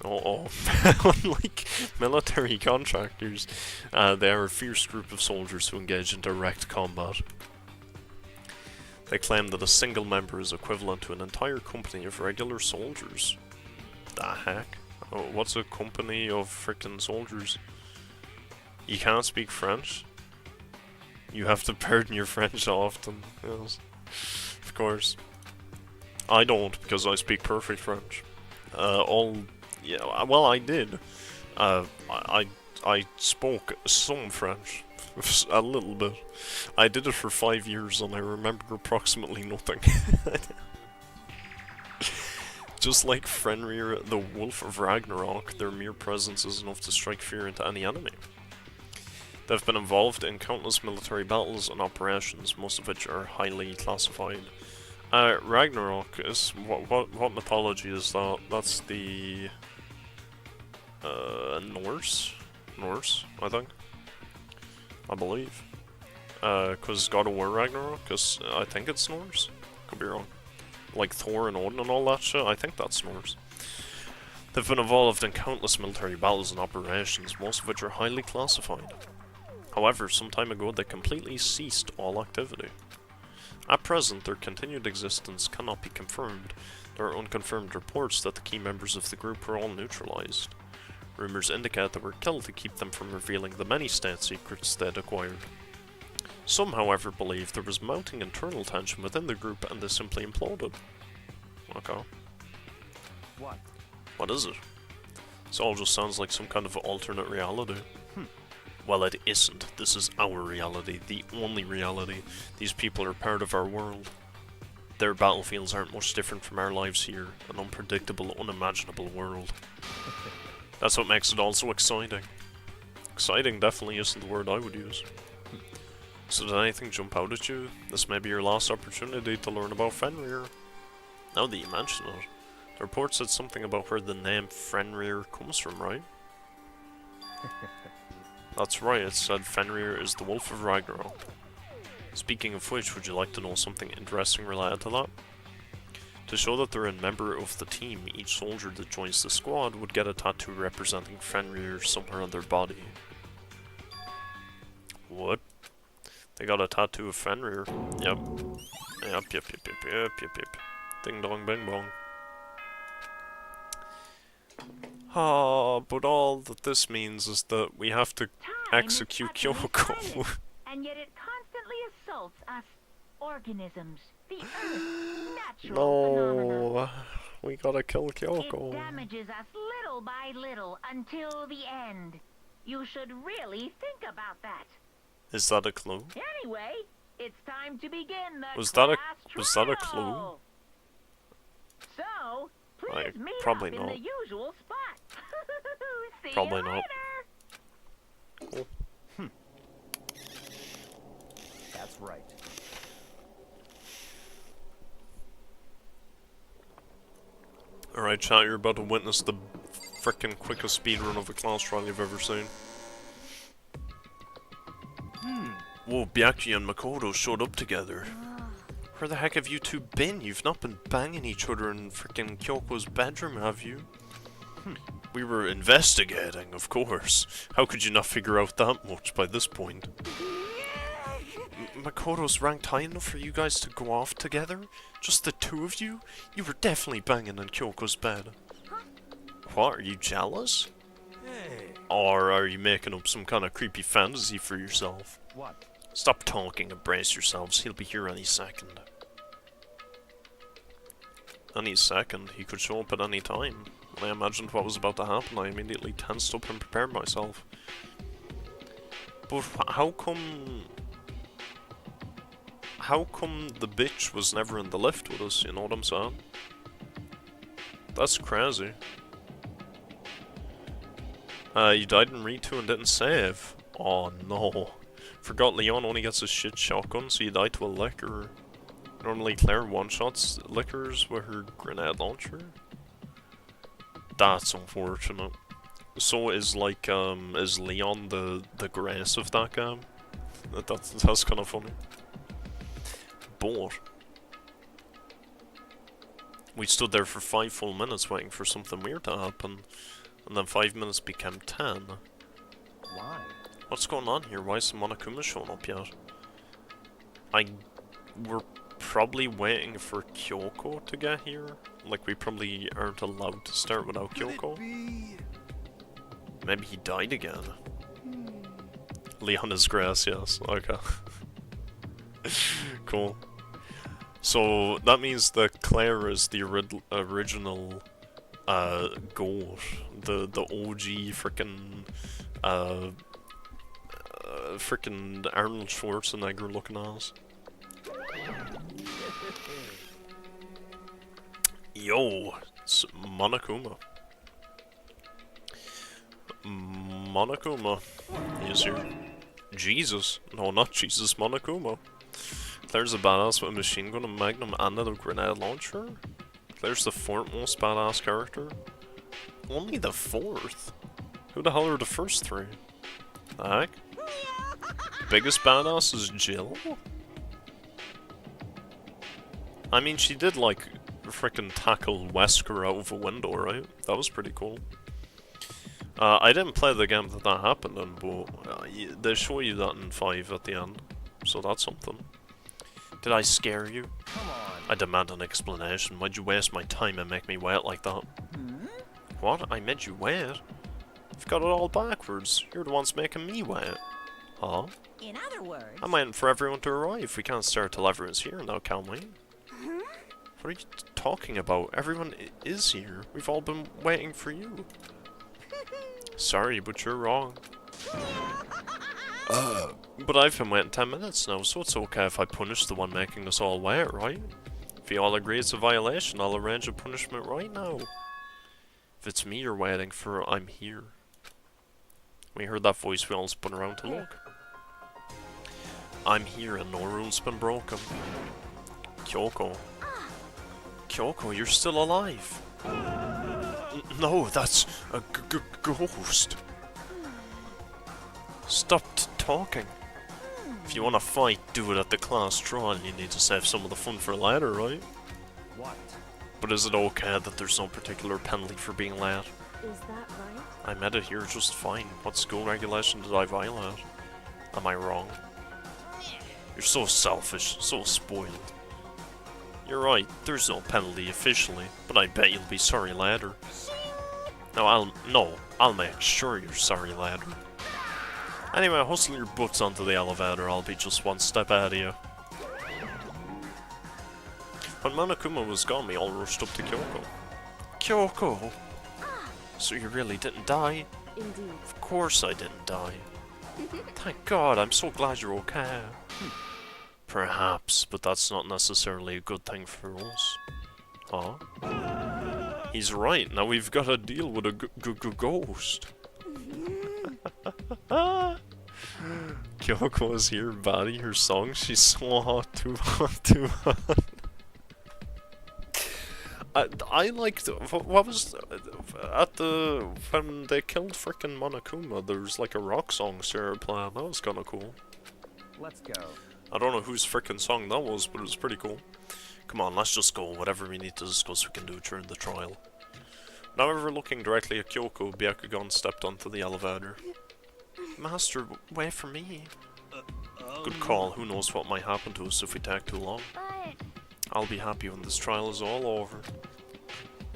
Unlike military contractors, they are a fierce group of soldiers who engage in direct combat. They claim that a single member is equivalent to an entire company of regular soldiers. The heck? Oh, what's a company of frickin' soldiers? You can't speak French? You have to pardon your French often, yes. Of course. I don't, because I speak perfect French. Yeah, well, I did. I spoke some French. A little bit. I did it for 5 years and I remember approximately nothing. Just like Fenrir, the Wolf of Ragnarok, their mere presence is enough to strike fear into any enemy. They've been involved in countless military battles and operations, most of which are highly classified. Ragnarok is... what mythology is that? That's the... Norse? Norse, I think. I believe. Cause God of War Ragnarok, cause I think it's Norse. Could be wrong. Like Thor and Odin and all that shit, I think that's Norse. They've been involved in countless military battles and operations, most of which are highly classified. However, some time ago they completely ceased all activity. At present, their continued existence cannot be confirmed. There are unconfirmed reports that the key members of the group were all neutralized. Rumors indicate they were killed to keep them from revealing the many state secrets they had acquired. Some, however, believe there was mounting internal tension within the group and they simply imploded. Okay. What? What is it? This all just sounds like some kind of alternate reality. Well, it isn't. This is our reality, the only reality. These people are part of our world. Their battlefields aren't much different from our lives here, an unpredictable, unimaginable world. That's what makes it all so exciting. Exciting definitely isn't the word I would use. So did anything jump out at you? This may be your last opportunity to learn about Fenrir. Now that you mention it, the report said something about where the name Fenrir comes from, right? That's right, it said Fenrir is the Wolf of Ragnarok. Speaking of which, would you like to know something interesting related to that? To show that they're a member of the team, each soldier that joins the squad would get a tattoo representing Fenrir somewhere on their body. What? They got a tattoo of Fenrir? Yep. Yep. Ding dong bing bong. Ah, but all that this means is that we have to execute Kyoko. And yet it constantly assaults us organisms, the earth, natural phenomena. No, we gotta kill It Kyoko. damages us little by little until the end. You should really think about that. Is that a clue? Anyway, it's time to begin the Was class that a clue? trial. So, please meet probably up not. in the usual spot. See Probably you not. later. Cool. That's right. Alright, chat, you're about to witness the frickin' quickest speedrun of a class trial you've ever seen. Whoa, Byakuya and Makoto showed up together. Where the heck have you two been? You've not been banging each other in frickin' Kyoko's bedroom, have you? We were investigating, of course. How could you not figure out that much by this point? Makoto's ranked high enough for you guys to go off together? Just the two of you? You were definitely banging in Kyoko's bed. What, are you jealous? Hey. Or are you making up some kind of creepy fantasy for yourself? What? Stop talking and brace yourselves, he'll be here any second. Any second, he could show up at any time. When I imagined what was about to happen, I immediately tensed up and prepared myself. But how come the bitch was never in the lift with us, you know what I'm saying? That's crazy. You died in Re 2 and didn't save? Oh no. Forgot Leon only gets a shit shotgun, so you died to a licker. Normally Claire one-shots lickers with her grenade launcher. That's unfortunate. So is like, is Leon the grace of that game? That's kind of funny. But we stood there for 5 full minutes waiting for something weird to happen, and then 5 minutes became 10. Why? What's going on here? Why isn't Monokuma showing up yet? We're probably waiting for Kyoko to get here. Like, we probably aren't allowed to start without Kyoko. Maybe he died again. Leon is grass, yes. Okay. Cool. So, that means that Claire is the original goat. The OG frickin' frickin' Arnold Schwarzenegger looking ass. Yo, it's Monokuma. Monokuma. He's here. Jesus. No, not Jesus, Monokuma. Claire's a badass with a machine gun, a magnum, and a grenade launcher? Claire's the 4th most badass character? Only the 4th? Who the hell are the first 3? The heck? Biggest badass is Jill? I mean, she did, like, frickin' tackle Wesker out of a window, right? That was pretty cool. I didn't play the game that happened in, but they show you that in 5 at the end. So that's something. Did I scare you? Come on. I demand an explanation. Why'd you waste my time and make me wait like that? What? I made you wait? You've got it all backwards. You're the ones making me wait. Huh? In other words, I'm waiting for everyone to arrive. We can't start till everyone's here now, can we? What are you talking about? Everyone is here. We've all been waiting for you. Sorry, but you're wrong. But I've been waiting 10 minutes now, so it's okay if I punish the one making us all wait, right? If you all agree it's a violation, I'll arrange a punishment right now. If it's me you're waiting for, I'm here. When we heard that voice, we all spun around to look. I'm here and no rule's been broken. Kyoko. Kyoko, you're still alive. No, that's a ghost. Stop talking. If you want to fight, do it at the class trial. You need to save some of the fun for later, right? What? But is it okay that there's no particular penalty for being late? Is that right? I made it here just fine. What school regulation did I violate? Am I wrong? You're so selfish, so spoiled. You're right, there's no penalty officially, but I bet you'll be sorry later. No, I'll make sure you're sorry later. Anyway, hustle your butts onto the elevator, I'll be just one step ahead of you. When Monokuma was gone, we all rushed up to Kyoko. Kyoko! So you really didn't die? Indeed. Of course I didn't die. Thank God, I'm so glad you're okay. Perhaps, but that's not necessarily a good thing for us. Huh? He's right, now we've got to deal with a ghost. Kyoko is here, Baddie, her song, she's so hot, too hot, too hot. I liked, what was, when they killed frickin' Monokuma, there was like a rock song started playing, that was kinda cool. Let's go. I don't know whose frickin' song that was, but it was pretty cool. Come on, let's just go, whatever we need to discuss we can do during the trial. Now overlooking directly at Kyoko, Byakugan stepped onto the elevator. Master, wait for me. Good call. Who knows what might happen to us if we take too long. But I'll be happy when this trial is all over.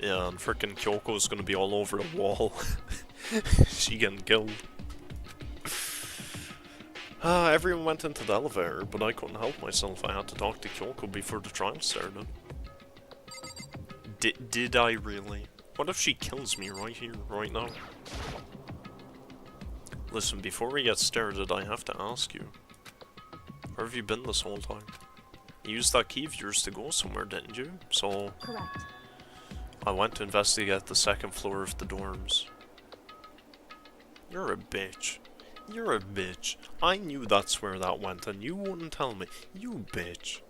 Yeah, and frickin' Kyoko's gonna be all over the wall. She getting killed. Everyone went into the elevator, but I couldn't help myself. I had to talk to Kyoko before the trial started. Did I really? What if she kills me right here, right now? Listen, before we get started, I have to ask you. Where have you been this whole time? You used that key of yours to go somewhere, didn't you? So... Correct. I went to investigate the second floor of the dorms. You're a bitch. You're a bitch. I knew that's where that went and you wouldn't tell me. You bitch.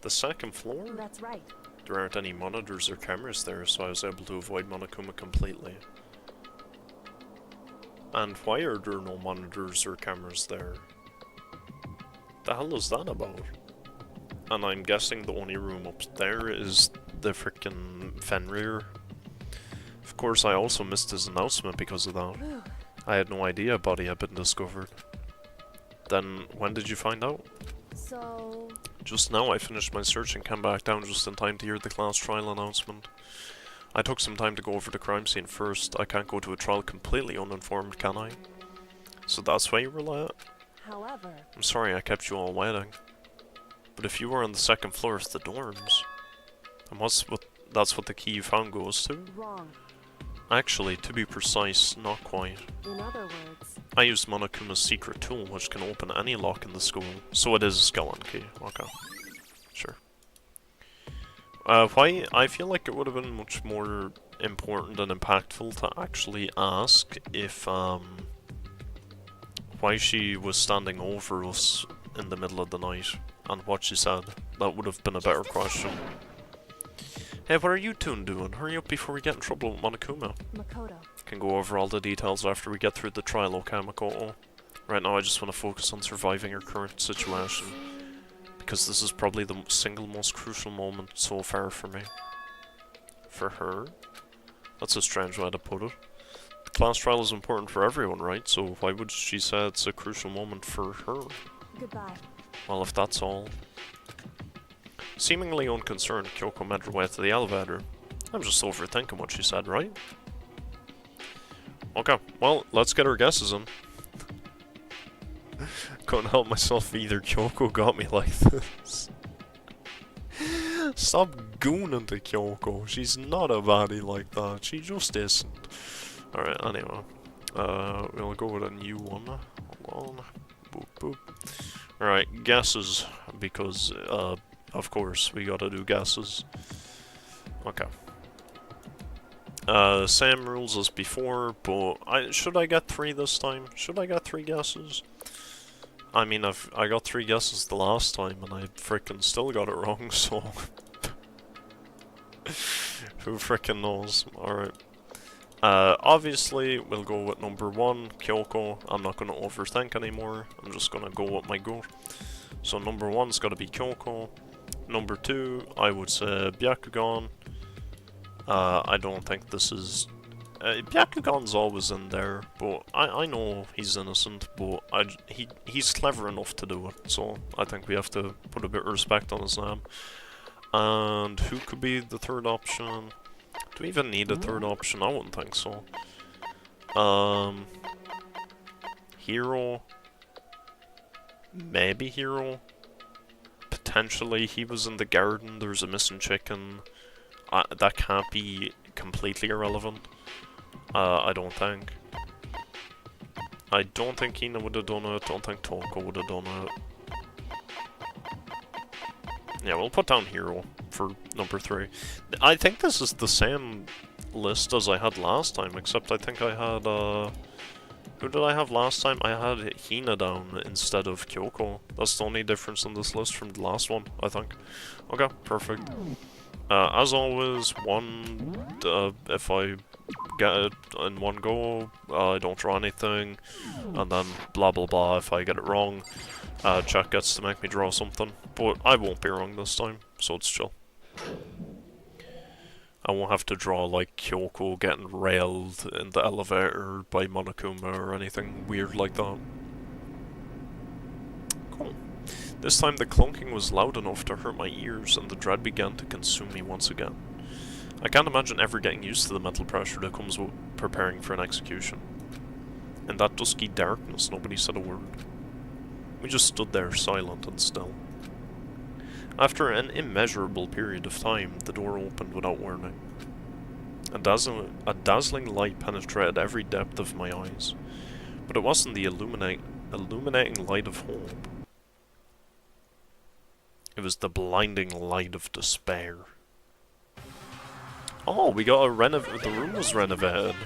The second floor? That's right. There aren't any monitors or cameras there, so I was able to avoid Monokuma completely. And why are there no monitors or cameras there? The hell is that about? And I'm guessing the only room up there is the frickin' Fenrir. Of course, I also missed his announcement because of that. I had no idea BADDIE had been discovered. Then, when did you find out? So... Just now I finished my search and came back down just in time to hear the class trial announcement. I took some time to go over the crime scene first. I can't go to a trial completely uninformed, can I? So that's why you were late? However... I'm sorry I kept you all waiting. But if you were on the second floor of the dorms, then that's what the key you found goes to? Wrong. Actually, to be precise, not quite. In other words... I used Monokuma's secret tool, which can open any lock in the school, so it is a skeleton key. Okay. Sure. Why? I feel like it would have been much more important and impactful to actually ask if, why she was standing over us in the middle of the night, and what she said. That would have been a better question. Hey, what are you two doing? Hurry up before we get in trouble with Monokuma. Makoto. Can go over all the details after we get through the trial, okay, Makoto? Right now I just want to focus on surviving her current situation, because this is probably the single most crucial moment so far for me. For her? That's a strange way to put it. The class trial is important for everyone, right? So why would she say it's a crucial moment for her? Goodbye. Well, if that's all. Seemingly unconcerned, Kyoko made her way to the elevator. I'm just overthinking what she said, right? Okay, well, let's get our guesses in. Couldn't help myself either, Kyoko got me like this. Stop gooning to Kyoko, she's not a baddie like that, she just isn't. Alright, anyway. We'll go with a new one. Hold on. Boop, boop. Alright, guesses, because, of course, we gotta do guesses. Okay. Same rules as before, but should I get 3 this time? Should I get 3 guesses? I mean, I got 3 guesses the last time, and I frickin' still got it wrong, so... Who frickin' knows? Alright. Obviously, we'll go with number 1, Kyoko. I'm not gonna overthink anymore, I'm just gonna go with my gut. So number 1's gotta be Kyoko. Number 2, I would say Byakugan. I don't think this is... Byakugan's always in there, but I know he's innocent, but he's clever enough to do it, so I think we have to put a bit of respect on his name. And who could be the third option? Do we even need a third option? I wouldn't think so. Hero? Maybe Hero? Potentially, he was in the garden, there's a missing chicken. That can't be completely irrelevant. I don't think. I don't think Hina would have done it, don't think Toko would have done it. Yeah, we'll put down Hero for number 3. I think this is the same list as I had last time, except I think I had, who did I have last time? I had Hina down instead of Kyoko. That's the only difference in this list from the last one, I think. Okay, perfect. As always, if I get it in one go, I don't draw anything, and then blah blah blah if I get it wrong. Jack gets to make me draw something, but I won't be wrong this time, so it's chill. I won't have to draw like Kyoko getting railed in the elevator by Monokuma or anything weird like that. Cool. This time the clunking was loud enough to hurt my ears, and the dread began to consume me once again. I can't imagine ever getting used to the mental pressure that comes with preparing for an execution. In that dusky darkness, nobody said a word. We just stood there, silent and still. After an immeasurable period of time, the door opened without warning. A dazzling light penetrated every depth of my eyes, but it wasn't the illuminating light of hope. It was the blinding light of despair. Oh, we got the room was renovated.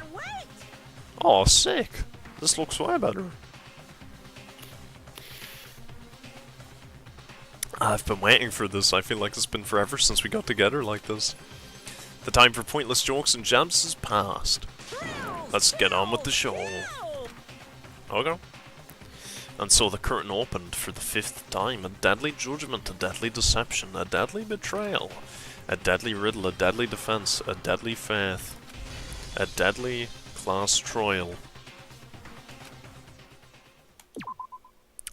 Oh, sick! This looks way better. I've been waiting for this. I feel like it's been forever since we got together like this. The time for pointless jokes and jabs is past. Let's get on with the show. Okay. And so the curtain opened for the 5th time. A deadly judgment, a deadly deception, a deadly betrayal, a deadly riddle, a deadly defense, a deadly faith, a deadly class trial,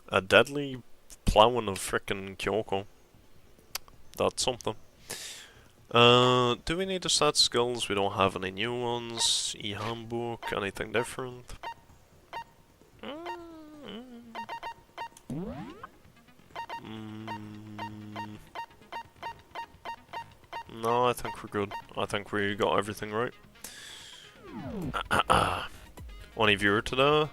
a deadly plowing of frickin' Kyoko. That's something. Do we need to set skills? We don't have any new ones. E-handbook, anything different? No, I think we're good. I think we got everything right. Only viewer today?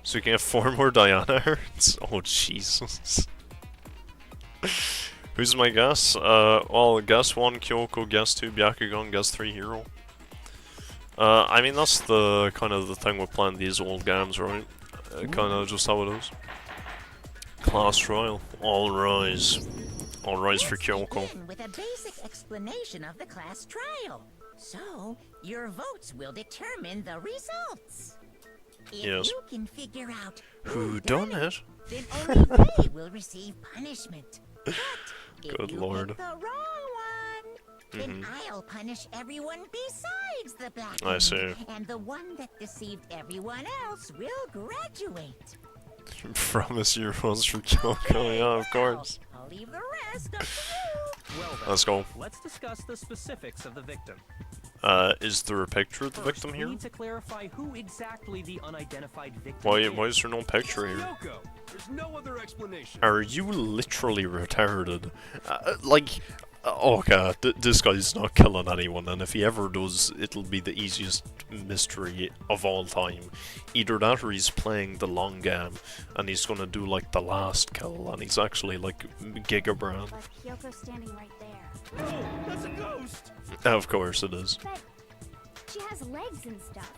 So we can have 4 more Diana hearts? Oh, Jesus. Who's my guess? Well, guess 1 Kyoko, guess 2 Byakugan, guess 3 Hero. I mean, that's the kind of the thing with playing these old games, right? Kind of just how it is. Class trial. All rise. All rise for Kyoko. Begin with a basic explanation of the class trial. So, your votes will determine the results. If Yes. you can figure out Who done it? then only they will receive punishment. But if Good you lord. pick the wrong one, then I'll punish everyone besides the black I one, see. and the one that deceived everyone else will graduate. Promise your votes for Kyoko, yeah, of course. I'll leave the rest up to you. Well then, Let's go. let's discuss the specifics of the victim. Is there a picture of the First, victim we here? need to clarify who exactly the unidentified victim Why is. is there no picture here? Kyoko. There's no other explanation. Are you literally retarded? Like, oh god, this guy's not killing anyone, and if he ever does, it'll be the easiest mystery of all time. Either that or he's playing the long game, and he's gonna do like the last kill, and he's actually like Giga Brain. But Kyoko's standing right there. No, that's a ghost. Of course it is. But she has legs and stuff.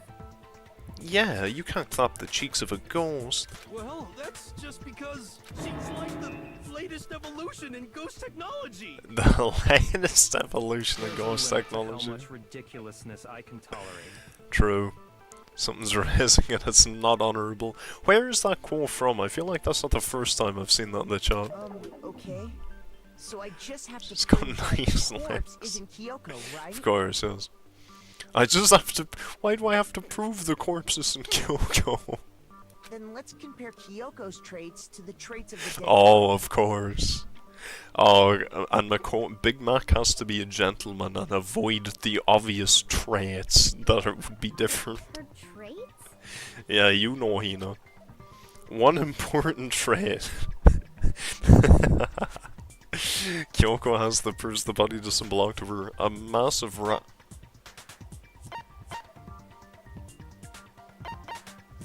Yeah, you can't clap the cheeks of a ghost. Well, that's just because she's like the latest evolution in ghost technology. The latest evolution of There's a ghost limit to technology. How much ridiculousness I can tolerate. True. Something's raising and it's not honourable. Where is that quote from? I feel like that's not the first time I've seen that in the chat. Okay. So I just have to She's got prove that nice the corpse legs. isn't Kyoko, right? Of course, yes. I just have to... Why do I have to prove the corpse isn't Kyoko? Then let's compare Kyoko's traits to the traits of the dead. Oh, of course. Oh, and Big Mac has to be a gentleman and avoid the obvious traits that would be different. Her traits? Yeah, you know, Hina. One important trait. Kyoko has the proves the body doesn't belong to her. A massive rat.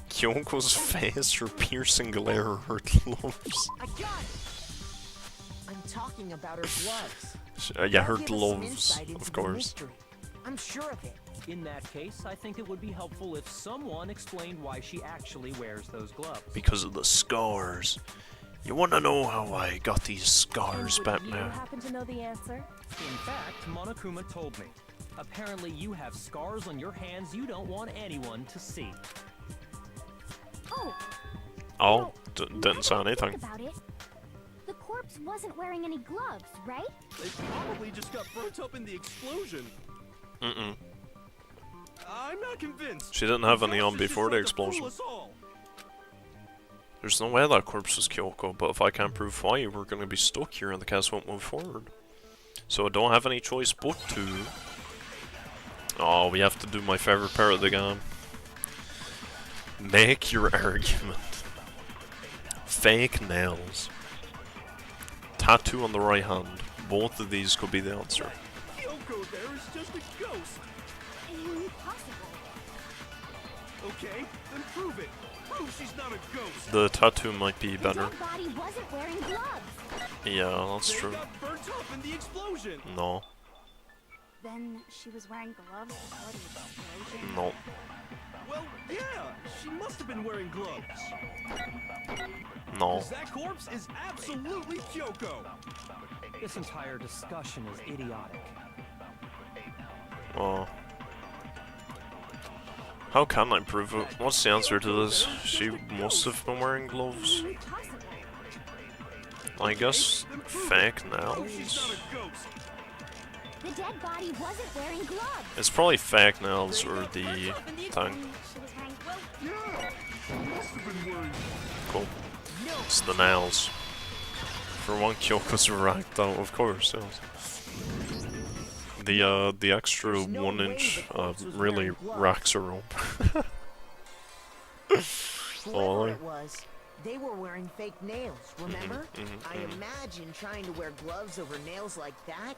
Kyoko's face, her piercing glare, her gloves. I got it. I'm talking about her gloves. Yeah, her That'll give us some gloves, insight into of the course. mystery. I'm sure of it. In that case, I think it would be helpful if someone explained why she actually wears those gloves. Because of the scars. You wanna know how I got these scars, And would you Batman? happen to know the answer? In fact, Monokuma told me. Apparently you have scars on your hands you don't want anyone to see. Oh, Oh, now didn't that say I think anything. about it, the corpse wasn't wearing any gloves, right? They probably just got burnt up in the explosion. Mm-mm. I'm not convinced. She didn't have The any ghost on is just before the trying to fool explosion. us all. There's no way that corpse was Kyoko, but if I can't prove why, we're gonna be stuck here and the cast won't move forward. So I don't have any choice but to... Oh, we have to do my favorite part of the game. Make your argument. Fake nails. Tattoo on the right hand. Both of these could be the answer. Kyoko there is just a ghost. Impossible. Okay, then prove it. Prove she's not a ghost. The tattoo might be The better. dead body wasn't wearing gloves. Yeah, that's They true. got burnt off in the explosion. No. Then she was wearing gloves before the explosion. No. Well, yeah, she must have been wearing gloves. No. 'Cause that corpse is absolutely Kyoko. This entire discussion is idiotic. Oh. How can I prove it? What's the answer to this? She must have been wearing gloves. Impossible. I guess fake Prove she's not nails? a ghost. The dead body wasn't wearing gloves. It's probably fake nails or the thing. She was wearing gloves. Yeah, she must have been wearing. Cool. It's the nails. For one, Kyoko's racked out, of course, yes. The extra There's no 1 way inch the corpse was really wearing gloves. racks her up. Whoever Oh, it was, they were wearing fake nails, remember? I mhm. imagine trying to wear gloves over nails like that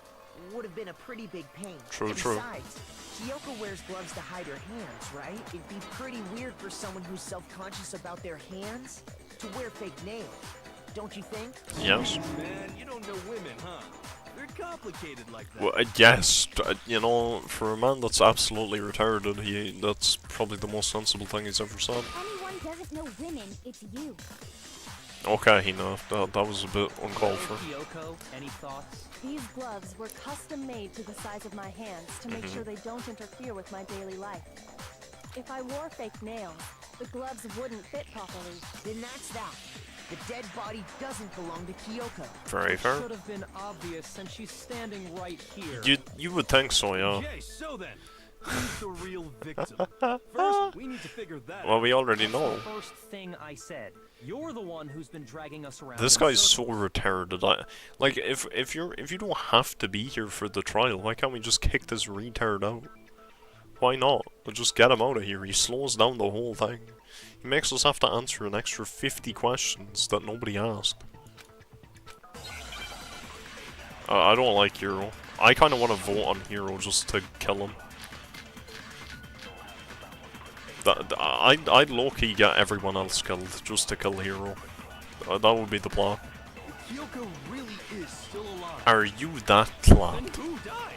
would have been a pretty big pain. True, true. Besides, Kyoko wears gloves to hide her hands, right? It'd be pretty weird for someone who's self-conscious about their hands to wear fake nails. Don't you think? Yes. Man, you don't know women, huh? They're complicated like that. Well, yes, you know, for a man that's absolutely retarded, that's probably the most sensible thing he's ever said. Anyone doesn't know women, it's you. Okay, that was a bit uncalled Hey, for. Kyoko, any thoughts? These gloves were custom made to the size of my hands to make sure they don't interfere with my daily life. If I wore fake nails, the gloves wouldn't fit properly. Then that's that. The dead body doesn't belong to Kyoko. Very fair. Should have been obvious since she's standing right here. You would think so, yeah. Okay, so then, who's the real victim? First, we need to figure that Well, out. we already That's know. the first thing I said. You're the one who's been dragging us around. This in guy's so circles. retarded. Like, if you don't have to be here for the trial, why can't we just kick this retard out? Why not? We'll just get him out of here. He slows down the whole thing. He makes us have to answer an extra 50 questions that nobody asked. I don't like Hero. I kind of want to vote on Hero just to kill him. I'd low-key get everyone else killed just to kill Hero. That would be the plan. If Kyoko really is still alive, Are you that then clapped? who died?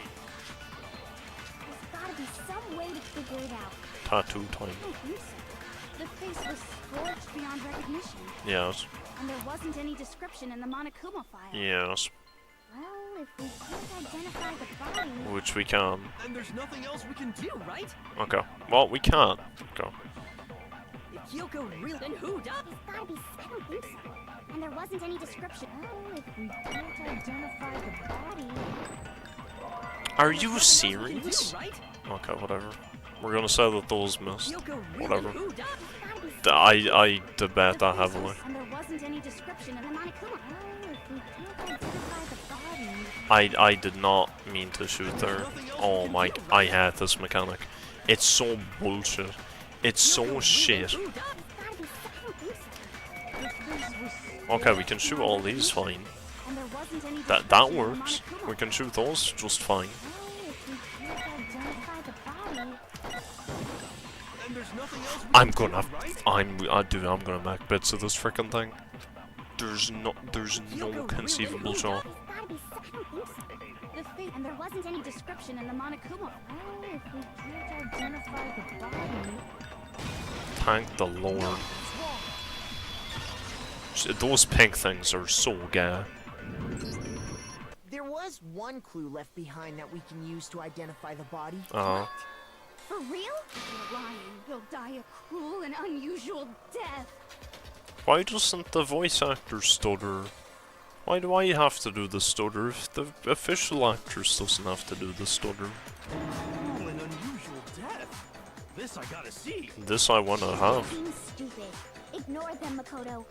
There's gotta be some way to figure it out. Tattoo time. I don't think so. The face was scorched beyond recognition, Yes. and there wasn't any description in the Monokuma file. Yes. Well, if we can't identify the body, Which we can. And there's nothing else we can do, right? Okay. Well, we can't. Okay. If Kyoko really... then who died? It's gotta be. I don't think so. And there wasn't any description. Well, if we can't identify the body, Are you there's nothing else we can serious? do, right? Okay, whatever. We're gonna say that those missed. Kyoko really... Whatever. Who died? It's gotta be. I debate The that face heavily. was- And there wasn't any description in the Monokuma. Well, if we can't identify the body, I did not mean to shoot there. Oh my, I hate this mechanic. It's so bullshit. It's so shit. who died? It's gotta be. I don't think so. Okay, we can shoot all these fine. And there wasn't any That description in the works. Monokuma. We can shoot those just fine. Well, if we can't identify the body, And there's nothing else we I'm can gonna, do, right? I'm gonna make bits of this freaking thing. There's no conceivable shot. it's gotta be. I don't think so. The face, and there wasn't any description in the Monokuma. Well, if we can't identify the body, Thank the Lord. Those pink things are so gay. There was one clue left behind that we can use to identify the body. for real? You're lying. You'll die a cruel and unusual death. Why doesn't the voice actor stutter? Why do I have to do the stutter if the official actress doesn't have to do the stutter? Cruel and unusual death. This I gotta see. This I wanna have. Being stupid. Ignore them, Makoto.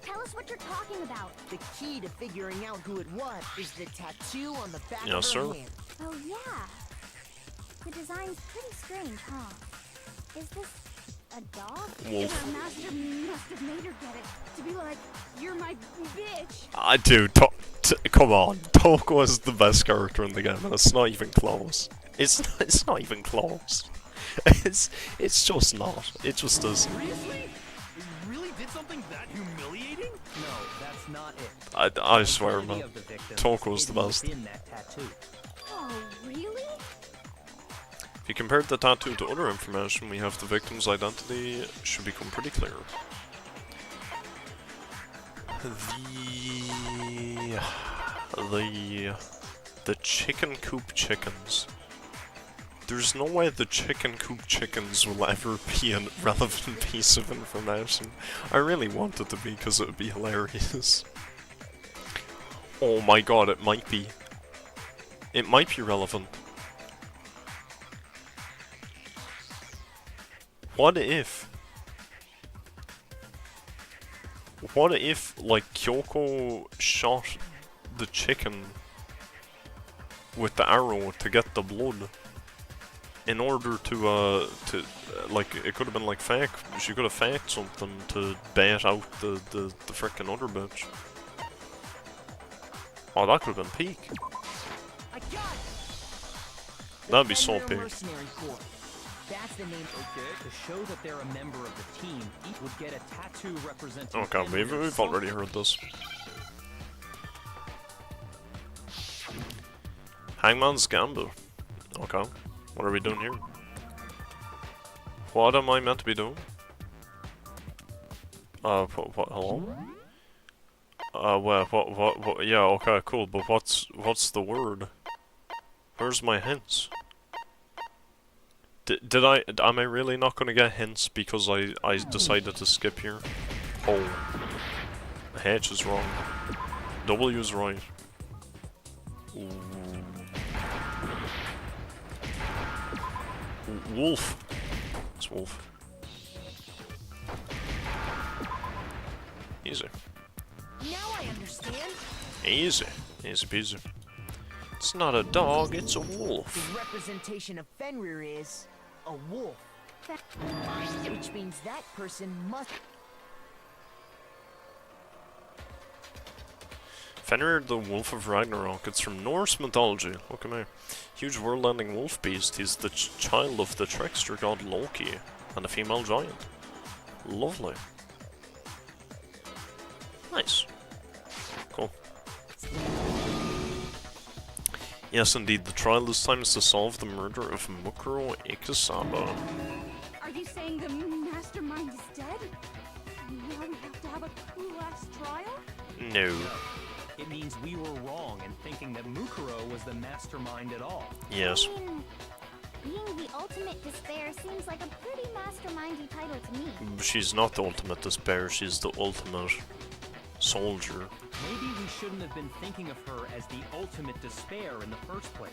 Tell us what you're talking about. The key to figuring out who it was is the tattoo on the back Yes, of her sir. hand. Oh, yeah. The design's pretty strange, huh? Is this a dog? Wolf. Her master must have made her get it. To be like, you're my bitch. I do. Come on. Toko is the best character in the game, and it's not even close. It's not even close. It's just not. It just is. Seriously? You really did something that humiliating? No, that's not it. I swear, Identity man. of the victims Toko's is the best. within that tattoo. Oh, really? If you compare the tattoo to other information we have, the victim's identity should become pretty clear. The chicken coop chickens. There's no way the chicken coop chickens will ever be a relevant piece of information. I really want it to be because it would be hilarious. Oh my god, it might be. It might be relevant. What if, like, Kyoko shot the chicken with the arrow to get the blood in order to, like, it could have been, like, fake. She could have faked something to bait out the frickin' other bitch. Oh, that could have been peak. I got it! That'd be so Fenrir peak. Mercenary Corps. That's the name. Okay. To show that they're a member of the team, each would get a tattoo representing. Okay, Fenrir's we've already heard this. Hangman's Gamble. Okay. What are we doing here? What am I meant to be doing? What, hello? What, yeah, okay, cool, but what's the word? Where's my hints? Am I really not gonna get hints because I decided to skip here? Oh. H is wrong. W is right. Ooh. Wolf. It's wolf. Easy. Now I understand. Easy. Easy peasy. It's not a dog, it's a wolf. The representation of Fenrir is a wolf. Which means that person must... Fenrir, the Wolf of Ragnarok. It's from Norse mythology. Look at me. Huge world-ending wolf beast. He's the child of the trickster god Loki and a female giant. Lovely. Nice. Cool. Yes, indeed. The trial this time is to solve the murder of Mukuro Ikesaba. Are you saying the mastermind is dead? Now we have to have a cool-ass trial? No. It means we were wrong in thinking that Mukuro was the mastermind at all. Yes. I mean, being the ultimate despair seems like a pretty mastermindy title to me. She's not the ultimate despair, she's the ultimate soldier. Maybe we shouldn't have been thinking of her as the ultimate despair in the first place.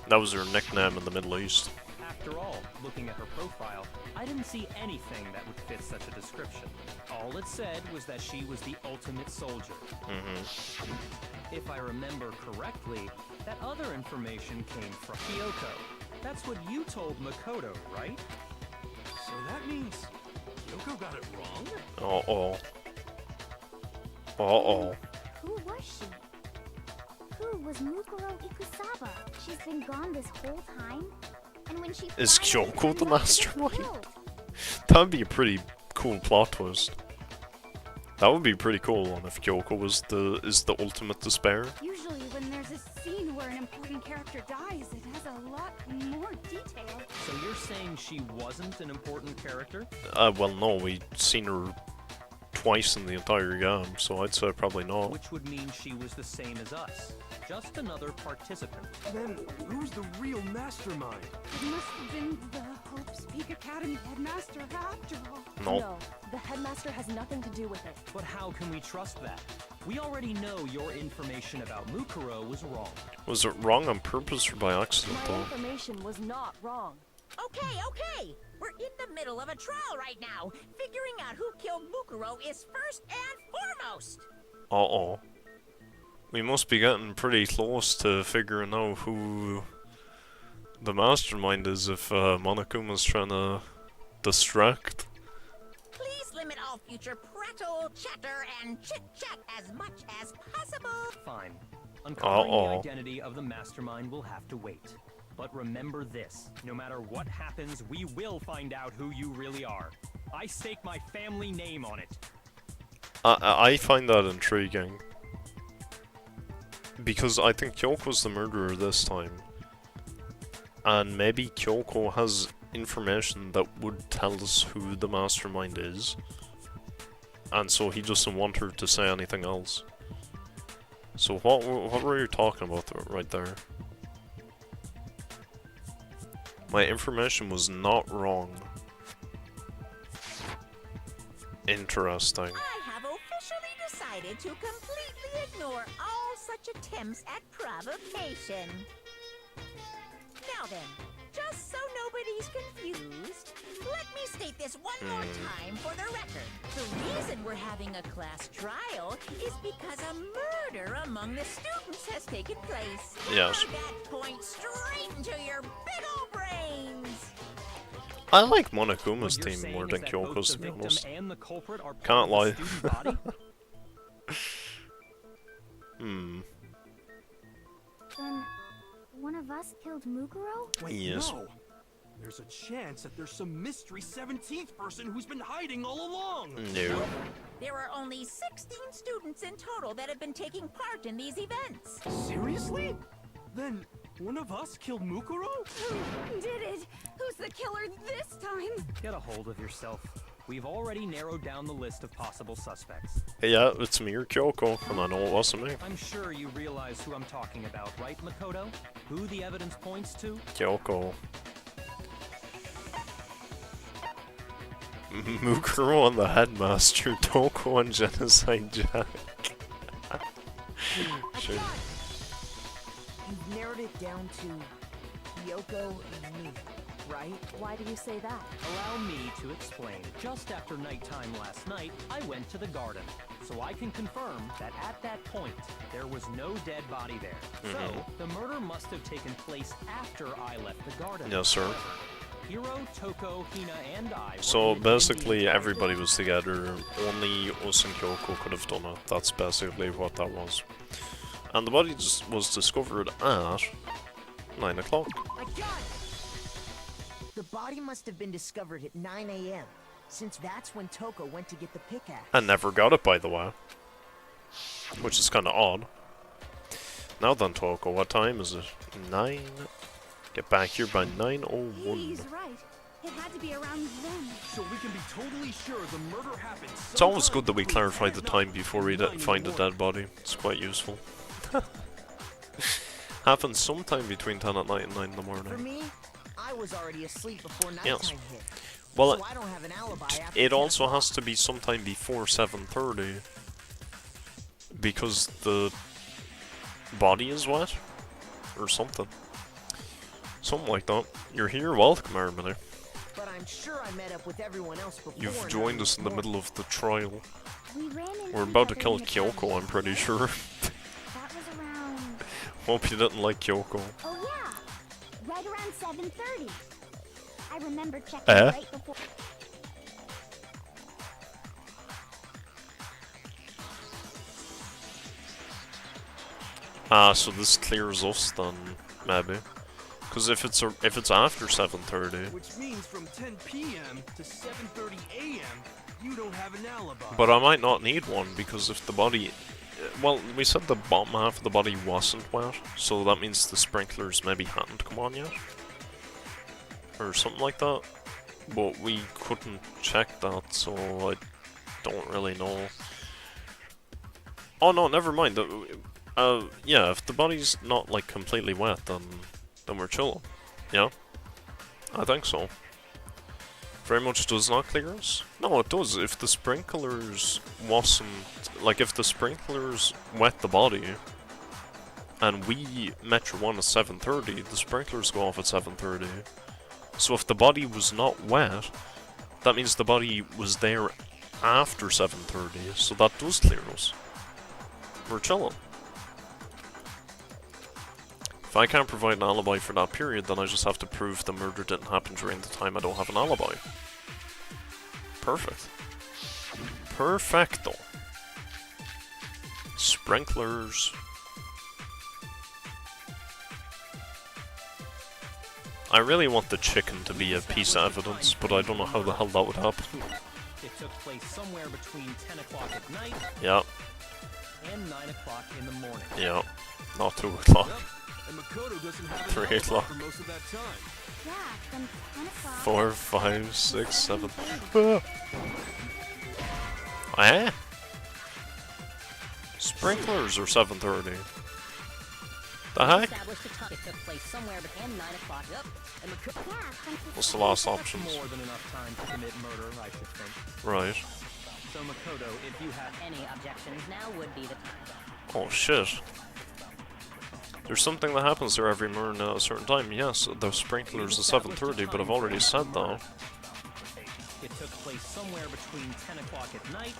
That was her nickname in the Middle East. After all, looking at her profile, I didn't see anything that would fit such a description. All it said was that she was the ultimate soldier. If I remember correctly, that other information came from Kyoko. That's what you told Makoto, right? So that means Yoko got it wrong? Uh-oh. Uh-oh. Who was she? Who was Mukuro Ikusaba? She's been gone this whole time? And when she Is finally Kyoko the turned up, she was mastermind? killed. That'd be a pretty cool plot twist. That would be a pretty cool one if Kyoko is the ultimate despair. Usually when there's a scene where an important character dies, it has a lot more detail. So you're saying she wasn't an important character? Well no, we've seen her twice in the entire game, so I'd say probably not. Which would mean she was the same as us. Just another participant. Then who's the real mastermind? It must have been the Hope's Peak Academy headmaster after all. No. No, the headmaster has nothing to do with it. But how can we trust that? We already know your information about Mukuro was wrong. Was it wrong on purpose or by accident My though? information was not wrong. Okay, okay. We're in the middle of a trial right now. Figuring out who killed Mukuro is first and foremost. Uh-oh. We must be getting pretty close to figuring out who the mastermind is if Monokuma's trying to distract. Please limit all future prattle, chatter, and chit-chat as much as possible. Fine. Uncovering the identity of the mastermind will have to wait. But remember this, no matter what happens, we will find out who you really are. I stake my family name on it. I find that intriguing. Because I think Kyoko's the murderer this time. And maybe Kyoko has information that would tell us who the mastermind is. And so he doesn't want her to say anything else. So what were you talking about right there? My information was not wrong. Interesting. I have officially decided to completely ignore all such attempts at provocation. Now then, just so nobody's confused, let me state this one more time for the record. The reason we're having a class trial is because a murder among the students has taken place. Yes. Hammer that point straight into your big old brains. I like Monokuma's What you're team saying more is than that both Kyoko's, the to be victim honest. and the culprit are part Can't of the lie. student body? Then, one of us killed Mukuro? Wait, Yes. no. There's a chance that there's some mystery 17th person who's been hiding all along. No. There are only 16 students in total that have been taking part in these events. Seriously? Then one of us killed Mukuro? Who did it? Who's the killer this time? Get a hold of yourself. We've already narrowed down the list of possible suspects. Yeah, it's me or Kyoko, and I know it wasn't me. I'm sure you realize who I'm talking about, right, Makoto? Who the evidence points to? Kyoko. Mukuro and the headmaster, Toko and Genocide Jack. Sure. You've narrowed it down to Kyoko and me, right? Why do you say that? Allow me to explain. Just after nighttime last night, I went to the garden. So I can confirm that at that point, there was no dead body there. So, the murder must have taken place after I left the garden. Yes, sir. Hiro, Toko, Hina, and I were So in the basically Indian everybody was together, only us and Kyoko could have done it. That's basically what that was. And the body was discovered at 9 o'clock. I got it! The body must have been discovered at 9 a.m., since that's when Toko went to get the pickaxe. And never got it, by the way. Which is kind of odd. Now then, Toko, what time is it? 9? Get back here by 9:01. He's right. It had to be around then. So we can be totally sure the murder happened. It's always good that we clarify the time before we find a dead body. It's quite useful. Happens sometime between 10 at night and 9 in the For morning. me, I was already asleep before nighttime Yes. hit. Well, So I don't have an alibi after it 10 also o'clock. has to be sometime before 7:30. Because the body is wet? Or something. Something like that. You're here, welcome, Harmony. But I'm sure I met up with everyone else before. You've joined us in the middle of the trial. We ran into We're about to each kill other in the Kyoko, I'm pretty sure. That was around... Hope you didn't like Kyoko. Oh yeah! Right around 7:30. I remember checking Eh? right before... Ah, so this clears us then, maybe. Because if it's after 7:30, Which means from 10 p.m. to 7:30 a.m., you don't have an alibi. but I might not need one because if the body, well, we said the bottom half of the body wasn't wet, so that means the sprinklers maybe hadn't come on yet, or something like that. But we couldn't check that, so I don't really know. Oh no, never mind. Yeah, if the body's not like completely wet, then we're chilling. Yeah, I think so. Very much does not clear us. No, it does. If the sprinklers wasn't like if the sprinklers wet the body, and we Metro 1 at 7:30, the sprinklers go off at 7:30. So if the body was not wet, that means the body was there after 7:30, so that does clear us. We're chilling. If I can't provide an alibi for that period, then I just have to prove the murder didn't happen during the time I don't have an alibi. Perfect. Perfecto. Sprinklers. I really want the chicken to be a piece of evidence, but I don't know how the hell that would happen. It took place somewhere between 10 o'clock at night Yeah, and 9 o'clock in the morning. yeah. Not 2 o'clock. Yep. And Makoto doesn't have 3 an alibi o'clock. for most of that time. Yeah, from 10 o'clock. 4, 5, 6, 7. Sprinklers are 7:30. The heck? It took place somewhere between 9 o'clock. Yep. And What's the last That's options? more than enough time to commit murder, I should think. Right. So Makoto, if you have any objections, now would be the time. Oh shit. There's something that happens there every morning at a certain time. Yes, the sprinklers are 7:30, but I've already said that. it took place somewhere between 10 o'clock at night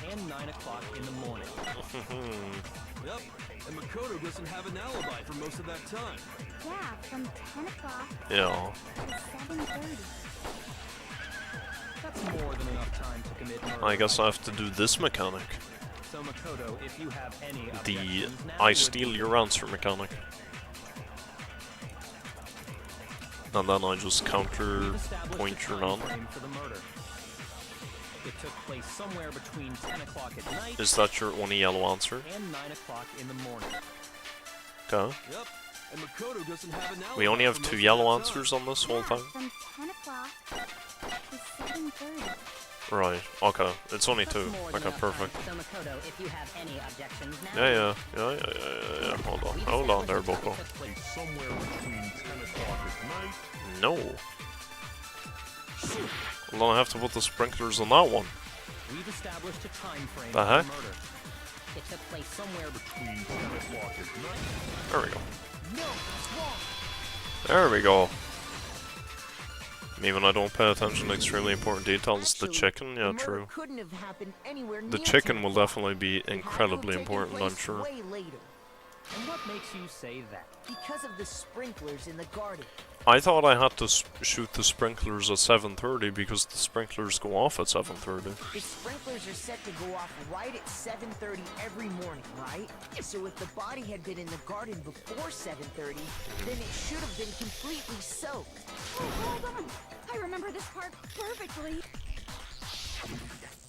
and 9 o'clock in the morning. Yep. And Makoto doesn't have an alibi for most of that time. Yeah, from 10 o'clock Yeah. to 7:30. That's more than enough time to commit murder. I guess I have to do this mechanic. So Makoto, if you have any The objections, now I would steal be your answer mechanic. And then I just counter established point a your time non. frame for the murder. It took place somewhere between 10 o'clock at night Is that your only yellow answer? and 9 o'clock in the morning. Okay. Yep. And Makoto doesn't have an alibi We only have for 2 most yellow of that time. answers on this whole Yeah, time? from 10 o'clock to 7:30. Right, okay. It's only That's 2. more than Okay, enough perfect. time. So Makoto, if you have any objections now. Yeah. Hold on there, Boko. Somewhere between 10 o'clock at night. No. Well, then I have to put the sprinklers on that one. We've established a time frame The for heck? the murder. It took place somewhere between. Between 10 o'clock at night. There we go. No, it's wrong. There we go. Even I don't pay attention to extremely important details. The Actually, chicken, yeah, the murder true. couldn't have happened anywhere The near chicken 10 will o'clock. definitely be It had to have incredibly taken important, I'm place sure. Way later, And what makes you say that? because of the sprinklers in the garden. I thought I had to shoot the sprinklers at 7:30 because the sprinklers go off at 7:30. The sprinklers are set to go off right at 7:30 every morning, right? So if the body had been in the garden before 7:30, then it should have been completely soaked. Oh, hold on. I remember this part perfectly.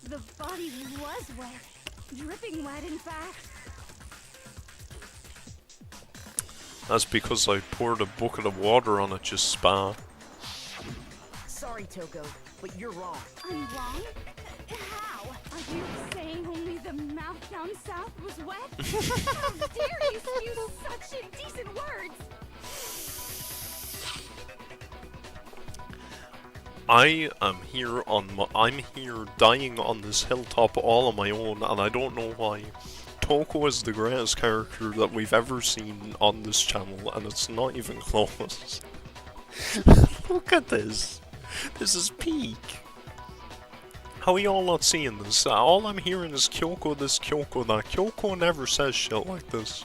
The body was wet. Dripping wet, in fact. That's because I poured a bucket of water on it, you spa. Sorry, Toko, but you're wrong. I'm wrong? How? Are you saying only the mouth down south was wet? How dare you spew such indecent words? I am here I'm here dying on this hilltop all on my own, and I don't know why. Toko is the greatest character that we've ever seen on this channel, and it's not even close. Look at this. This is peak. How are y'all not seeing this? All I'm hearing is Kyoko this, Kyoko that. Kyoko never says shit like this.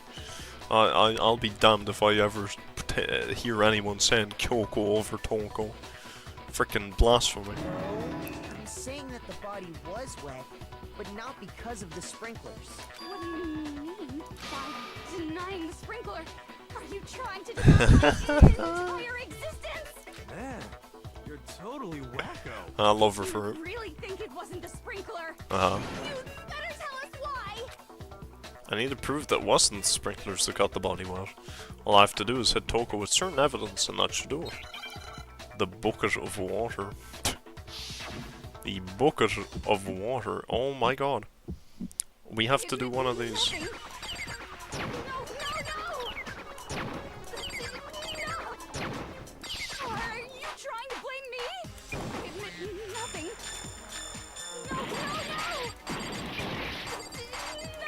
I'll be damned if I ever hear anyone saying Kyoko over Toko. Frickin' blasphemy. I'm saying that the body was wet, but not because of the sprinklers. What do you mean by denying the sprinkler? Are you trying to deny his entire existence? Man, you're totally wacko. I love her for it. You really think it wasn't the sprinkler? Uh-huh. You better tell us why! I need to prove that it wasn't the sprinklers that got the body wet. All I have to do is hit Toko with certain evidence, and that should do it. The bucket of water. The bucket of water. Oh my god. We have to do one of these. Nothing. No! Are you trying to blame me? Nothing. No!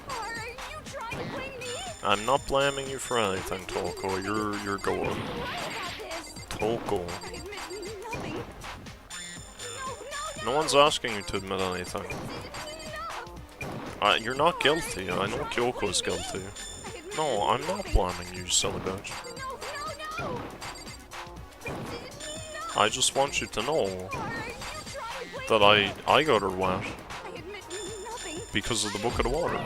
Are you trying to blame me? I'm not blaming you for anything, Toko. You're going. Toko. No one's asking you to admit anything. You're not guilty. I know Kyoko's guilty. No, I'm not blaming you, silly bitch. I just want you to know that I got her wet because of the bucket of water.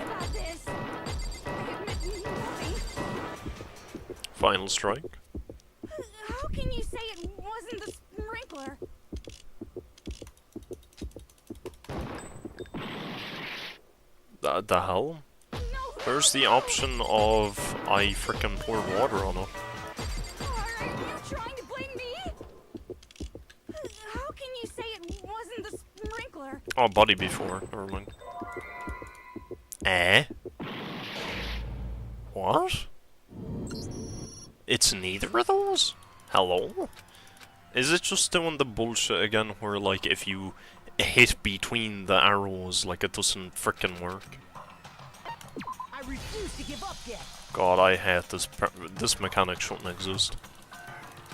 Final strike. How can you say it wasn't the sprinkler? The hell? Where's the option of I frickin' poured water on it? Are you trying to blame me? How can you say it wasn't the sprinkler? Oh, BADDIE before. Never mind. Eh? What? It's neither of those? Hello? Is it just doing the bullshit again where, like, if you hit between the arrows, like, it doesn't frickin' work? I refuse to give up yet. God, I hate this. This mechanic shouldn't exist.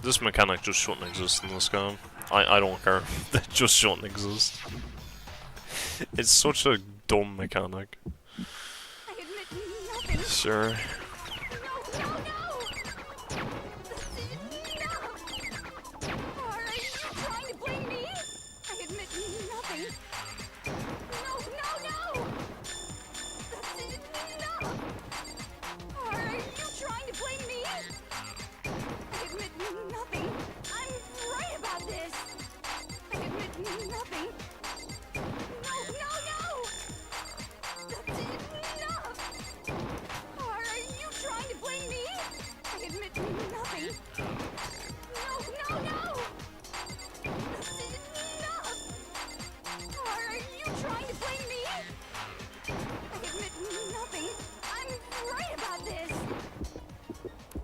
This mechanic just shouldn't exist in this game. I don't care. It just shouldn't exist. It's such a dumb mechanic. I admit nothing. Sure.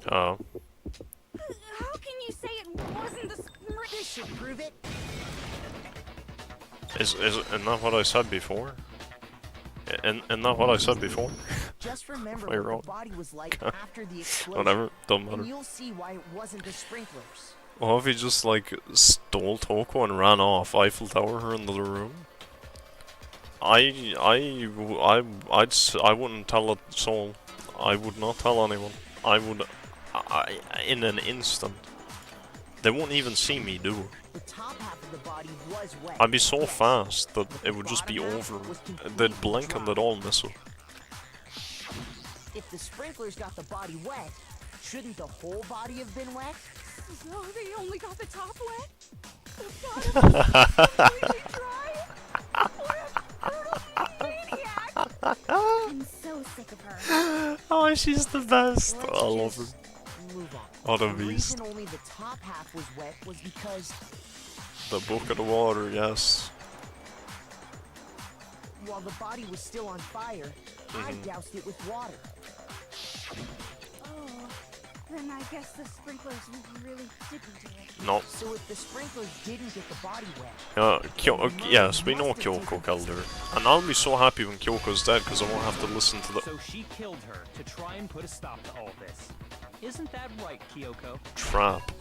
How can you say it wasn't the sprinkler? This should prove it. Isn't that what I said before? Isn't that what I said before? Just remember Wait, what wrong. the body was like after the explosion. Whatever, don't And matter. you'll see why it wasn't the sprinklers. Well, if he just, like, stole Toko and ran off, Eiffel Tower her in the room? I wouldn't tell a soul. I would not tell anyone. I would, in an instant. They won't even see me do it. The top half of the body was wet. I'd be so yes. fast that it would just be over. They'd blink and they'd all miss it. If the sprinklers got the body wet, shouldn't the whole body have been wet? No, they only got the top wet. The bottom was completely dry. I'm so sick of her. Oh, she's the best. Let's I love her. just move on. What a The beast. reason only the top half was wet was because The bucket of water, yes. while the body was still on fire, I doused it with water. Oh, then I guess the sprinklers really didn't do it. No. So if the sprinklers didn't get the body wet, Yes, we know Kyoko killed her. And I'll be so happy when Kyoko's dead because I won't have to listen to the So she killed her to try and put a stop to all this. Isn't that right, Kyoko? trap.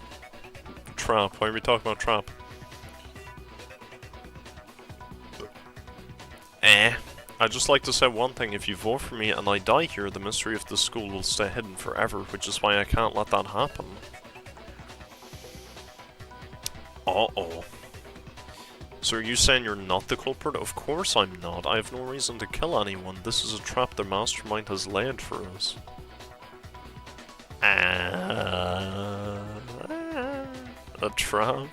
Trap. Why are we talking about trap? I'd just like to say one thing. If you vote for me and I die here, the mystery of the school will stay hidden forever, which is why I can't let that happen. Uh-oh. So are you saying you're not the culprit? Of course I'm not. I have no reason to kill anyone. This is a trap the mastermind has laid for us. A trap?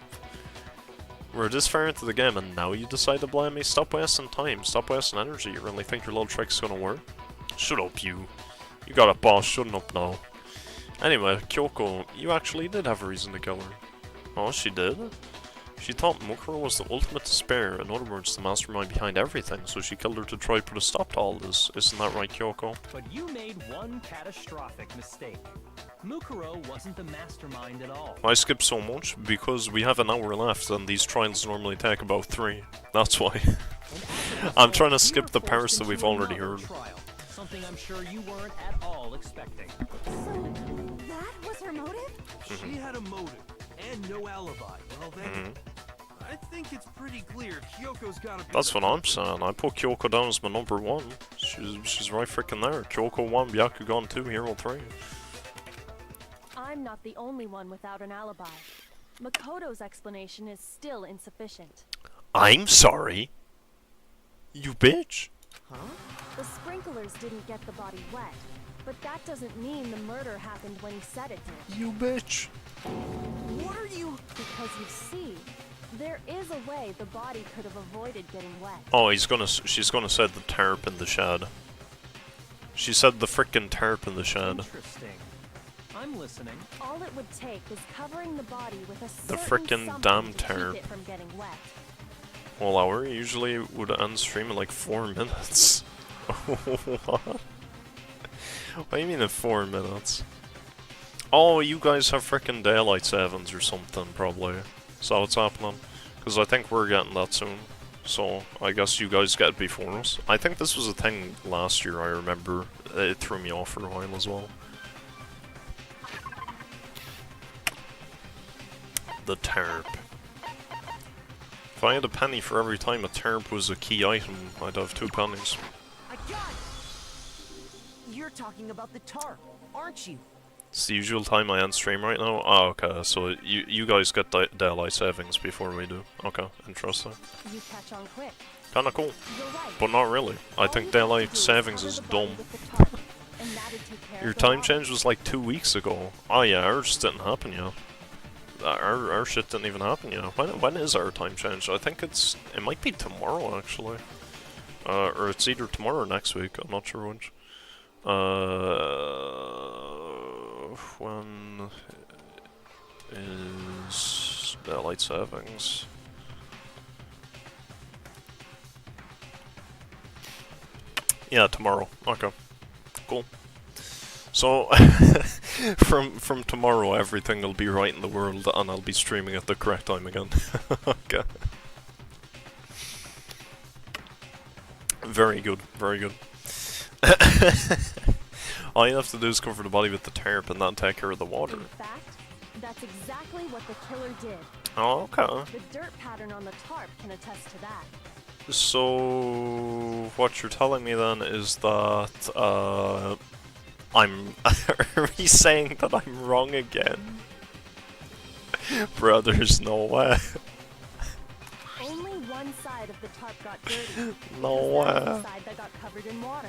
We're this far into the game and now you decide to blame me? Stop wasting time, stop wasting energy. You really think your little trick's gonna work? Shut up, you. You got a boss, shut up now. Anyway, Kyoko, you actually did have a reason to kill her. Oh, she did? She thought Mukuro was the ultimate despair, in other words, the mastermind behind everything, so she killed her to try to put a stop to all this. Isn't that right, Kyoko? But you made one catastrophic mistake. Mukuro wasn't the mastermind at all. I skipped so much because we have an hour left and these trials normally take about 3. That's why. I'm trying to skip the parts that we've already heard. something I'm sure you weren't at all expecting. So, that was her motive? She had a motive and no alibi. Well then, I think it's pretty clear Kyoko's gotta be. That's what I'm saying. I put Kyoko down as my number 1. She's right freaking there. Kyoko 1, Byakugan 2, Hero 3. I'm not the only one without an alibi. Makoto's explanation is still insufficient. I'm sorry. You bitch. The sprinklers didn't get the body wet, but that doesn't mean the murder happened when he said it did. You bitch. What are you? Because you see, there is a way the body could have avoided getting wet. Oh, she's gonna say the tarp in the shed. She said the frickin' tarp in the shed. Interesting. I'm listening. All it would take is covering the body with a The certain frickin' something damn to tarp. keep it from getting wet. Well, hour usually would end stream in like 4 minutes. What? What do you mean in 4 minutes? Oh, you guys have frickin' daylight savings or something, probably. Is that what's happening? Because I think we're getting that soon. So, I guess you guys get it before us. I think this was a thing last year, I remember. It threw me off for a while as well. The tarp. If I had a penny for every time a tarp was a key item, I'd have 2 pennies. I got it. You're talking about the tarp, aren't you? It's the usual time I end stream right now? Oh, okay, so you guys get daylight savings before we do. Okay, interesting. You catch on quick. Kinda cool, You're right. but not really. I think daylight savings is dumb. Your time change was like 2 weeks ago. Oh yeah, ours didn't happen yet. Our shit didn't even happen yet. When is our time change? I think it might be tomorrow actually. Or it's either tomorrow or next week, I'm not sure which. When is daylight savings? Yeah, tomorrow. Okay, cool. So from tomorrow, everything will be right in the world, and I'll be streaming at the correct time again. Okay. Very good. Very good. All you have to do is cover the body with the tarp and then take care of the water. In fact, that's exactly what the killer did. Oh, okay. The dirt pattern on the tarp can attest to that. So, what you're telling me then is that, I'm... Are we saying that I'm wrong again? Bro, there's no way. Only one side of the tarp got dirty. No because that was way. the side that got covered in water.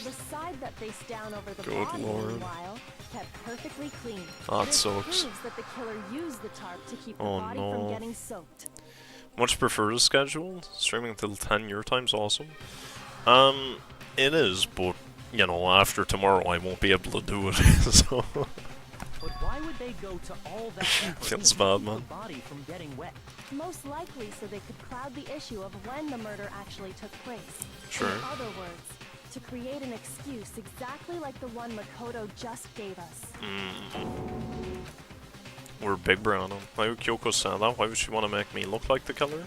The side that faced down over the Good body, lord. meanwhile, kept perfectly clean. That This sucks. proves that the killer used the tarp to keep the Oh, body no. from getting soaked. Much prefer the schedule. Streaming till 10 your time's awesome. It is, but, you know, after tomorrow I won't be able to do it, so... But why would they go to all that effort Feels to bad, keep man. the body from getting wet? Most likely so they could cloud the issue of when the murder actually took place. Sure. In other words, to create an excuse exactly like the one Makoto just gave us. We're big brown. Why would Kyoko say that? Why would she want to make me look like the killer?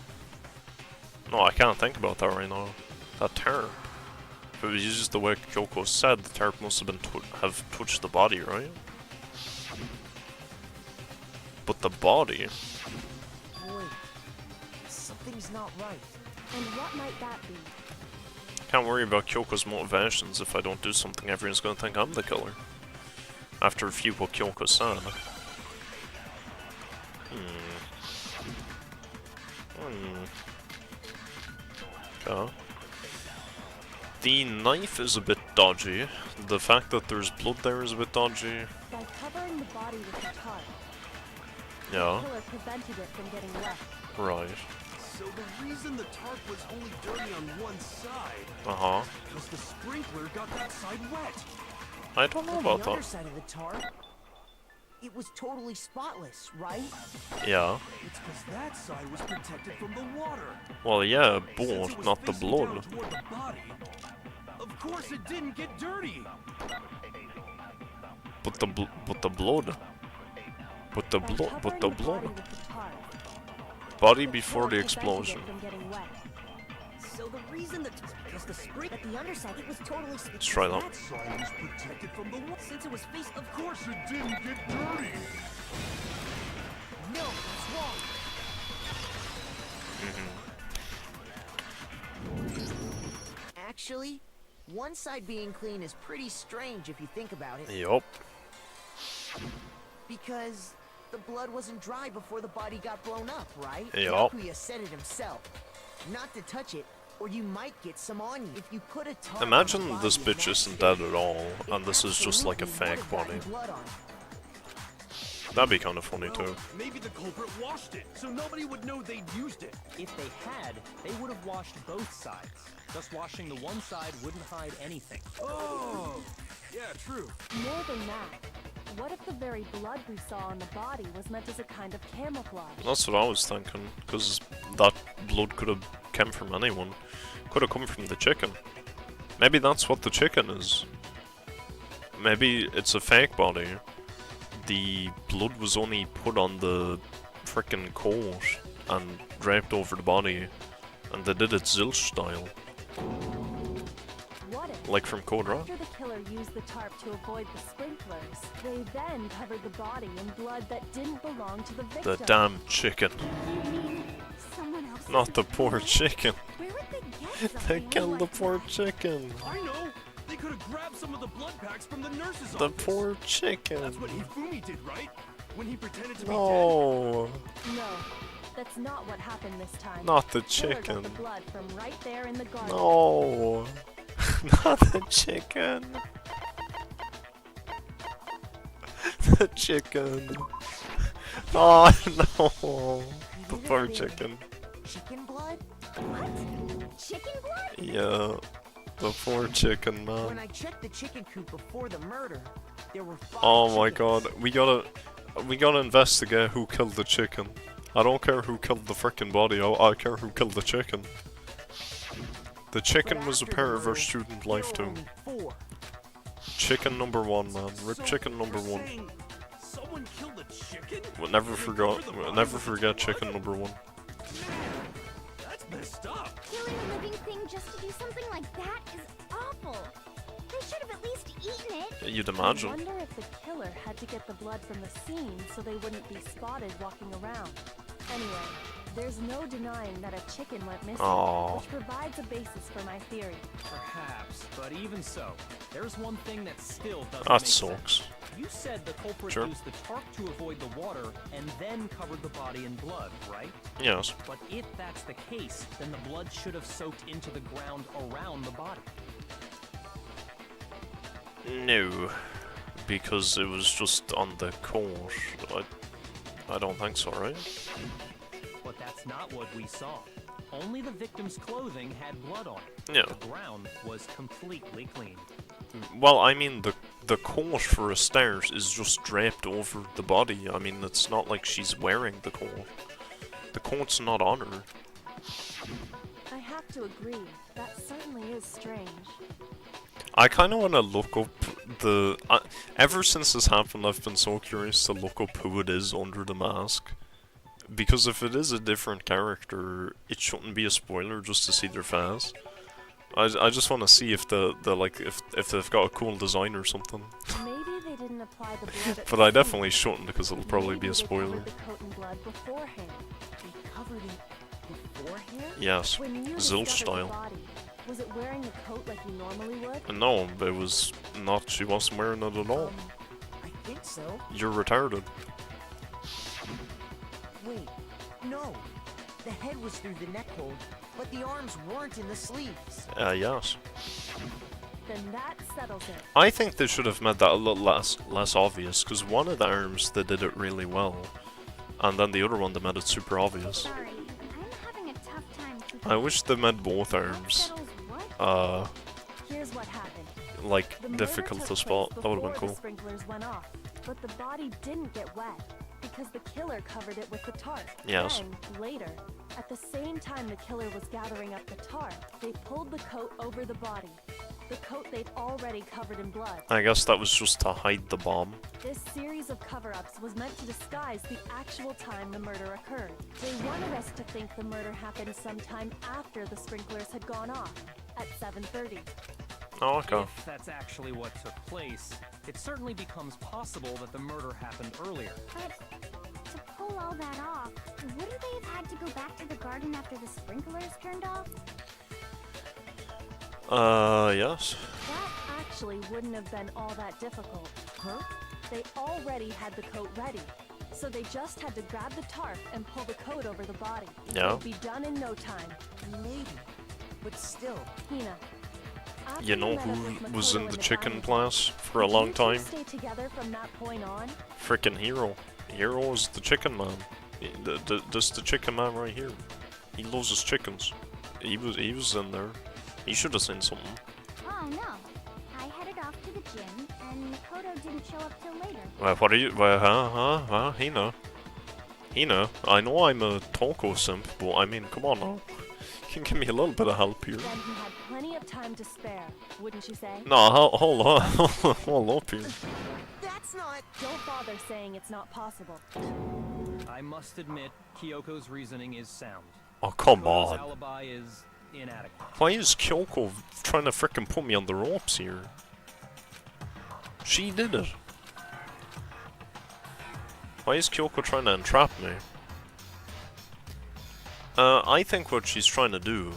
No, I can't think about that right now. That tarp. If it was just the way Kyoko said, the tarp must have been have touched the body, right? But the body... Wait, something's not right. And what might that be? Can't worry about Kyoko's motivations. If I don't do something, everyone's gonna think I'm the killer. After a few what Kyoko said. Okay. The knife is a bit dodgy. The fact that there's blood there is a bit dodgy. By covering the body with the tarp, Yeah, the killer prevented it from getting wet. right. So the reason the tarp was only dirty on one side Uh-huh. was the sprinkler got that side wet. I don't know But about the other that. side of the tarp, it was totally spotless, right? Yeah. It's because that side was protected from the water. Well, yeah, Since it but was not the facing blood. down toward the body, of course it didn't get dirty. But the blood. But the By blood. But the covering blood. body with the tarp, Body the before killer the prevented it explosion. from getting wet. So the reason the was the spring, but the underside, it was totally. Let's try that. That side was protected from the wall. Since it was faced, of Of course it didn't get dirty. No, it's wrong. Actually, one side being clean is pretty strange if you think about it. Yup. Because the blood wasn't dry before the body got blown up, right? Yup. Takuya said it himself. Not to touch it, or you might get some on you. If you put a tarp Imagine on the this body in bitch that isn't state, dead at all, it and this is just like a absolutely fake would've gotten body. blood on it. That'd be kind of funny Well, too. maybe the culprit washed it, so nobody would know they'd used it. If they had, they would have washed both sides. Just washing the one side wouldn't hide anything. Oh, yeah, true. More than that, what if the very blood we saw on the body was meant as a kind of camouflage? That's what I was thinking, because that blood could have come from anyone. Could have come from the chicken. Maybe that's what the chicken is. Maybe it's a fake body. The blood was only put on the frickin' coat and draped over the body, and they did it Zilch style, What if, like from Code Red. after the killer used the tarp to avoid the sprinklers, they then covered the body in blood that didn't belong to the victim? The damn chicken. You mean someone else? Not the poor chicken. Where would they get They something killed the like poor that? chicken. I know. They could have grabbed some of the blood packs from the nurse's The office. poor chicken. That's what Hifumi did, right? When he pretended to be dead. No, No, that's not what happened this time. not the Killer got chicken. the blood from right there in the garden. No, not the chicken. The chicken. Oh no, the poor chicken. Chicken blood? What? Chicken blood? Yeah, the poor chicken, When man. I checked the chicken coop before the murder, there were 5 Oh my chickens. god, we gotta investigate who killed the chicken. I don't care who killed the frickin' body, I care who killed the chicken. The chicken But was a after the part of our murder, student there life were too. only 4. Chicken number 1, man. Rip So chicken number you're 1. saying Someone killed a chicken? We'll never And then forget. covered the We'll body never with forget blood? chicken number 1. Man, that's messed up. Killing a living thing just to do something like that is awful. They should have at least eaten it. You'd I imagine. wonder if the killer had to get the blood from the scene so they wouldn't be spotted walking around. Anyway, there's no denying that a chicken went missing, Aw. which provides a basis for my theory. Perhaps, but even so, there's one thing that still doesn't That make sucks. sense. You said the culprit Sure. used the tarp to avoid the water and then covered the body in blood, right? Yes. But if that's the case, then the blood should have soaked into the ground around the body. No. Because it was just on the coat. I don't think so, right? But that's not what we saw. Only the victim's clothing had blood on it. Yeah. The ground was completely clean. Well, I mean, the coat, for a start, is just draped over the body. I mean, it's not like she's wearing the coat. The coat's not on her. I have to agree, that certainly is strange. I kind of want to look up the... ever since this happened, I've been so curious to look up who it is under the mask. Because if it is a different character, it shouldn't be a spoiler just to see their face. I just want to see if if they've got a cool design or something. Maybe they didn't apply the blood at But the I scene. definitely shouldn't because it'll probably Maybe be a they spoiler. covered the coat in blood beforehand. They covered it beforehand? Yes, When you Zilch discovered the style. body, was it wearing the coat like you normally would? No, it was not. She wasn't wearing it at all. I think so. You're retarded. Wait, no. The head was through the neck hole, but the arms weren't in the sleeves. Yes. Then that settles it. I think they should have made that a little less obvious, because one of the arms they did it really well, and then the other one they made it super obvious. Sorry, I'm having a tough time keeping I wish they made both arms, settles what? Here's what happened. The murder difficult took to place spot. That would have been before cool. The sprinklers went off, but the body didn't get wet because the killer covered it with the tarp. Yes. Then, later, at the same time the killer was gathering up the tarp, they pulled the coat over the body. the coat they'd already covered in blood. I guess that was just to hide the bomb. This series of cover-ups was meant to disguise the actual time the murder occurred. They wanted us to think the murder happened sometime after the sprinklers had gone off, at 7:30. Oh, okay. If that's actually what took place, it certainly becomes possible that the murder happened earlier. But to pull all that off, wouldn't they have had to go back to the garden after the sprinklers turned off? Yes. That actually wouldn't have been all that difficult. Huh? They already had the coat ready, so they just had to grab the tarp and pull the coat over the body. Yeah. It'd be done in no time. Maybe. But still. Hina. after You know met up with who was Makoto in the and chicken dining class for a did long you two time? stay together from that point on? Frickin' Hero. Hero is the chicken man. This the chicken man right here. He loves his chickens. He was in there. He should have seen something. Oh no. I headed off to the gym, and Makoto didn't show up till later. Well, what are you? Well, Hina. Hina, I know I'm a Toko simp, but I mean, come on now. You can give me a little bit of help here. Then he had plenty of time to spare, wouldn't you say? No, hold on. Hold up here. That's not... Don't bother saying it's not possible. I must admit, Kyoko's reasoning is sound. Oh, come Makoto's on. alibi is inadequate. Why is Kyoko trying to frickin' put me on the ropes here? She did it. Why is Kyoko trying to entrap me? I think what she's trying to do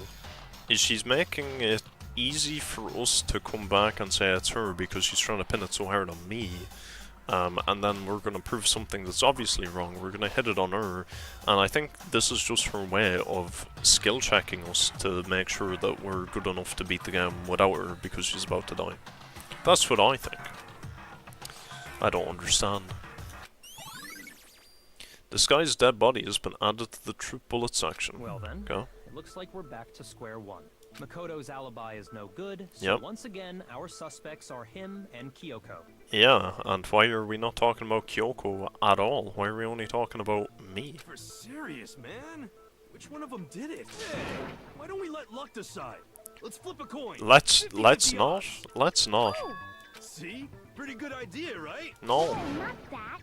is she's making it easy for us to come back and say it's her because she's trying to pin it so hard on me. And then we're going to prove something that's obviously wrong. We're going to hit it on her. And I think this is just her way of skill checking us to make sure that we're good enough to beat the game without her because she's about to die. That's what I think. I don't understand. This guy's dead body has been added to the troop bullet section. Well then, Go. it looks like we're back to square one. Makoto's alibi is no good, so Yep. once again, our suspects are him and Kyoko. Yeah, and why are we not talking about Kyoko at all? Why are we only talking about me? For serious, man? Which one of them did it? Hey, why don't we let luck decide? Let's flip a coin. Let's 50-50 not. odds. Let's not. Oh, See? Pretty good idea, right? No. no, not that.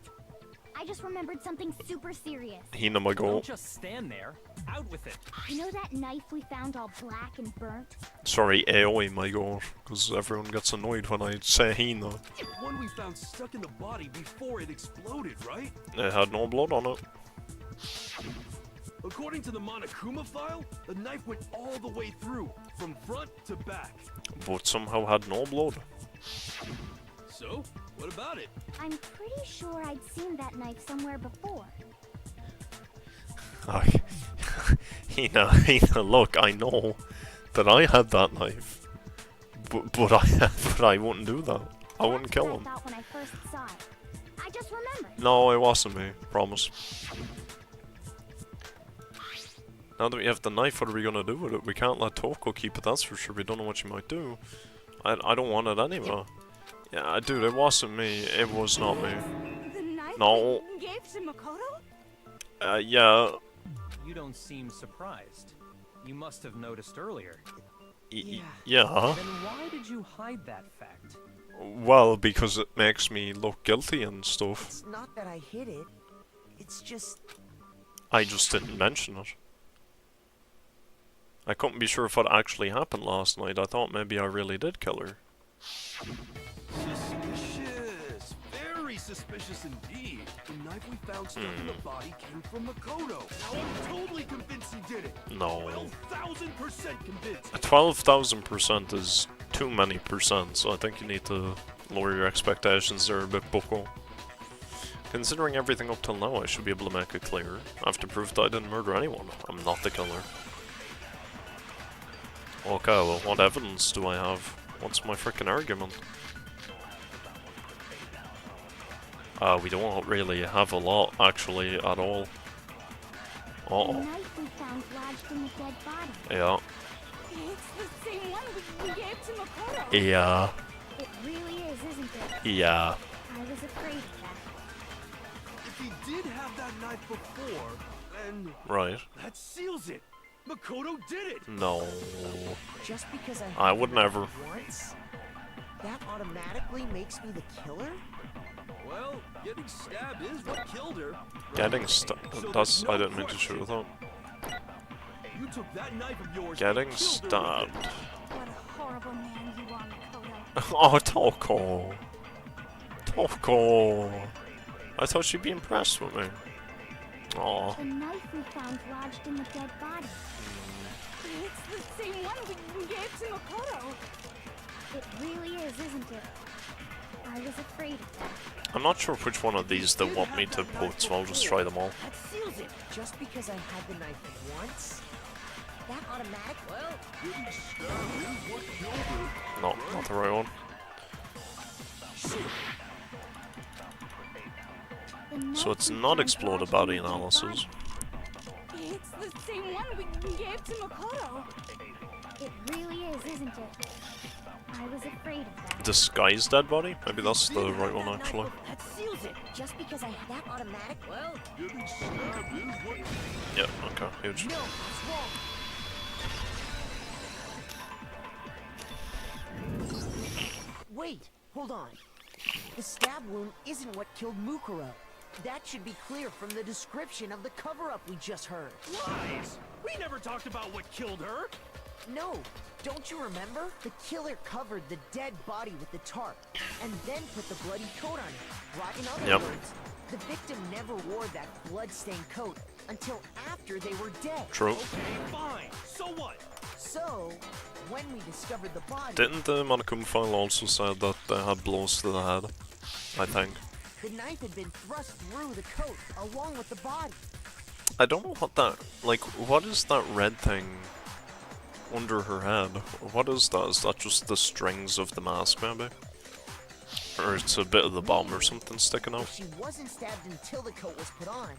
I just remembered something super serious. Hina, my goal. Don't just stand there. Out with it. You know that knife we found all black and burnt? Sorry, Aoi, my god, because everyone gets annoyed when I say Hina. The one we found stuck in the body before it exploded, right? It had no blood on it. According to the Monokuma file, the knife went all the way through, from front to back. But somehow had no blood. So, what about it? I'm pretty sure I'd seen that knife somewhere before. Hina, look, I know that I had that knife. But I wouldn't do that. I wouldn't kill him. That's what I thought when I first saw it. I just remembered. No, it wasn't me. Promise. Now that we have the knife, what are we gonna do with it? We can't let Toko keep it, that's for sure. We don't know what she might do. I don't want it anyway. Yeah, dude, it wasn't me. It was not me. The knife No. we gave to Makoto? Yeah. You don't seem surprised. You must have noticed earlier. Yeah. Then why did you hide that fact? Well, because it makes me look guilty and stuff. It's not that I hid it. It's just... I just didn't mention it. I couldn't be sure if what actually happened last night. I thought maybe I really did kill her. Suspicious. Very suspicious indeed. The knife we found stuck in the body came from Makoto. Now I'm totally convinced he did it. No. 12,000% convinced. 12,000% is too many percent, so I think you need to lower your expectations there a bit, Boko. Considering everything up till now, I should be able to make it clear. I have to prove that I didn't murder anyone. I'm not the killer. Okay, well, what evidence do I have? What's my frickin' argument? We don't really have a lot, actually, at all. The Uh-oh. knife we found lodged in the dead body. Yeah. It's the same one we gave to Makoto. Yeah. It really is, isn't it? Yeah. I was afraid of that. If he did have that knife before, then Right. that seals it. Makoto did it. No. Just because I would never. Once, that automatically makes me the killer? Well, getting stabbed is what killed her. Getting stabbed. That's. I didn't mean to shoot that. You took that knife of yours. Getting and killed her with stabbed. it. What a horrible man you are, Makoto. Oh, Toko. Toko. I thought she'd be impressed with me. Aw. The knife we found lodged in the dead body. It's the same one we gave to Makoto. It really is, isn't it? I was afraid of that. I'm not sure which one of these they want me to put, so I'll just try them all. That seals it. Just because I had the knife once, that automatic. Well, Getting stabbed is what killed her. No, not the right one. The knife So it's we not found explode lodged body in the dead analysis. body. It's the same one we gave to Makoto. It really is, isn't it? I was afraid of that. Disguised dead body? Maybe that's the right one actually. That seals it. Just because I had that automatic. Well, Getting stabbed is what. Yeah, okay, huge. no, that's wrong. Wait, hold on. The stab wound isn't what killed Mukuro. That should be clear from the description of the cover-up we just heard. Lies! We never talked about what killed her. No, don't you remember? The killer covered the dead body with the tarp, and then put the bloody coat on it. Right? In other Yep. words, the victim never wore that blood-stained coat until after they were dead. True. Okay, fine. So what? So, when we discovered the body, Didn't the Monokuma file also say that they had blows to the head? I think. the knife had been thrust through the coat along with the body. I don't know what that, like, what is that red thing under her head? What is that? Is that just the strings of the mask, maybe? Or it's a bit of the bomb or something sticking out? If she wasn't stabbed until the coat was put on,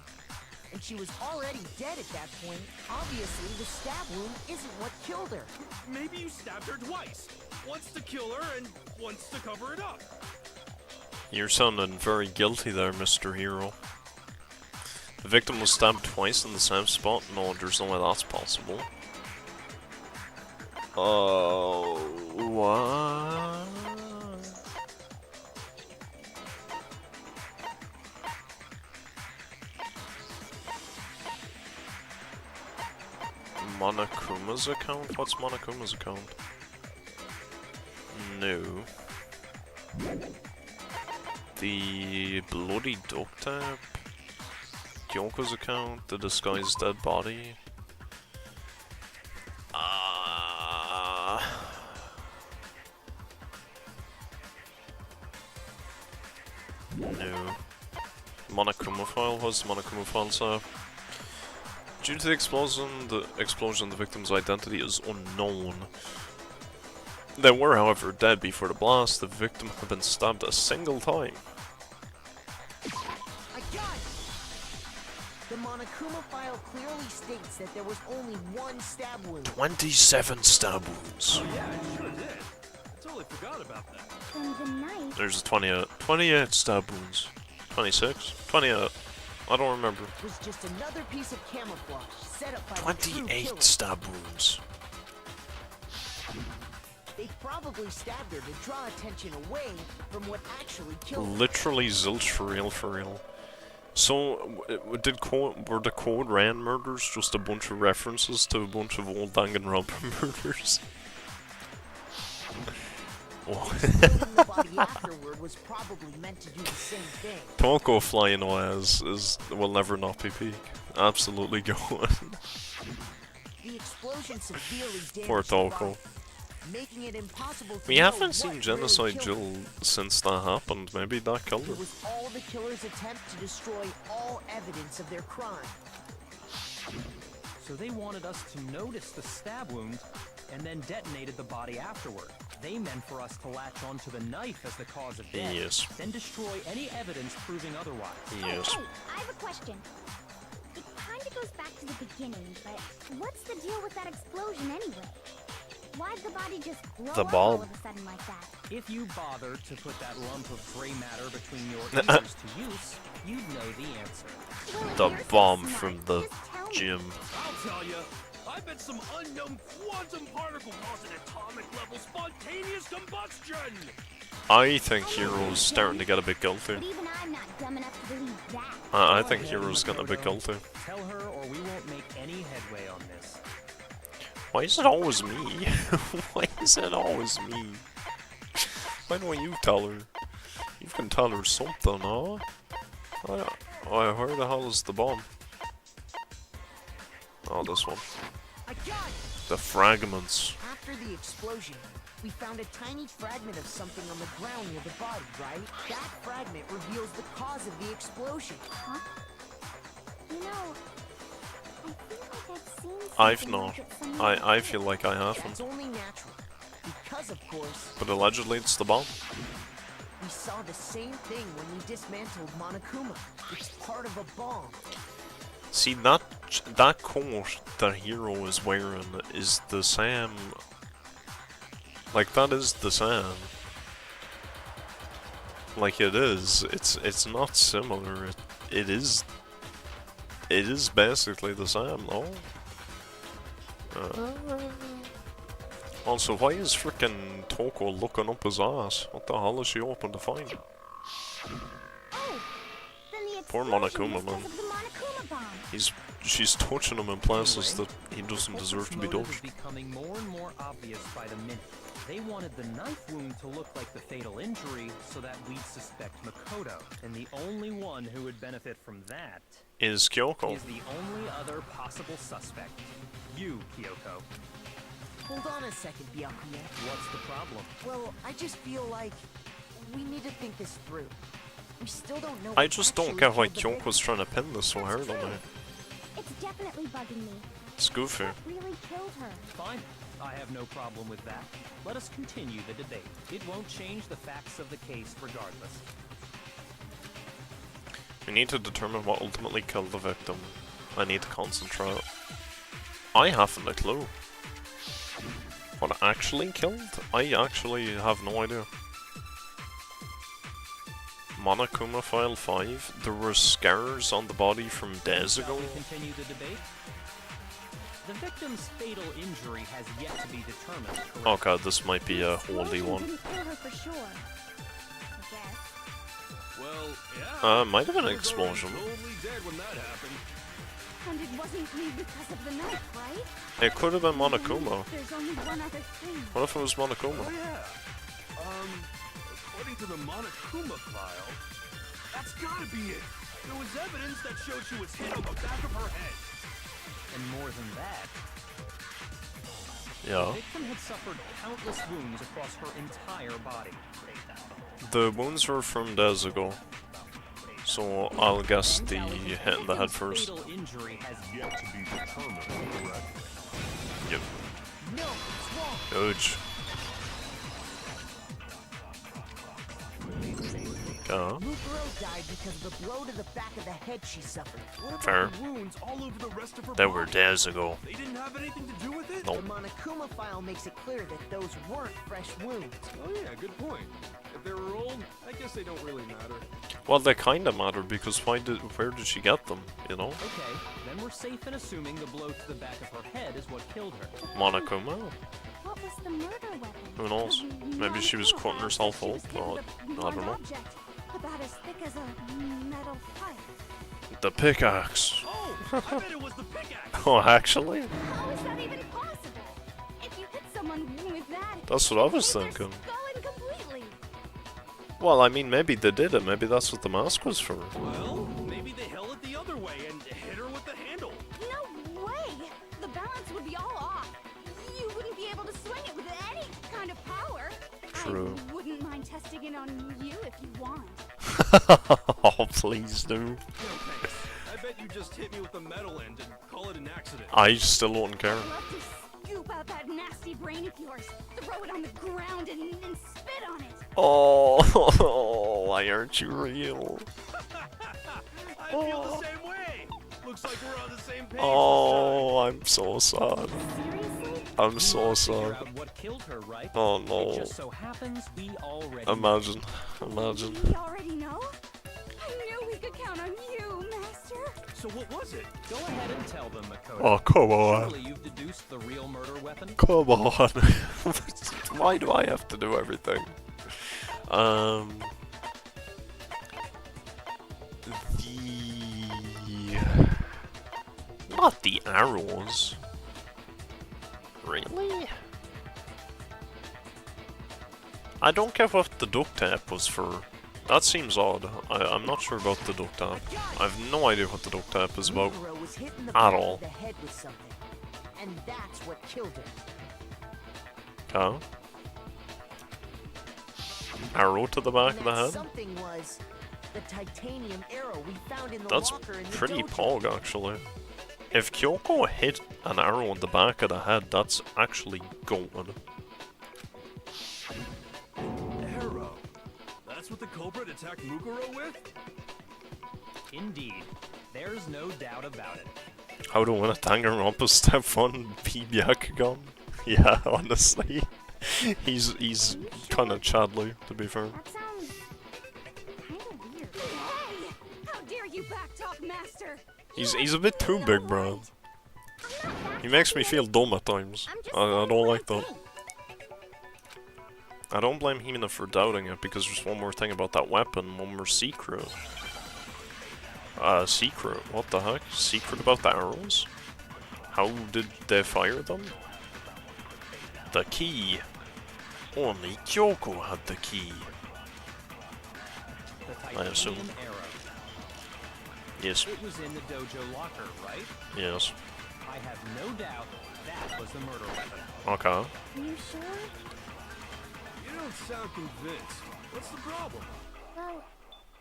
and she was already dead at that point, obviously the stab wound isn't what killed her. Maybe you stabbed her twice. Once to kill her and once to cover it up. You're sounding very guilty there, Mr. Hero. The victim was stabbed twice in the same spot? No, there's no way that's possible. Oh, what? Monokuma's account? What's Monokuma's account? No. The bloody duct tape? Kyoko's account? The disguised dead body? No. Monokuma file? What's the Monokuma file say? Due to the explosion, the victim's identity is unknown. They were, however, dead before the blast. The victim had been stabbed a single time. I got it! The Monokuma file clearly states that there was only one stab wound. 27 stab wounds. Oh yeah, it sure did. I totally forgot about that. And the knife. There's 28 stab wounds. 26? 28. I don't remember. Was just another piece of camouflage set up by the true 28 killer. stab wounds. They probably stabbed her to draw attention away from what actually killed her. Literally zilch for real, for real. So, were the Code Ran murders just a bunch of references to a bunch of old Danganronpa murders? Killing the body afterward was probably meant to do the same thing. Toko flying away will never not be peak. Absolutely going. The explosion severely damaged Poor the Toko. body, making it impossible to We know haven't what seen really Genocide killed her. Jill since that happened. Maybe that killed her. It was all the killer's attempt to destroy all evidence of their crime. So they wanted us to notice the stab wound and then detonated the body afterward. They meant for us to latch onto the knife as the cause of death, Yes. then destroy any evidence proving otherwise. Yes. Oh, hey, I have a question. It kinda goes back to the beginning, but what's the deal with that explosion anyway? Why'd the body just blow The up bulb. all of a sudden like that? If you bother to put that lump of gray matter between your ears to use, you'd know the answer. Well, if The you're so bomb smart, from the just tell me. gym. I'll tell you. I bet some unknown quantum particle cause an atomic level spontaneous combustion! I think Hero's starting to get a bit guilty. But even I'm not dumb enough to believe that. I think Hero's getting a bit guilty. Tell her or we won't make any headway on this. Why is it always me? Why is it always me? Why don't you tell her? You can tell her something, huh? Oh, where the hell is the bomb? Oh, this one. I got it! The fragments. After the explosion, we found a tiny fragment of something on the ground near the body, right? That fragment reveals the cause of the explosion. Huh? You know, I feel like I've seen I've something not. like it somewhere I before. feel like I haven't. That's only natural. Because, of course, But allegedly it's the bomb. we saw the same thing when we dismantled Monokuma. It's part of a bomb. See, that coat that Hero is wearing is the same. Like, that is the same. Like, it is. It's not similar. It is basically the same, though. Also, why is frickin' Toko looking up his ass? What the hell is she hoping to find? Oh, then the Poor explosion Monokuma, was man. because of the Monokuma bomb. She's touching him in places that he doesn't deserve to be Motive is touched. becoming more and more obvious by the minute. They wanted the knife wound to look like the fatal injury so that we'd suspect Makoto. And the only one who would benefit from that Is Kyoko. is the only other possible suspect. You, Kyoko. Hold on a second, Byakuya. What's the problem? Well, I just feel like we need to think this through. We still don't know. I what just don't actually get why killed the Kyoko's trying to pin this so hard on me. It's definitely bugging me. It's goofy. What really killed her? Fine. I have no problem with that. Let us continue the debate. It won't change the facts of the case regardless. We need to determine what ultimately killed the victim. I need to concentrate. I haven't a clue. What actually killed? I actually have no idea. Monokuma File 5? There were scars on the body from days Shall ago? we continue the debate? The victim's fatal injury has yet to be determined, correct? Oh god, this might be a holy Explosion one. didn't kill her for sure. I guess. Well, yeah. Might have been an I was already explosion. totally dead when that happened. And it wasn't me because of the knife, right? It could have been Monokuma. There's only one other thing. What if it was Monokuma? Oh yeah. According to the Monokuma file, that's gotta be it. There was evidence that showed she was hit on the back of her head. And more than that, the Yeah. victim had suffered countless wounds across her entire body. The wounds were from days ago. So I'll guess the hit in the head first. Fatal injury has Yet to be determined correctly. Yep. No, it's wrong. Huge. Mukuro died because of the blow to the back of the head she suffered. What about Fair. the wounds all over the rest of her That body? were days ago. They didn't have anything to do with it? Nope. The Monokuma file makes it clear that those weren't fresh wounds. Oh yeah, good point. If they were old, I guess they don't really matter. Well, they kinda matter because where did she get them, you know? Okay, then we're safe in assuming the blow to the back of her head is what killed her. Monokuma? What was the murder weapon? Who knows? Maybe she was cutting herself She was up, given or the I don't one know. object, about as thick as a metal pipe. The pickaxe. Oh, I bet it was the pickaxe. Oh, actually? How is that even possible? If you hit someone with that, That's what I was they're thinking. going completely. Well, I mean, maybe they did it. Maybe that's what the mask was for. Well, maybe they held it the other way and hit her with the handle. No way! The balance would be all off. You wouldn't be able to swing it with any kind of power. True. I wouldn't mind testing it on you if you want. Oh, please do. No thanks. I bet you just hit me with the metal end and call it an accident. I still don't care. I'd love to scoop out that nasty brain of yours, throw it on the ground, and spit on it. Oh, why aren't you real? I feel the same way. Looks like we're on the same page. Oh, I'm so sad. Seriously? I'm so Figure sad. out what killed her, right? Oh It no. just so happens we already know. Imagine. We already know? I knew we could count on you, Master. So what was it? Go ahead and tell them, Makoto. Oh, come on. Surely you've deduced the real murder weapon? Come on. Why do I have to do everything? Not the arrows. Really? I don't get what the duct tape was for. That seems odd. I'm not sure about the duct tape. I have no idea what the duct tape is about Muguro was hit in the at back all. of the head with something, and that's what killed him. Huh? Arrow to the back And of the that head? something was the titanium arrow we found in the That's locker in the pretty dojo. pog, actually. If Kyoko hit an arrow in the back of the head, that's actually gold. Arrow. That's what the culprit attacked Muguro with? Indeed. There's no doubt about it. How to win a Danganronpa Step 1 P Byakugan? Yeah, honestly. He's kinda Chadley, to be fair. That sounds kind of weird. Hey! How dare you backtalk, Master? He's a bit too big, bro. He makes me feel dumb at times. I don't like that. I don't blame Hina for doubting it, because there's one more thing about that weapon, one more secret. Secret? What the heck? Secret about the arrows? How did they fire them? The key. Only Kyoko had the key. The I assume. titanium arrow. Yes. It was in the dojo locker, right? Yes. I have no doubt that was the murder weapon. Okay. Are you sure? You don't sound convinced. What's the problem? Well,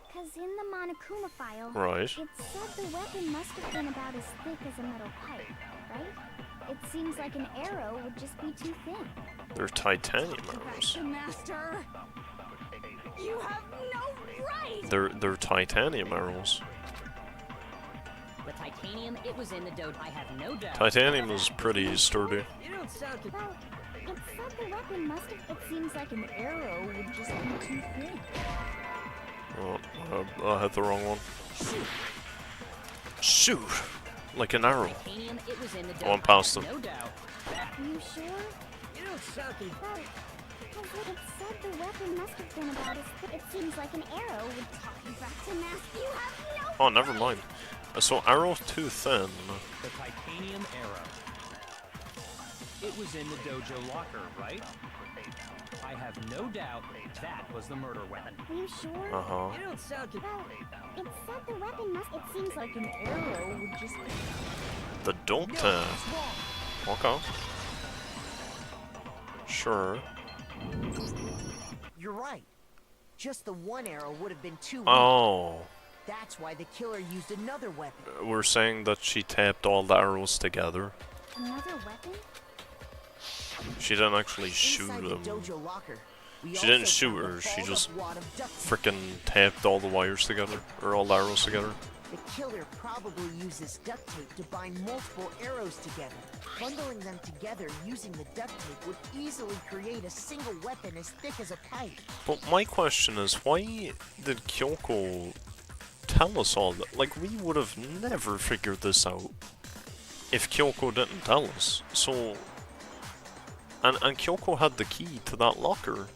because in the Monokuma file, Right. it said the weapon must have been about as thick as a metal pipe, right? It seems like an arrow would just be too thin. They're titanium arrows. Master! You have no right! They're titanium arrows. The titanium, it was in the dojo. I have no doubt. Titanium is pretty sturdy. You don't sound Well, it said the weapon must have. It seems like an arrow would just be too thin. Oh, I hit the wrong one. Shoot! Like an arrow. titanium, it was in the dojo. Oh, I'm past I have him. No doubt. Are you sure? You don't sound Well, because it said the weapon must have been about as thick. It seems like an arrow would talk you back to mass. You have no. Oh, never mind. So arrow too thin. The titanium arrow. It was in the dojo locker, right? I have no doubt that was the murder weapon. Are you sure? Uh-huh. You don't sound Well, it said the weapon must. It seems like an arrow would just be. The don't Okay. Sure. You're right. Just the one arrow would have been too weak. Oh. That's why the killer used another weapon. We're saying that she taped all the arrows together. Another weapon? She didn't actually shoot Inside the them. dojo locker, we She didn't also shoot found a her, she balled just up wad of duct tape. frickin' taped all the wires together. Or all the arrows together. The killer probably uses duct tape to bind multiple arrows together. Bundling them together using the duct tape would easily create a single weapon as thick as a pipe. But my question is, why did Kyoko tell us all that? Like, we would have never figured this out if Kyoko didn't tell us. So, and Kyoko had the key to that locker.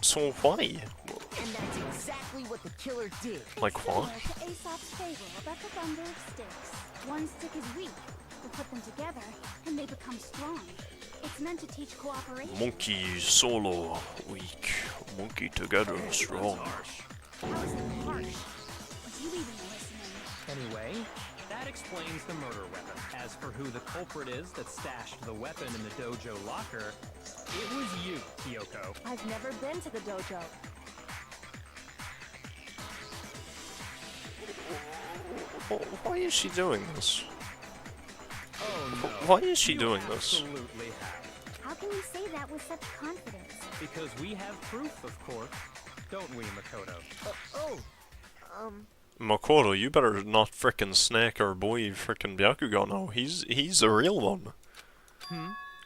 So why? And that's exactly what the killer did. Like what? Similar to Aesop's fable about the bundle of sticks. One stick is weak. We put them together, and they become strong. It's meant to teach cooperation. Monkey solo weak, monkey together strong. How is that harsh? Was you even listening? Anyway, that explains the murder weapon. As for who the culprit is that stashed the weapon in the dojo locker, it was you, Kyoko. I've never been to the dojo. Why is she doing this? Oh no. Why is she You doing this? Absolutely have. How can you say that with such confidence? Because we have proof, of course. Don't we, Makoto? Makoto, you better not frickin' snake our boy frickin' Byakugan now. He's a real one.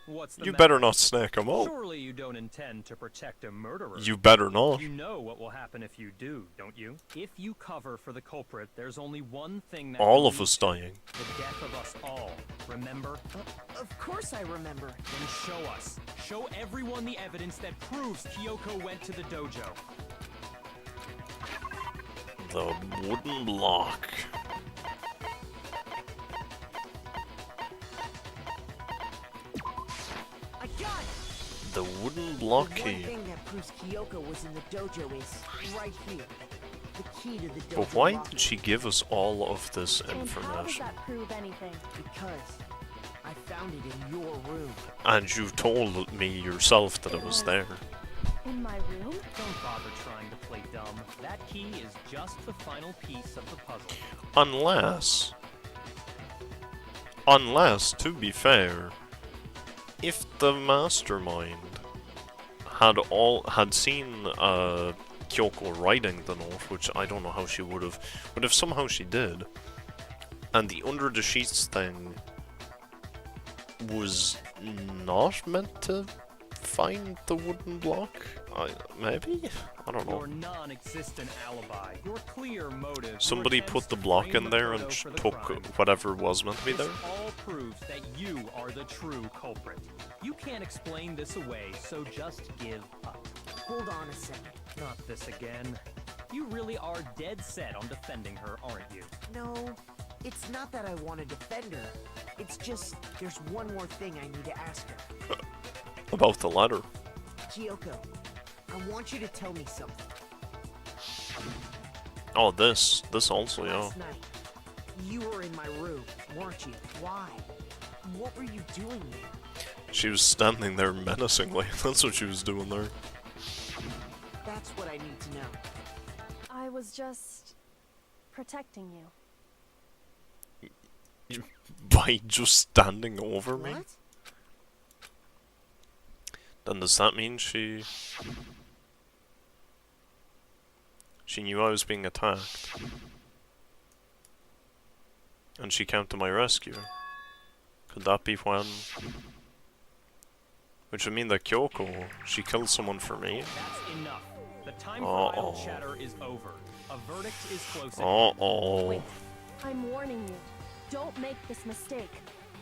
What's the You matter? better not snake him up. Surely you don't intend to protect a murderer. You better not. You know what will happen if you do, don't you? If you cover for the culprit, there's only one thing that All will of lead us to dying. the death of us all. Remember? Of course I remember. Then show us. Show everyone the evidence that proves Kyoko went to the dojo. The wooden block. I got it! The wooden The block one key. thing that proves Kyoko was in the dojo is right here. The key to the dojo But why locker. did she give us all of this And how does information? that prove anything? Because I found it in your room. And you told me yourself that it was there. In my room? Don't bother trying to play dumb. That key is just the final piece of the puzzle. Unless, to be fair, if the mastermind had seen Kyoko writing the note, which I don't know how she would have, but if somehow she did, and the under the sheets thing was not meant to find the wooden block, maybe? I don't know. Your non-existent alibi, your clear motive. Somebody your put the attempts to block frame in there and Makoto for the took crime. whatever was meant to be This there. all proves that you are the true culprit. You can't explain this away, so just give up. Hold on a second. Not this again. You really are dead set on defending her, aren't you? No, it's not that I want to defend her. It's just there's one more thing I need to ask her. About the letter. Kyoko, I want you to tell me something. Oh, this also, yeah. Last night, you were in my room, weren't you? Why? What were you doing there? She was standing there menacingly. That's what she was doing there. That's what I need to know. I was just protecting you. By just standing over me? What? Then does that mean she knew I was being attacked? And she came to my rescue? Could that be when... Which would mean that Kyoko, she killed someone for me? That's enough. The time for idle chatter is over. A verdict is close at hand. Wait, I'm warning you. Don't make this mistake.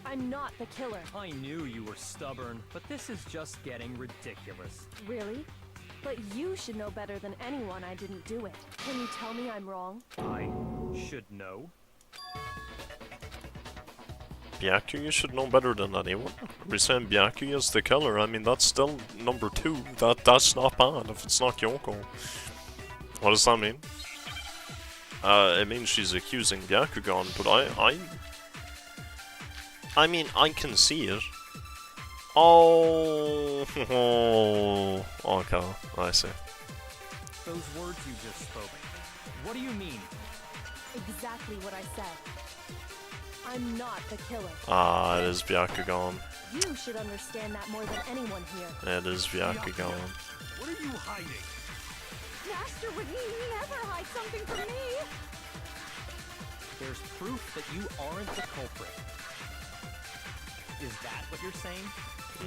I'm not the killer. I knew you were stubborn, but this is just getting ridiculous. Really? But you should know better than anyone I didn't do it. Can you tell me I'm wrong? I should know. Byakuya, you should know better than anyone. We're saying Byakuya is the killer. I mean, that's still number 2. That's not bad if it's not Kyoko. What does that mean? It means she's accusing Byakugan, but I mean, I can see it. Oh, okay, I see. Those words you just spoke, what do you mean? Exactly what I said. I'm not the killer. Ah, it is Byakugan. You should understand that more than anyone here. It is Byakugan. What are you hiding? Master would never hide something from me. There's proof that you aren't the culprit. Is that what you're saying?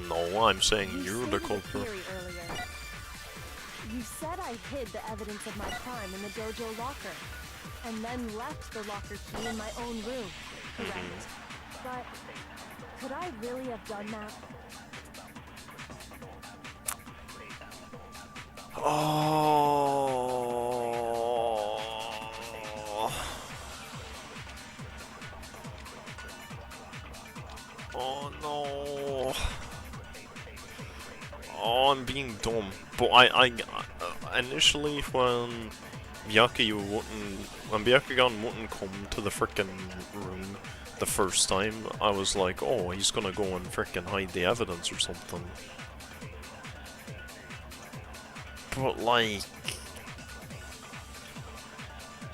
No, I'm saying You you're the stated a culprit. theory earlier. You said I hid the evidence of my crime in the dojo locker, and then left the locker key in my own room. Correct. But could I really have done that? Oh no. Oh, I'm being dumb. But I initially when Byakugan wouldn't come to the frickin' room the first time, I was like, oh, he's gonna go and frickin' hide the evidence or something. But like,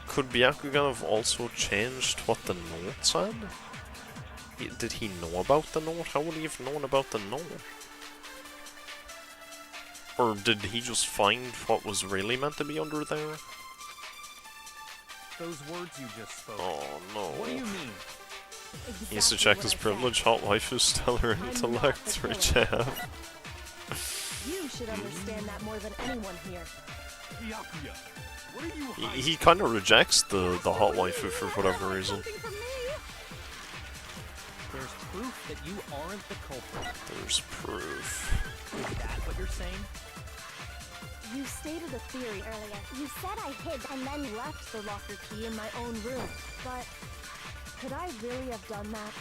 could Byakugan have also changed what the note said? Did he know about the note? How would he have known about the note? Or did he just find what was really meant to be under there? Those words you just spoke. Oh no. What do you mean? He needs to check his privilege, hot waifu, stellar intellect, rich AF. You should understand that more than anyone here. Byakuya, what are you hiding? He kind of rejects the hot waifu for whatever reason. There's proof that you aren't the culprit. There's proof. Is that what you're saying? You stated a theory earlier. You said I hid and then left the locker key in my own room. But could I really have done that?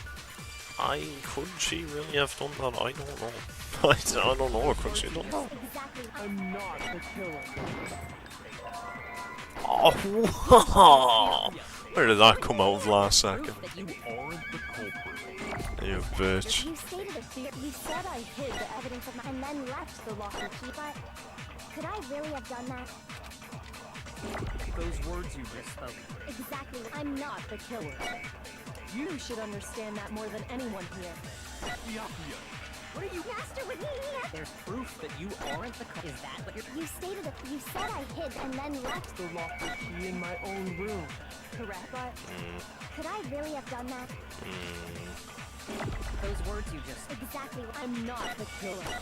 Could she really have done that? I don't know. I don't know, could she done that? Exactly. I'm not the killer. Oh, where did that come out of last second? That you aren't the culprit. You bitch. You stated a theory. You said I hid the evidence of my and then left the locker key. But could I really have done that? Those words you just spoke. Exactly. I'm not the killer. You should understand that more than anyone here. Byakuya, What are you, Master with me? There's proof that you aren't the culprit. Is that what you're... You stated it. You said I hid and then left The locker key in my own room. Correct. But Could I really have done that? Those words you just... Exactly. I'm not the killer.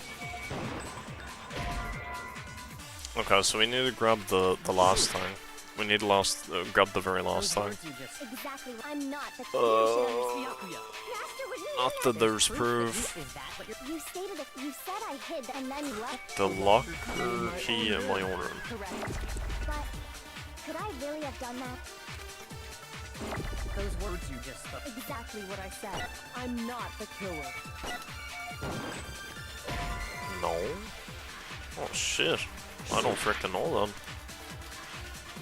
Okay, so we need to grab the last thing. We need to grab the very last Those thing. words you just... Exactly. I'm not the killer. Byakuya. Master with me. Not that there's proof. Is that what you're... You stated it. You said I hid and then left. The locker key in my own room. Correct. But could I really have done that? Those words you just spoke. Exactly what I said. I'm not the killer. No. Oh shit. I don't frickin' know them.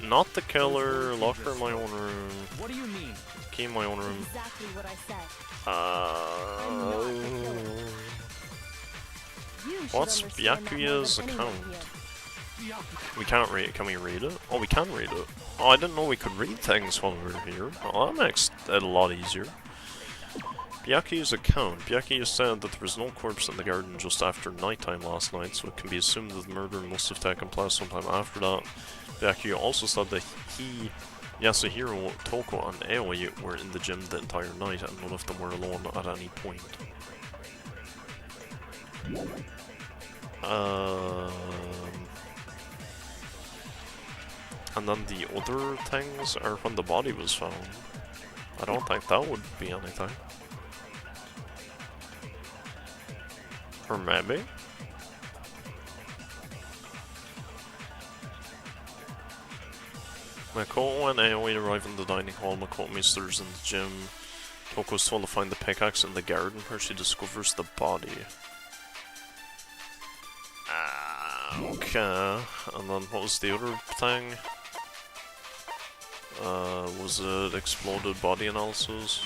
Not the killer, locker in my own room, What do you mean? key in my own room. Exactly what I said. You should What's understand that more Byakuya's than anyone account? here. We can't read it. Can we read it? Oh, we can read it. Oh, I didn't know we could read things while we were here. Oh, that makes it a lot easier. Byakuya's account. Byakuya said that there was no corpse in the garden just after nighttime last night, so it can be assumed that the murder must have taken place sometime after that. Byakuya also said that he, Yasuhiro, Toko, and Aoi were in the gym the entire night, and none of them were alone at any point. And then the other things are when the body was found. I don't think that would be anything. Or maybe? Makoto and Aoi arrive in the dining hall. Makoto meets others in the gym. Toko is told to find the pickaxe in the garden where she discovers the body. Okay. And then what was the other thing? Was it exploded body analysis?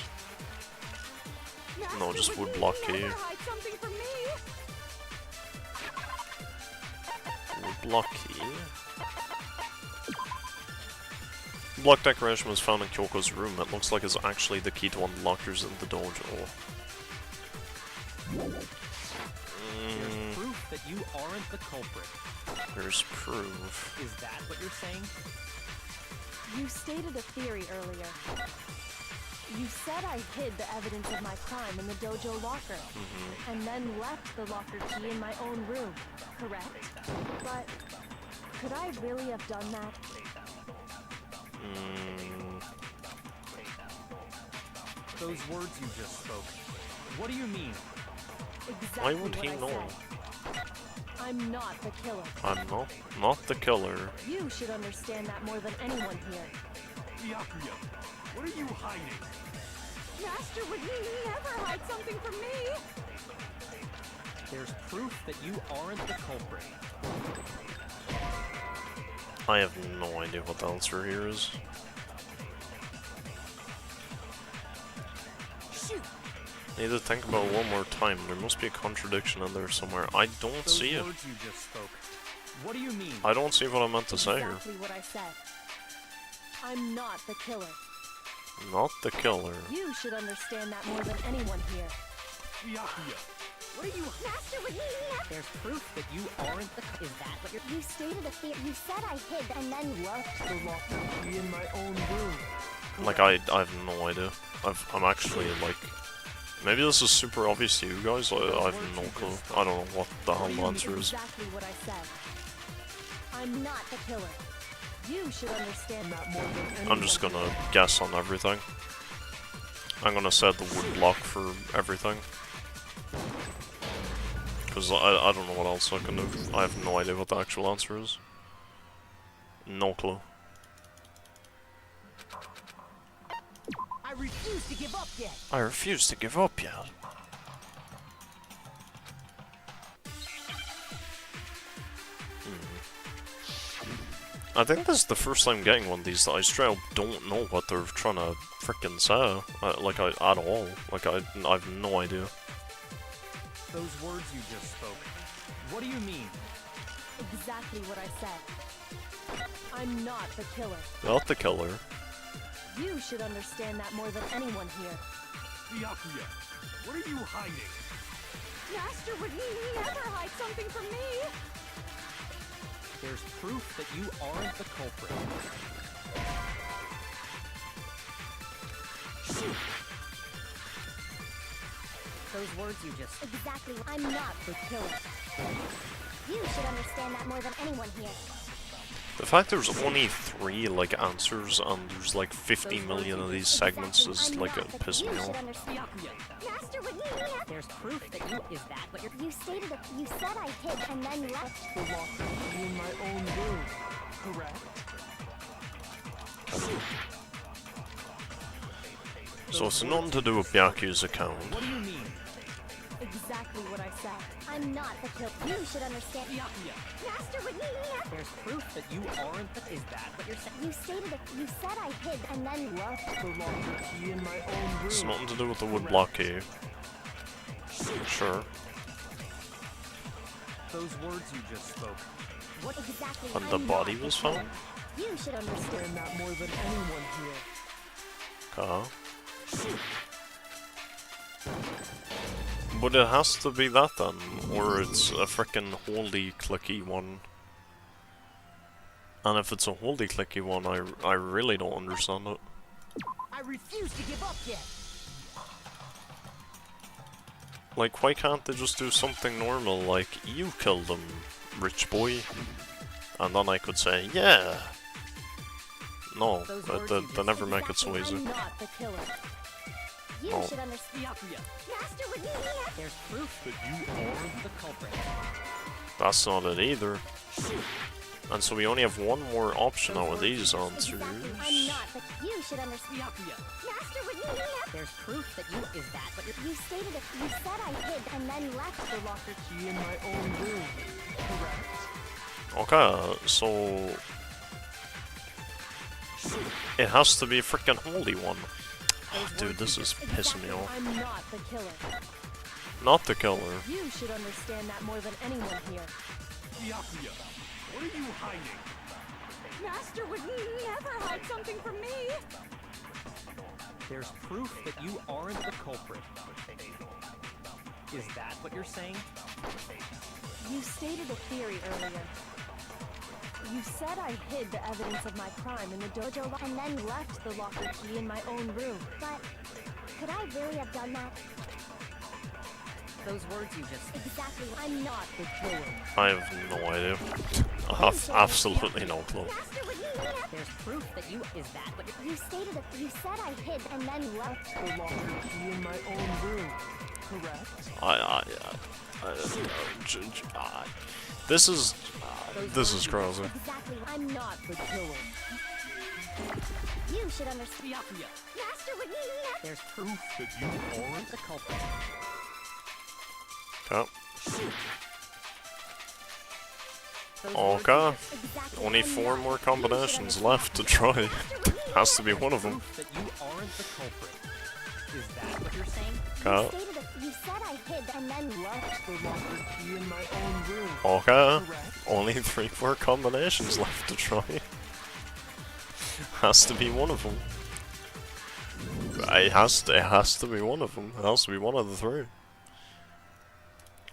No, just wood block key. Wood block key. Block decoration was found in Kyoko's room. It looks like it's actually the key to one of the lockers in the dojo. There's proof that you aren't the culprit. There's proof. Is that what you're saying? You stated a theory earlier. You said I hid the evidence of my crime in the dojo locker, and then left the locker key in my own room, correct? But could I really have done that? Those words you just spoke. What do you mean? Exactly Why would what he I know? said. I'm not the killer. I'm not the killer. You should understand that more than anyone here. Byakuya, what are you hiding? Master would never hide something from me. There's proof that you aren't the culprit. I have no idea what the answer here is. Shoot. Need to think about it one more time. There must be a contradiction in there somewhere. I don't Those see it. words you just spoke. What do you mean? I don't see what I meant to say here. Exactly what I said. I'm not the killer. Not the killer. You should understand that more than anyone here. Byakuya, what are you Master would There's proof that you aren't the... Is that what you're... You stated a theory. You said I hid and then left. The locker key in my own room. Like, I have no idea. I'm actually, like... Maybe this is super obvious to you guys, I have no clue. I don't know what the hell the answer is. Exactly what I said. I'm not the killer. You should understand that more than anyone. I'm just gonna guess on everything. I'm gonna set the wood block for everything. Because I don't know what else I can do. I have no idea what the actual answer is. No clue. I refuse to give up yet. I refuse to give up yet. I think this is the first time getting one of these that I straight up don't know what they're trying to frickin' say. Like, at all. Like, I have no idea. Those words you just spoke. What do you mean? Exactly what I said. I'm not the killer. Not the killer. You should understand that more than anyone here. Byakuya, what are you hiding? Master would never hide something from me. There's proof that you aren't the culprit. Those words you just... Exactly. I'm not the killer. You should understand that more than anyone here. The fact there's only 3, like, answers and there's, like, 50 million of these segments is, like, pissing me off. Master would There's proof that you... Is that what you're... You stated it. You said I hid and then left. The locker key in my own room. Correct? So it's nothing to do with Byakuya's account. What do you mean? Exactly what I said. I'm not the killer. You should understand. Byakuya, Master would There's proof that you aren't the... Is that what you're saying? You stated it. You said I hid and then left. The locker key in my own room. It's nothing to do with the wood block key. Sure. those words you just spoke. What exactly? And the body was found? You should understand that more than anyone here. But it has to be that then, or it's a frickin' holy clicky one. And if it's a holy clicky one, I really don't understand it. I refuse to give up yet. Like, why can't they just do something normal, like, you killed him, rich boy? And then I could say, yeah! No, they never make it so easy. I'm not the killer. You Oh. should understand. Master would need me. There's proof that you are the culprit. That's not it either. And so we only have one more option out of these answers. I'm not the. You should understand. Master would need me. There's proof that you... Is that what you're... You stated it. You said I hid and then left The locker key in my own room. Correct? Okay, so... it has to be a freaking holy one. Oh, dude, this is pissing me off. I'm not the killer. Not the killer. You should understand that more than anyone here. Byakuya, what are you hiding? Master would never hide something from me. There's proof that you aren't the culprit. Is that what you're saying? You stated a theory earlier. You said I hid the evidence of my crime in the dojo and then left. the locker key in my own room. But could I really have done that? Those words you just... Exactly. I'm not the killer. I have no idea. I have absolutely no clue. Master would need me. There's proof that you... Is that what you're... You stated it. You said I hid and then left. The locker key in my own room. Correct? This is crazy. Exactly. I'm not the killer. You should understand. Master would need me. There's proof that you aren't the culprit. Okay. Those Okay. Exactly. Only 4 more combinations left to try. Has to be one of them. Proof that you aren't the culprit. Is that what you're saying? You Okay. stated it. You said I hid and then left. The locker key in my own room. Okay. Correct? Only 3 more combinations left to try. Has to be one of them. It has to be one of them. It has to be one of the 3.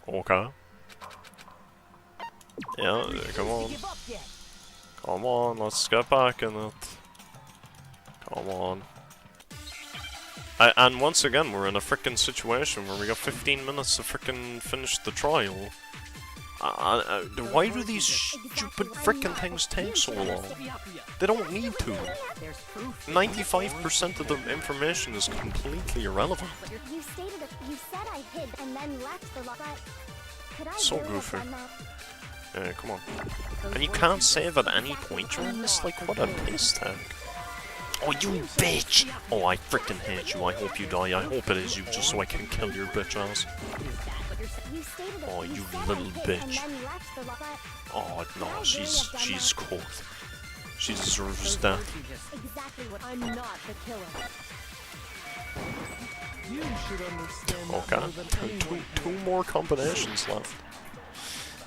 Okay. Yeah, come on. Give up yet. Come on, let's get back in it. Come on. And once again, we're in a frickin' situation where we got 15 minutes to frickin' finish the trial. Why do these stupid frickin' things take so long? They don't need to. 95% of the information is completely irrelevant. You stated that you said I hid and then left the locker. Could I So really have goofy. done that? Yeah, come on. And you can't save at any point during this? Like, what a piss tag. Oh, you bitch! Oh, I frickin' hate you. I hope you die. I hope it is you, just so I can kill your bitch ass. Oh, you little bitch. Oh, no, she's cold. She deserves death. Exactly what I'm not the killer. You should understand that Okay, more than anyone. two more combinations left.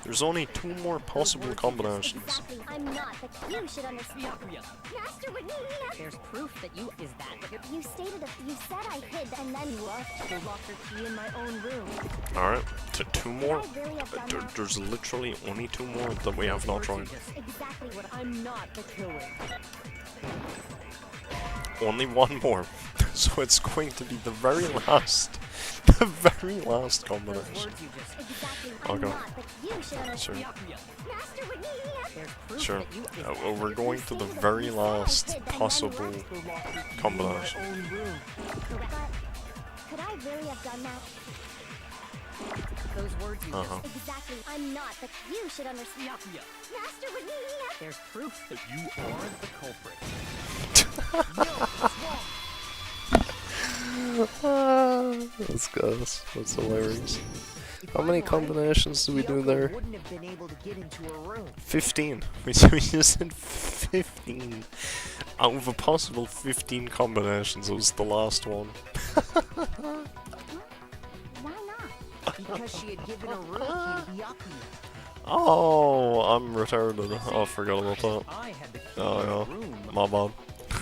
There's only 2 more possible combinations. Exactly. I'm not, but you should understand. Master would There's proof that you is that what you're You stated that you said I hid and then Left the locker key in my own room. Alright, 2 more. I really have done that. There's literally only 2 more that we have not tried. Exactly what I'm not the killer. Only 1 more. So it's going to be the very last. The very last combination. exactly. Okay. I'm not, but you should Sure. understand. Master would there's proof Sure. that you is Well, we're going to the very last possible combination. Correct. But could I really have done that? those words you just Exactly. I'm not, but you should understand. Master would there's proof That you are the culprit. That's good. That's hilarious. How many combinations do we do there? Wouldn't have been able to get into her room. 15. We just did 15. Out of a possible 15 combinations, it was the last one. Why not? Because she had given her room key to Byakuya. Oh, I'm retarded. Oh, I forgot about that. I had the key Oh, to the yeah. room. My bad.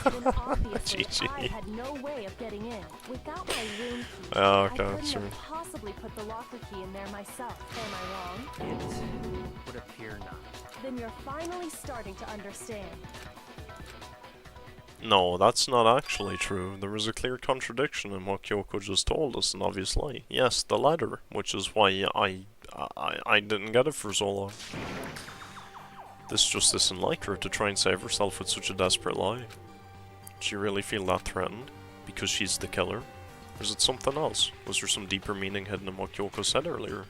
Then obviously GG. I had no way of getting in. Without my room key, Yeah, I okay, couldn't sure. have possibly put the locker key in there myself. Am I wrong? It would appear not. Then you're finally starting to understand. No, that's not actually true. There was a clear contradiction in what Kyoko just told us, an obvious lie. Yes, the latter, which is why I didn't get it for so long. This just isn't like her to try and save herself with such a desperate lie. Does she really feel that threatened? Because she's the killer? Or is it something else? Was there some deeper meaning hidden in what Kyoko said earlier?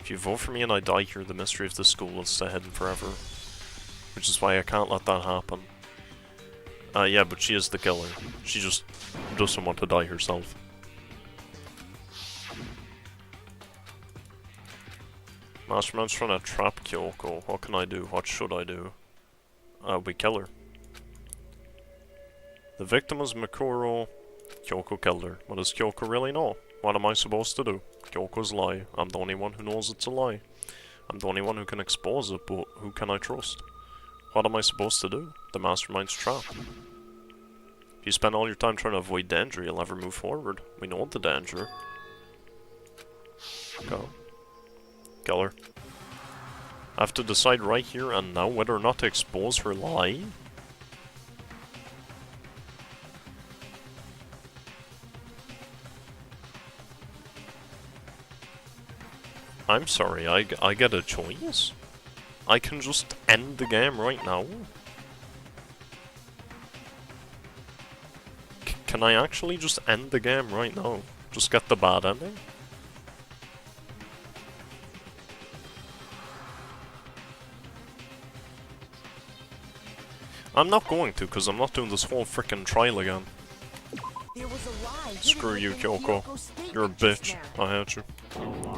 If you vote for me and I die here, the mystery of the school will stay hidden forever. Which is why I can't let that happen. Yeah, but she is the killer. She just doesn't want to die herself. Mastermind's trying to trap Kyoko. What can I do? What should I do? We kill her. The victim is Mikuro. Kyoko killed her. What does Kyoko really know? What am I supposed to do? Kyoko's lie. I'm the only one who knows it's a lie. I'm the only one who can expose it, but who can I trust? What am I supposed to do? The mastermind's trap. If you spend all your time trying to avoid danger, you'll never move forward. We know the danger. Go. Kill her. I have to decide right here and now whether or not to expose her lie. I'm sorry, I get a choice? I can just end the game right now? Can I actually just end the game right now? Just get the bad ending? I'm not going to, because I'm not doing this whole frickin' trial again. There was a lie. Screw you, hidden within Kyoko. Kyoko's statement You're a just bitch. now. I hate you.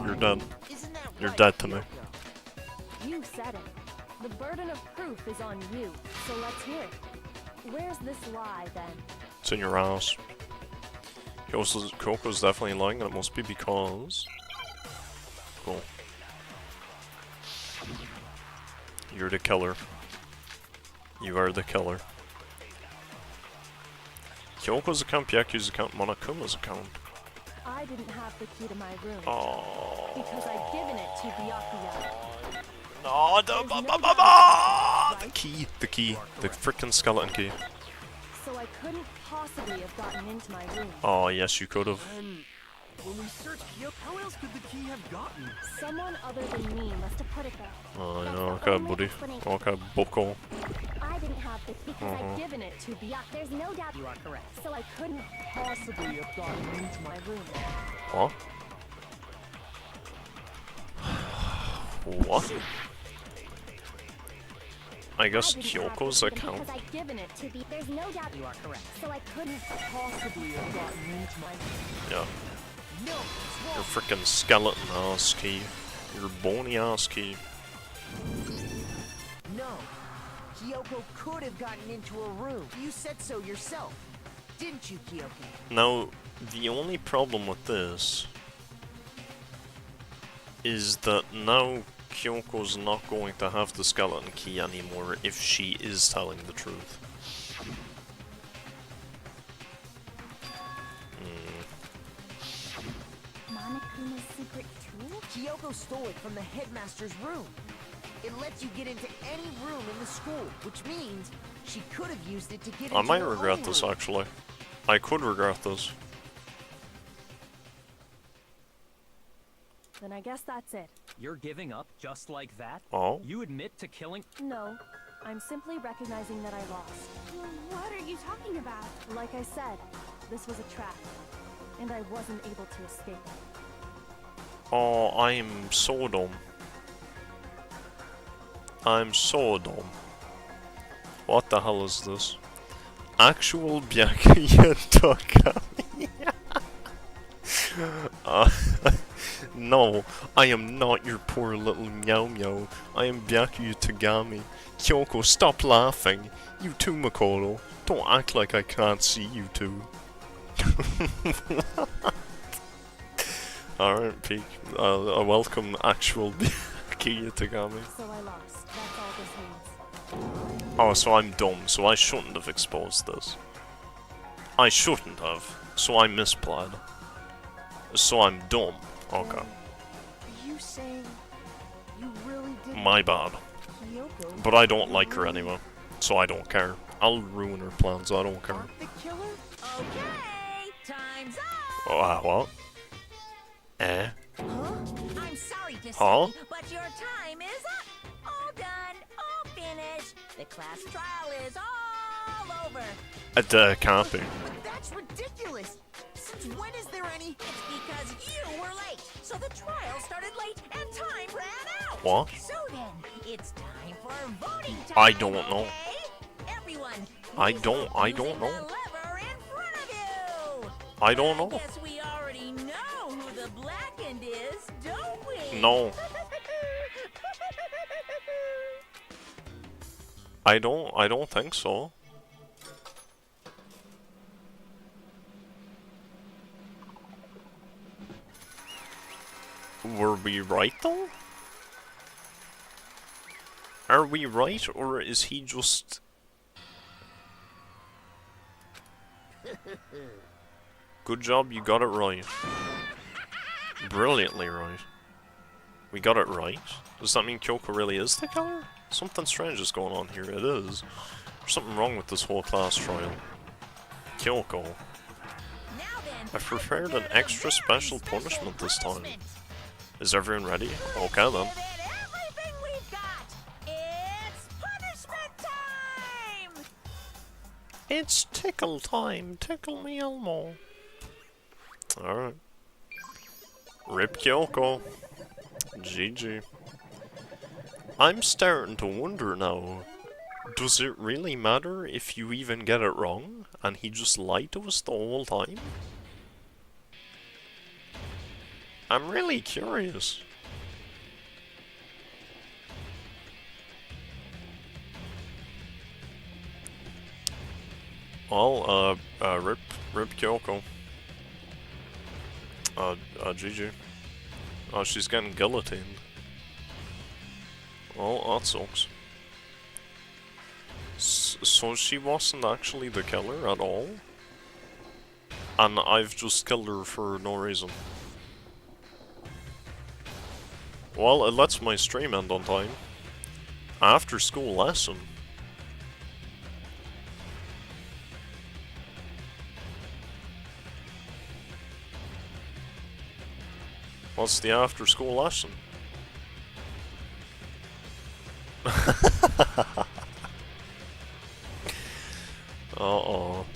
You're dead. Isn't that You're right, dead to me. Kyoko? You said it. The burden of proof is on you, so let's hear it. Where's this lie, then? It's in your ass. Kyoko's definitely lying, and it must be because... Cool. You're the killer. You are the killer. Kyoko's account, Byakuya's account, Monokuma's account. I didn't have the key to my room. Oh. Because I'd given it to Byakuya. No, the key, the frickin' skeleton key. So I couldn't possibly have gotten into my room. Oh, yes, you could have. And when we searched Kyoko, how else could the key have gotten? Someone other than me must have put it there. Oh, That's yeah, the okay, only buddy. explanation. Okay, bucko. I didn't have the key. Because I'd given it to Yeah, there's no doubt. You are correct. so I couldn't possibly have gotten into my room. What? What? I guess I didn't have the Kyoko's key account. because I'd given it to the. There's no doubt. You are correct. So I couldn't. Possibly have gotten into my room. Yeah. No, it's Your wrong. freaking skeleton ass key. Your bony ass key. No. Kyoko could have gotten into a room. You said so yourself. Didn't you, Kyoko? Now, the only problem with this is that now Kyoko's not going to have the skeleton key anymore if she is telling the truth. Monokuma's secret tool? Kyoko stole it from the headmaster's room. It lets you get into any room in the school, which means she could have used it to get into I might her regret own this room. actually. I could regret this. Then I guess that's it. You're giving up just like that? Oh? You admit to killing. No, I'm simply recognizing that I lost. What are you talking about? Like I said, this was a trap, and I wasn't able to escape it. Oh, I'm so dumb. I'm so dumb. What the hell is this? Actual Byakuya Takami. No, I am not your poor little meow meow. I am Byakuya Tagami. Kyoko, stop laughing. You too, Makoto. Don't act like I can't see you two. Alright, Peak. Welcome, actual Byakuya Tagami. So I lost. That's all this means. Oh, so I'm dumb, so I shouldn't have exposed this. I shouldn't have, so I misplayed. So I'm dumb. Okay. Are you saying you really did? My bad. Kyoko? But I don't like her anyway, so I don't care. I'll ruin her plans, I don't care. Aren't the killer? Okay, time's up. Oh, what? I'm sorry to say, Huh? but your time is up. All done, all finished. The class trial is all over. It can't be. But that's ridiculous. Since when is there any? It's because you were late. So the trial started late and time ran out. What? So then, it's time for voting time. I don't know. Okay? Everyone, I please don't vote using know. the lever in front of you. I don't I know. guess we already know who the blackened is, don't we? No. I don't think so. Were we right though? Are we right, or is he just... Good job, you got it right. Brilliantly right. We got it right. Does that mean Kyoko really is the killer? Something strange is going on here. It is. There's something wrong with this whole class trial. Kyoko. Now then, I've prepared an extra special punishment this time. Is everyone ready? Okay then. Give it everything we've got. It's punishment time. It's tickle time. Tickle me Elmo. Alright. Rip Kyoko. GG. I'm starting to wonder now. Does it really matter if you even get it wrong? And he just lied to us the whole time? I'm really curious. Well, rip Kyoko. GG. Oh, she's getting guillotined. Well, that sucks. So she wasn't actually the killer at all? And I've just killed her for no reason. Well, it lets my stream end on time. After school lesson. What's the after-school lesson? Uh-oh.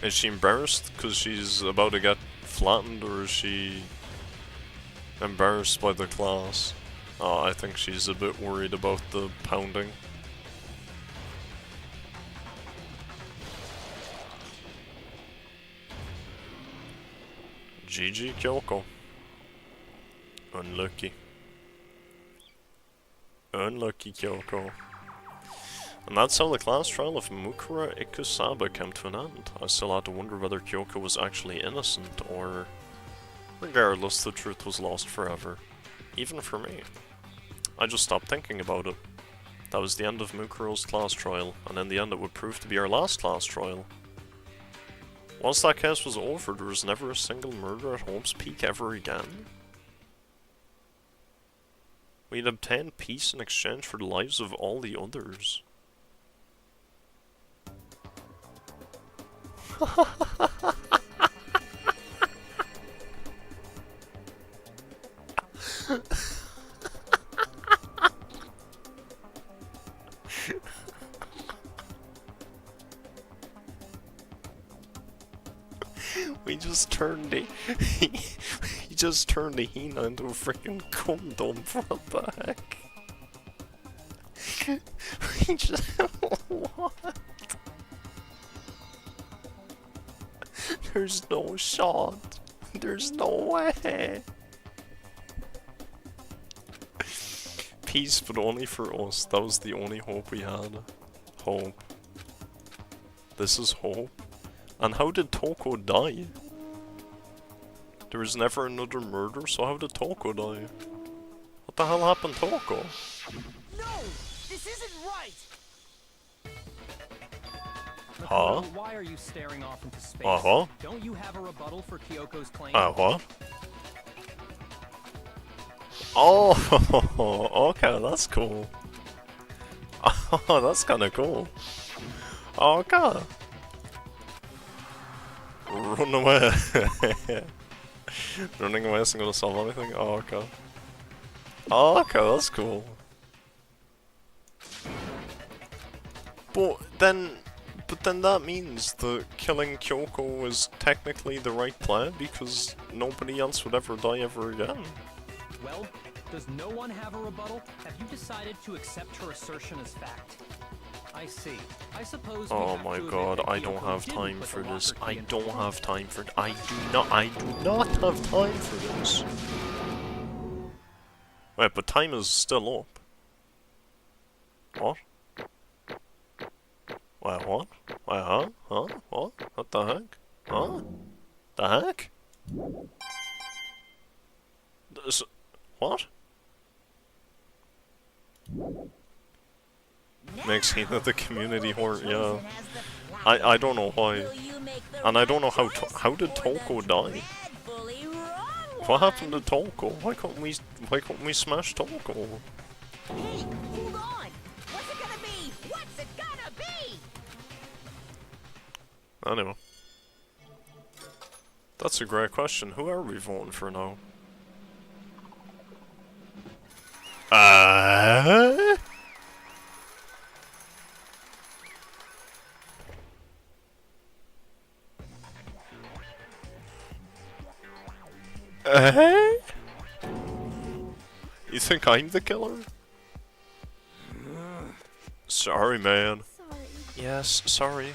Is she embarrassed because she's about to get flattened, or is she embarrassed by the class? Oh, I think she's a bit worried about the pounding. GG Kyoko. Unlucky. Unlucky Kyoko. And that's how the class trial of Mukura Ikusaba came to an end. I still had to wonder whether Kyoko was actually innocent, or... Regardless, the truth was lost forever. Even for me. I just stopped thinking about it. That was the end of Mukura's class trial, and in the end it would prove to be our last class trial. Once that case was over, there was never a single murder at Hope's Peak ever again. We'd obtained peace in exchange for the lives of all the others. We just turned the he just turned the Hina into a freaking cum dump. What the heck? We just what? There's no shot. There's no way. Peace, but only for us. That was the only hope we had. Hope. This is hope. And how did Toko die? There was never another murder, so how did Toko die? What the hell happened to Toko? No! This isn't right! Huh? Why are you staring off into space? Uh-huh. Don't you have a rebuttal for Kyoko's claim? What? Oh, okay, that's cool. Oh, that's kinda cool. Okay. Run away. Running away isn't gonna solve anything? Oh, okay. Oh, okay, that's cool. But then that means that killing Kyoko was technically the right plan, because nobody else would ever die ever again. Well, does no one have a rebuttal? Have you decided to accept her assertion as fact? I see. I suppose we Oh have my to admit god, that I don't Kyoko have didn't time put for the this. locker I key in don't her have time for I do not have time for this. Wait, but time is still up. What? Wait, what? Wait, huh? Huh? What? What the heck? Huh? The heck? This, what? Makes Hina the community whore, yeah. I don't know why. And I don't know how did Toko die? What happened to Toko? Why couldn't we smash Toko? Hey, hold on! What's it gonna be? What's it gonna be? Anyway. That's a great question. Who are we voting for now? You think I'm the killer? Sorry, man. Sorry. Yes, sorry.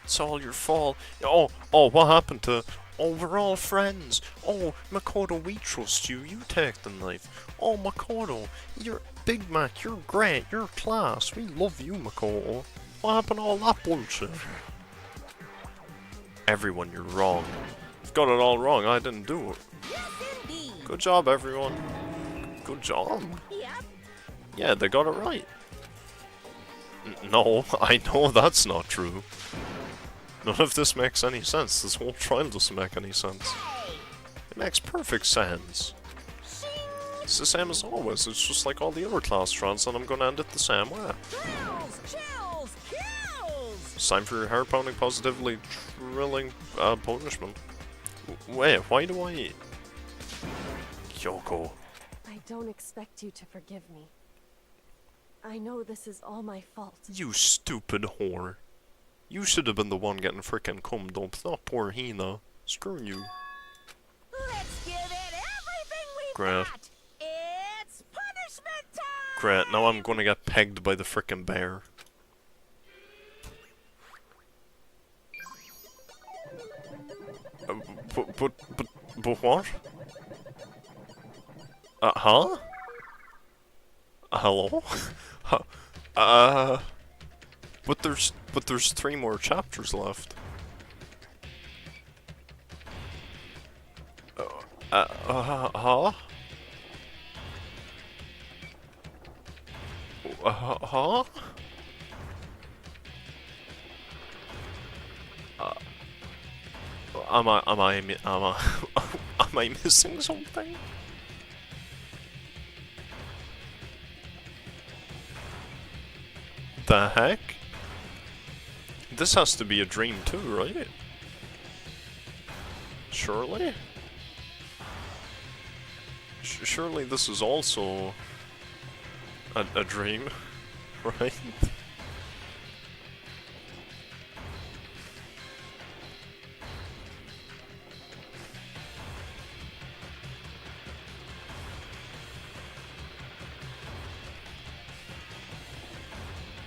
It's all your fault. Oh, what happened to... Oh, we're all friends. Oh, Makoto, we trust you. You take the knife. Oh, Makoto, you're... Big Mac, you're great. You're class. We love you, Makoto. What happened to all that bullshit? Everyone, you're wrong. You've got it all wrong. I didn't do it. Yes, indeed. Good job, everyone. Good job. Yep. Yeah, they got it right. No, I know that's not true. None of this makes any sense. This whole trial doesn't make any sense. It makes perfect sense. It's the same as always. It's just like all the other class trials, and I'm gonna end it the same way. Chills, chills, kills. It's time for your hair-pounding, positively thrilling punishment. Wait, why do I... Kyoko. I don't expect you to forgive me. I know this is all my fault. You stupid whore. You should have been the one getting frickin' cummed up, not poor Hina. Screw you. Let's give it everything we've Great. got. It's punishment time. Great, now I'm gonna get pegged by the frickin' bear. But what? Huh? Hello? But there's 3 more chapters left. Huh? Huh? Am I missing something? The heck? This has to be a dream too, right? Surely? Surely this is also a dream, right?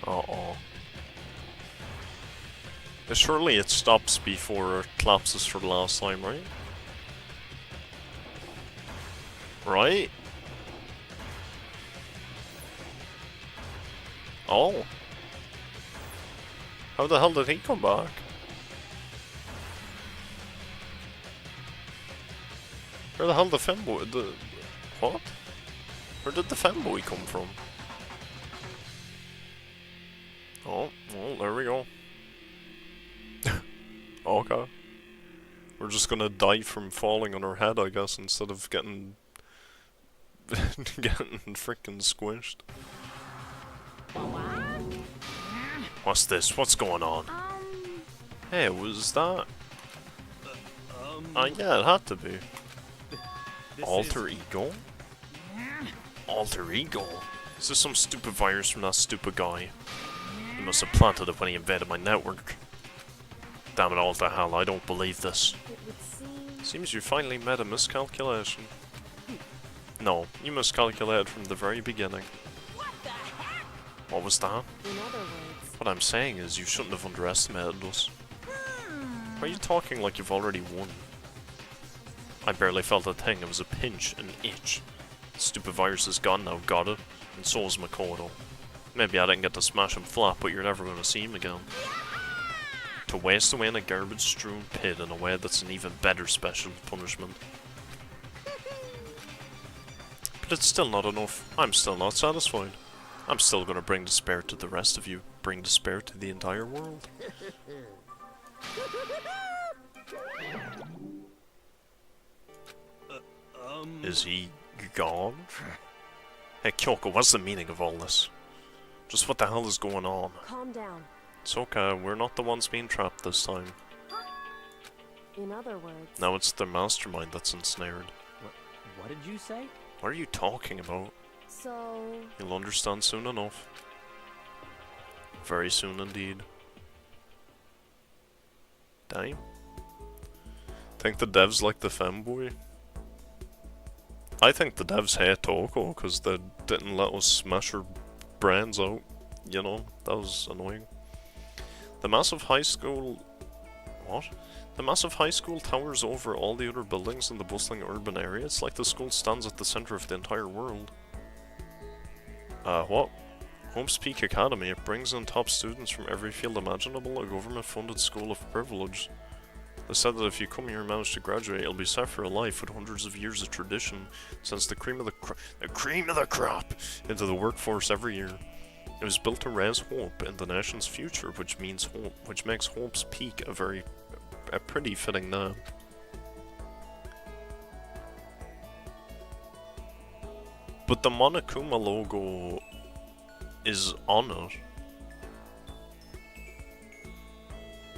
Uh-oh. Surely it stops before it collapses for the last time, right? Right? Oh. How the hell did he come back? Where the hell did the femboy... What? Where did the femboy come from? Oh, well, there we go. Okay. We're just gonna die from falling on our head, I guess, instead of getting... getting freaking squished. What's this? What's going on? Hey, was that... yeah, it had to be. Alter ego? Alter ego? Is this some stupid virus from that stupid guy? He must have planted it when he invaded my network. Damn it all to hell, I don't believe this. Seems you finally made a miscalculation. No, you miscalculated from the very beginning. What was that? In other words, What I'm saying is you shouldn't have underestimated us. Why are you talking like you've already won? I barely felt a thing, it was a pinch, an itch. The stupid virus is gone now, got it? And so is Makoto. Maybe I didn't get to smash him flat, but you're never gonna see him again. To waste away in a garbage-strewn pit in a way that's an even better special punishment. But it's still not enough. I'm still not satisfied. I'm still gonna bring despair to the rest of you. Bring despair to the entire world. Is he gone? Hey Kyoko, what's the meaning of all this? Just what the hell is going on? calm down. It's okay, we're not the ones being trapped this time. In other words, Now it's the mastermind that's ensnared. What did you say? What are you talking about? so You'll understand soon enough. Very soon indeed. Damn. Think the devs like the femboy? I think the devs hate Toko because they didn't let us smash her brains out. You know, that was annoying. The massive high school... What? The massive high school towers over all the other buildings in the bustling urban area. It's like the school stands at the center of the entire world. What? Hope's Peak Academy. It brings in top students from every field imaginable, a government-funded school of privilege. They said that if you come here and manage to graduate, you'll be set for a life with hundreds of years of tradition, sends the cream of the crop into the workforce every year. It was built to raise hope in the nation's future, which makes Hope's Peak a pretty fitting name. But the Monokuma logo is on it.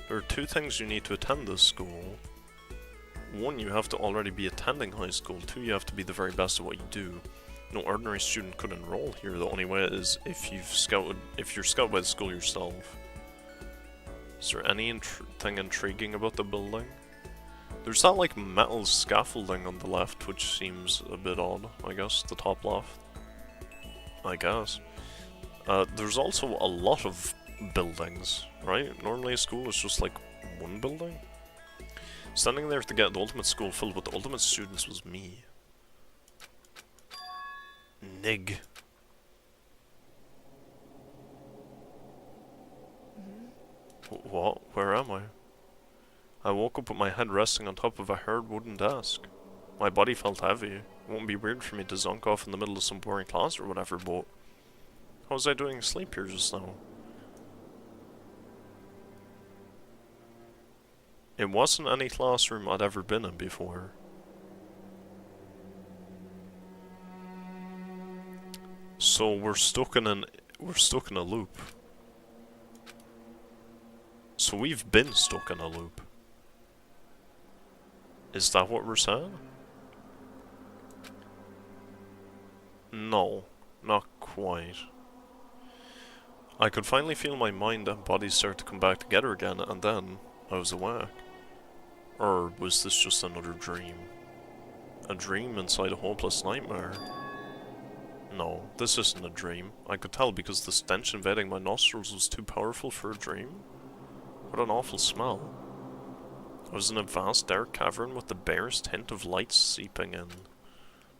There are 2 things you need to attend this school. 1, you have to already be attending attending high school. 2, you have to be the very best at what you do. No ordinary student could enroll here. The only way is if you're scouted by the school yourself. Is there anything intriguing about the building? There's that like metal scaffolding on the left, which seems a bit odd, I guess, the top left. I guess. There's also a lot of buildings, right? Normally a school is just like one building. Standing there to get the ultimate school filled with the ultimate students was me. Nig. What? Where am I? I woke up with my head resting on top of a hard wooden desk. My body felt heavy. It won't be weird for me to zonk off in the middle of some boring class or whatever, but how was I doing asleep here just now? It wasn't any classroom I'd ever been in before. So we're stuck in a loop. So we've been stuck in a loop. Is that what we're saying? No, not quite. I could finally feel my mind and body start to come back together again, and then I was awake. Or was this just another dream? A dream inside a hopeless nightmare? No, this isn't a dream. I could tell because the stench invading my nostrils was too powerful for a dream. What an awful smell. I was in a vast dark cavern with the barest hint of light seeping in.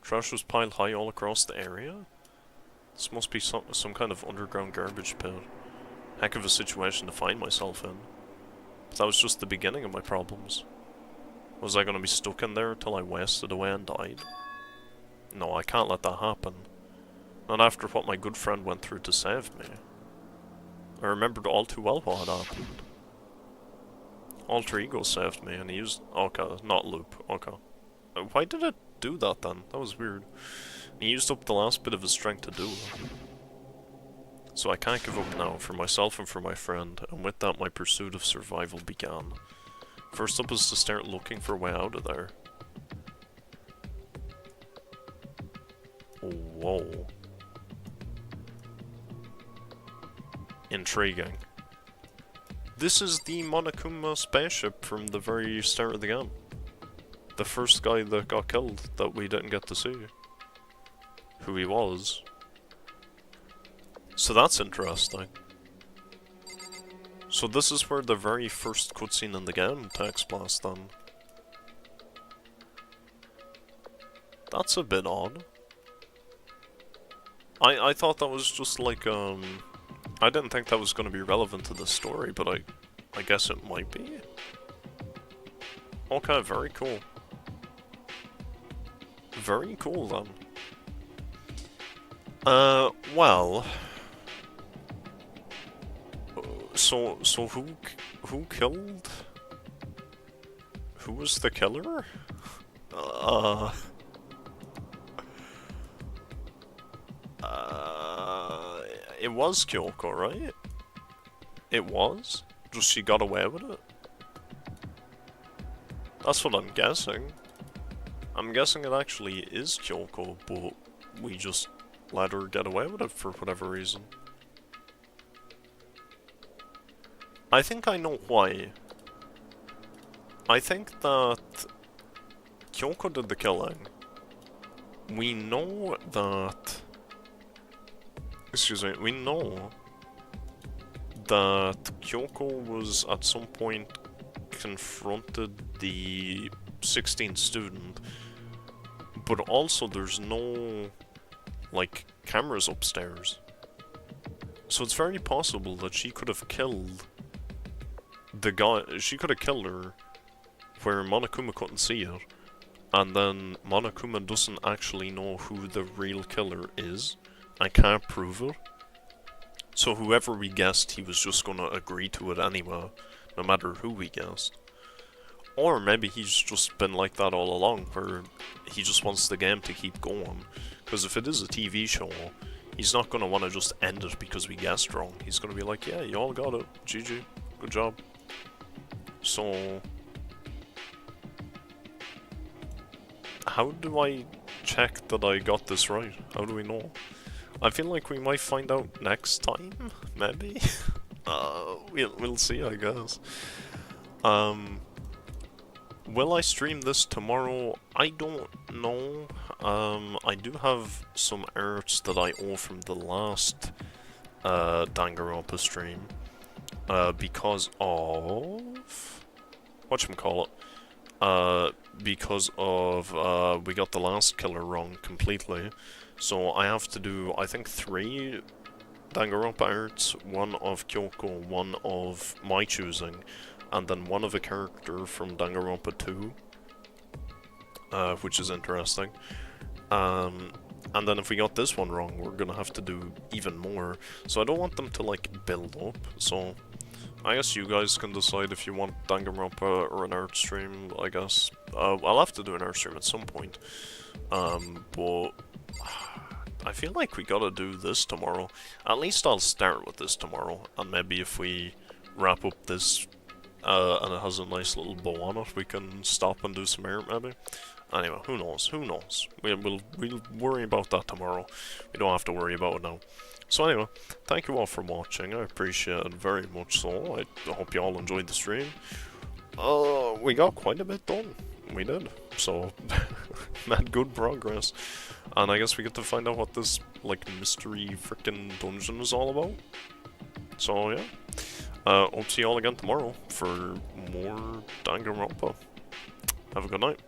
Trash was piled high all across the area. This must be some kind of underground garbage pit. Heck of a situation to find myself in. But that was just the beginning of my problems. Was I going to be stuck in there till I wasted away and died? No, I can't let that happen. Not after what my good friend went through to save me. I remembered all too well what had happened. Alter Ego saved me and he used... Okay, not Loop. Okay. Why did it do that then? That was weird. He used up the last bit of his strength to do it. So I can't give up now, for myself and for my friend, and with that my pursuit of survival began. First up was to start looking for a way out of there. Whoa. Intriguing. This is the Monokuma spaceship from the very start of the game. The first guy that got killed that we didn't get to see. Who he was. So that's interesting. So this is where the very first cutscene in the game takes place then. That's a bit odd. I thought that was just like, I didn't think that was going to be relevant to the story, but I guess it might be. Okay, very cool. Very cool then. Well... So who killed? Who was the killer? It was Kyoko, right? It was? Just she got away with it? That's what I'm guessing. I'm guessing it actually is Kyoko, but we just let her get away with it for whatever reason. I think I know why. I think that Kyoko did the killing. We know that... Excuse me, we know that Kyoko was at some point confronted the 16th student, but also there's no, like, cameras upstairs. So it's very possible that she could have killed the guy, she could have killed her where Monokuma couldn't see it, and then Monokuma doesn't actually know who the real killer is. I can't prove it. So whoever we guessed, he was just gonna agree to it anyway, no matter who we guessed. Or maybe he's just been like that all along, where he just wants the game to keep going. Because if it is a TV show, he's not gonna want to just end it because we guessed wrong. He's gonna be like, yeah, you all got it. GG. Good job. So... how do I check that I got this right? How do we know? I feel like we might find out next time, maybe? We'll see, I guess. Will I stream this tomorrow? I don't know. I do have some arts that I owe from the last Danganronpa stream. Because of... whatchamacallit? Because of, we got the last killer wrong completely. So I have to do, I think, 3 Danganronpa arts. 1 of Kyoko, 1 of my choosing, and then 1 of a character from Danganronpa 2. Which is interesting. And then if we got this one wrong, we're gonna have to do even more. So I don't want them to, like, build up. So I guess you guys can decide if you want Danganronpa or an art stream, I guess. I'll have to do an art stream at some point. But I feel like we gotta do this tomorrow. At least I'll start with this tomorrow. And maybe if we wrap up this and it has a nice little bow on it, we can stop and do some art maybe. Anyway, who knows? Who knows? We'll worry about that tomorrow. We don't have to worry about it now. So anyway, thank you all for watching. I appreciate it very much so. I hope you all enjoyed the stream. We got quite a bit done. We did. So, made good progress. And I guess we get to find out what this, like, mystery frickin' dungeon is all about. So, yeah. Hope to see you all again tomorrow for more Danganronpa. Have a good night.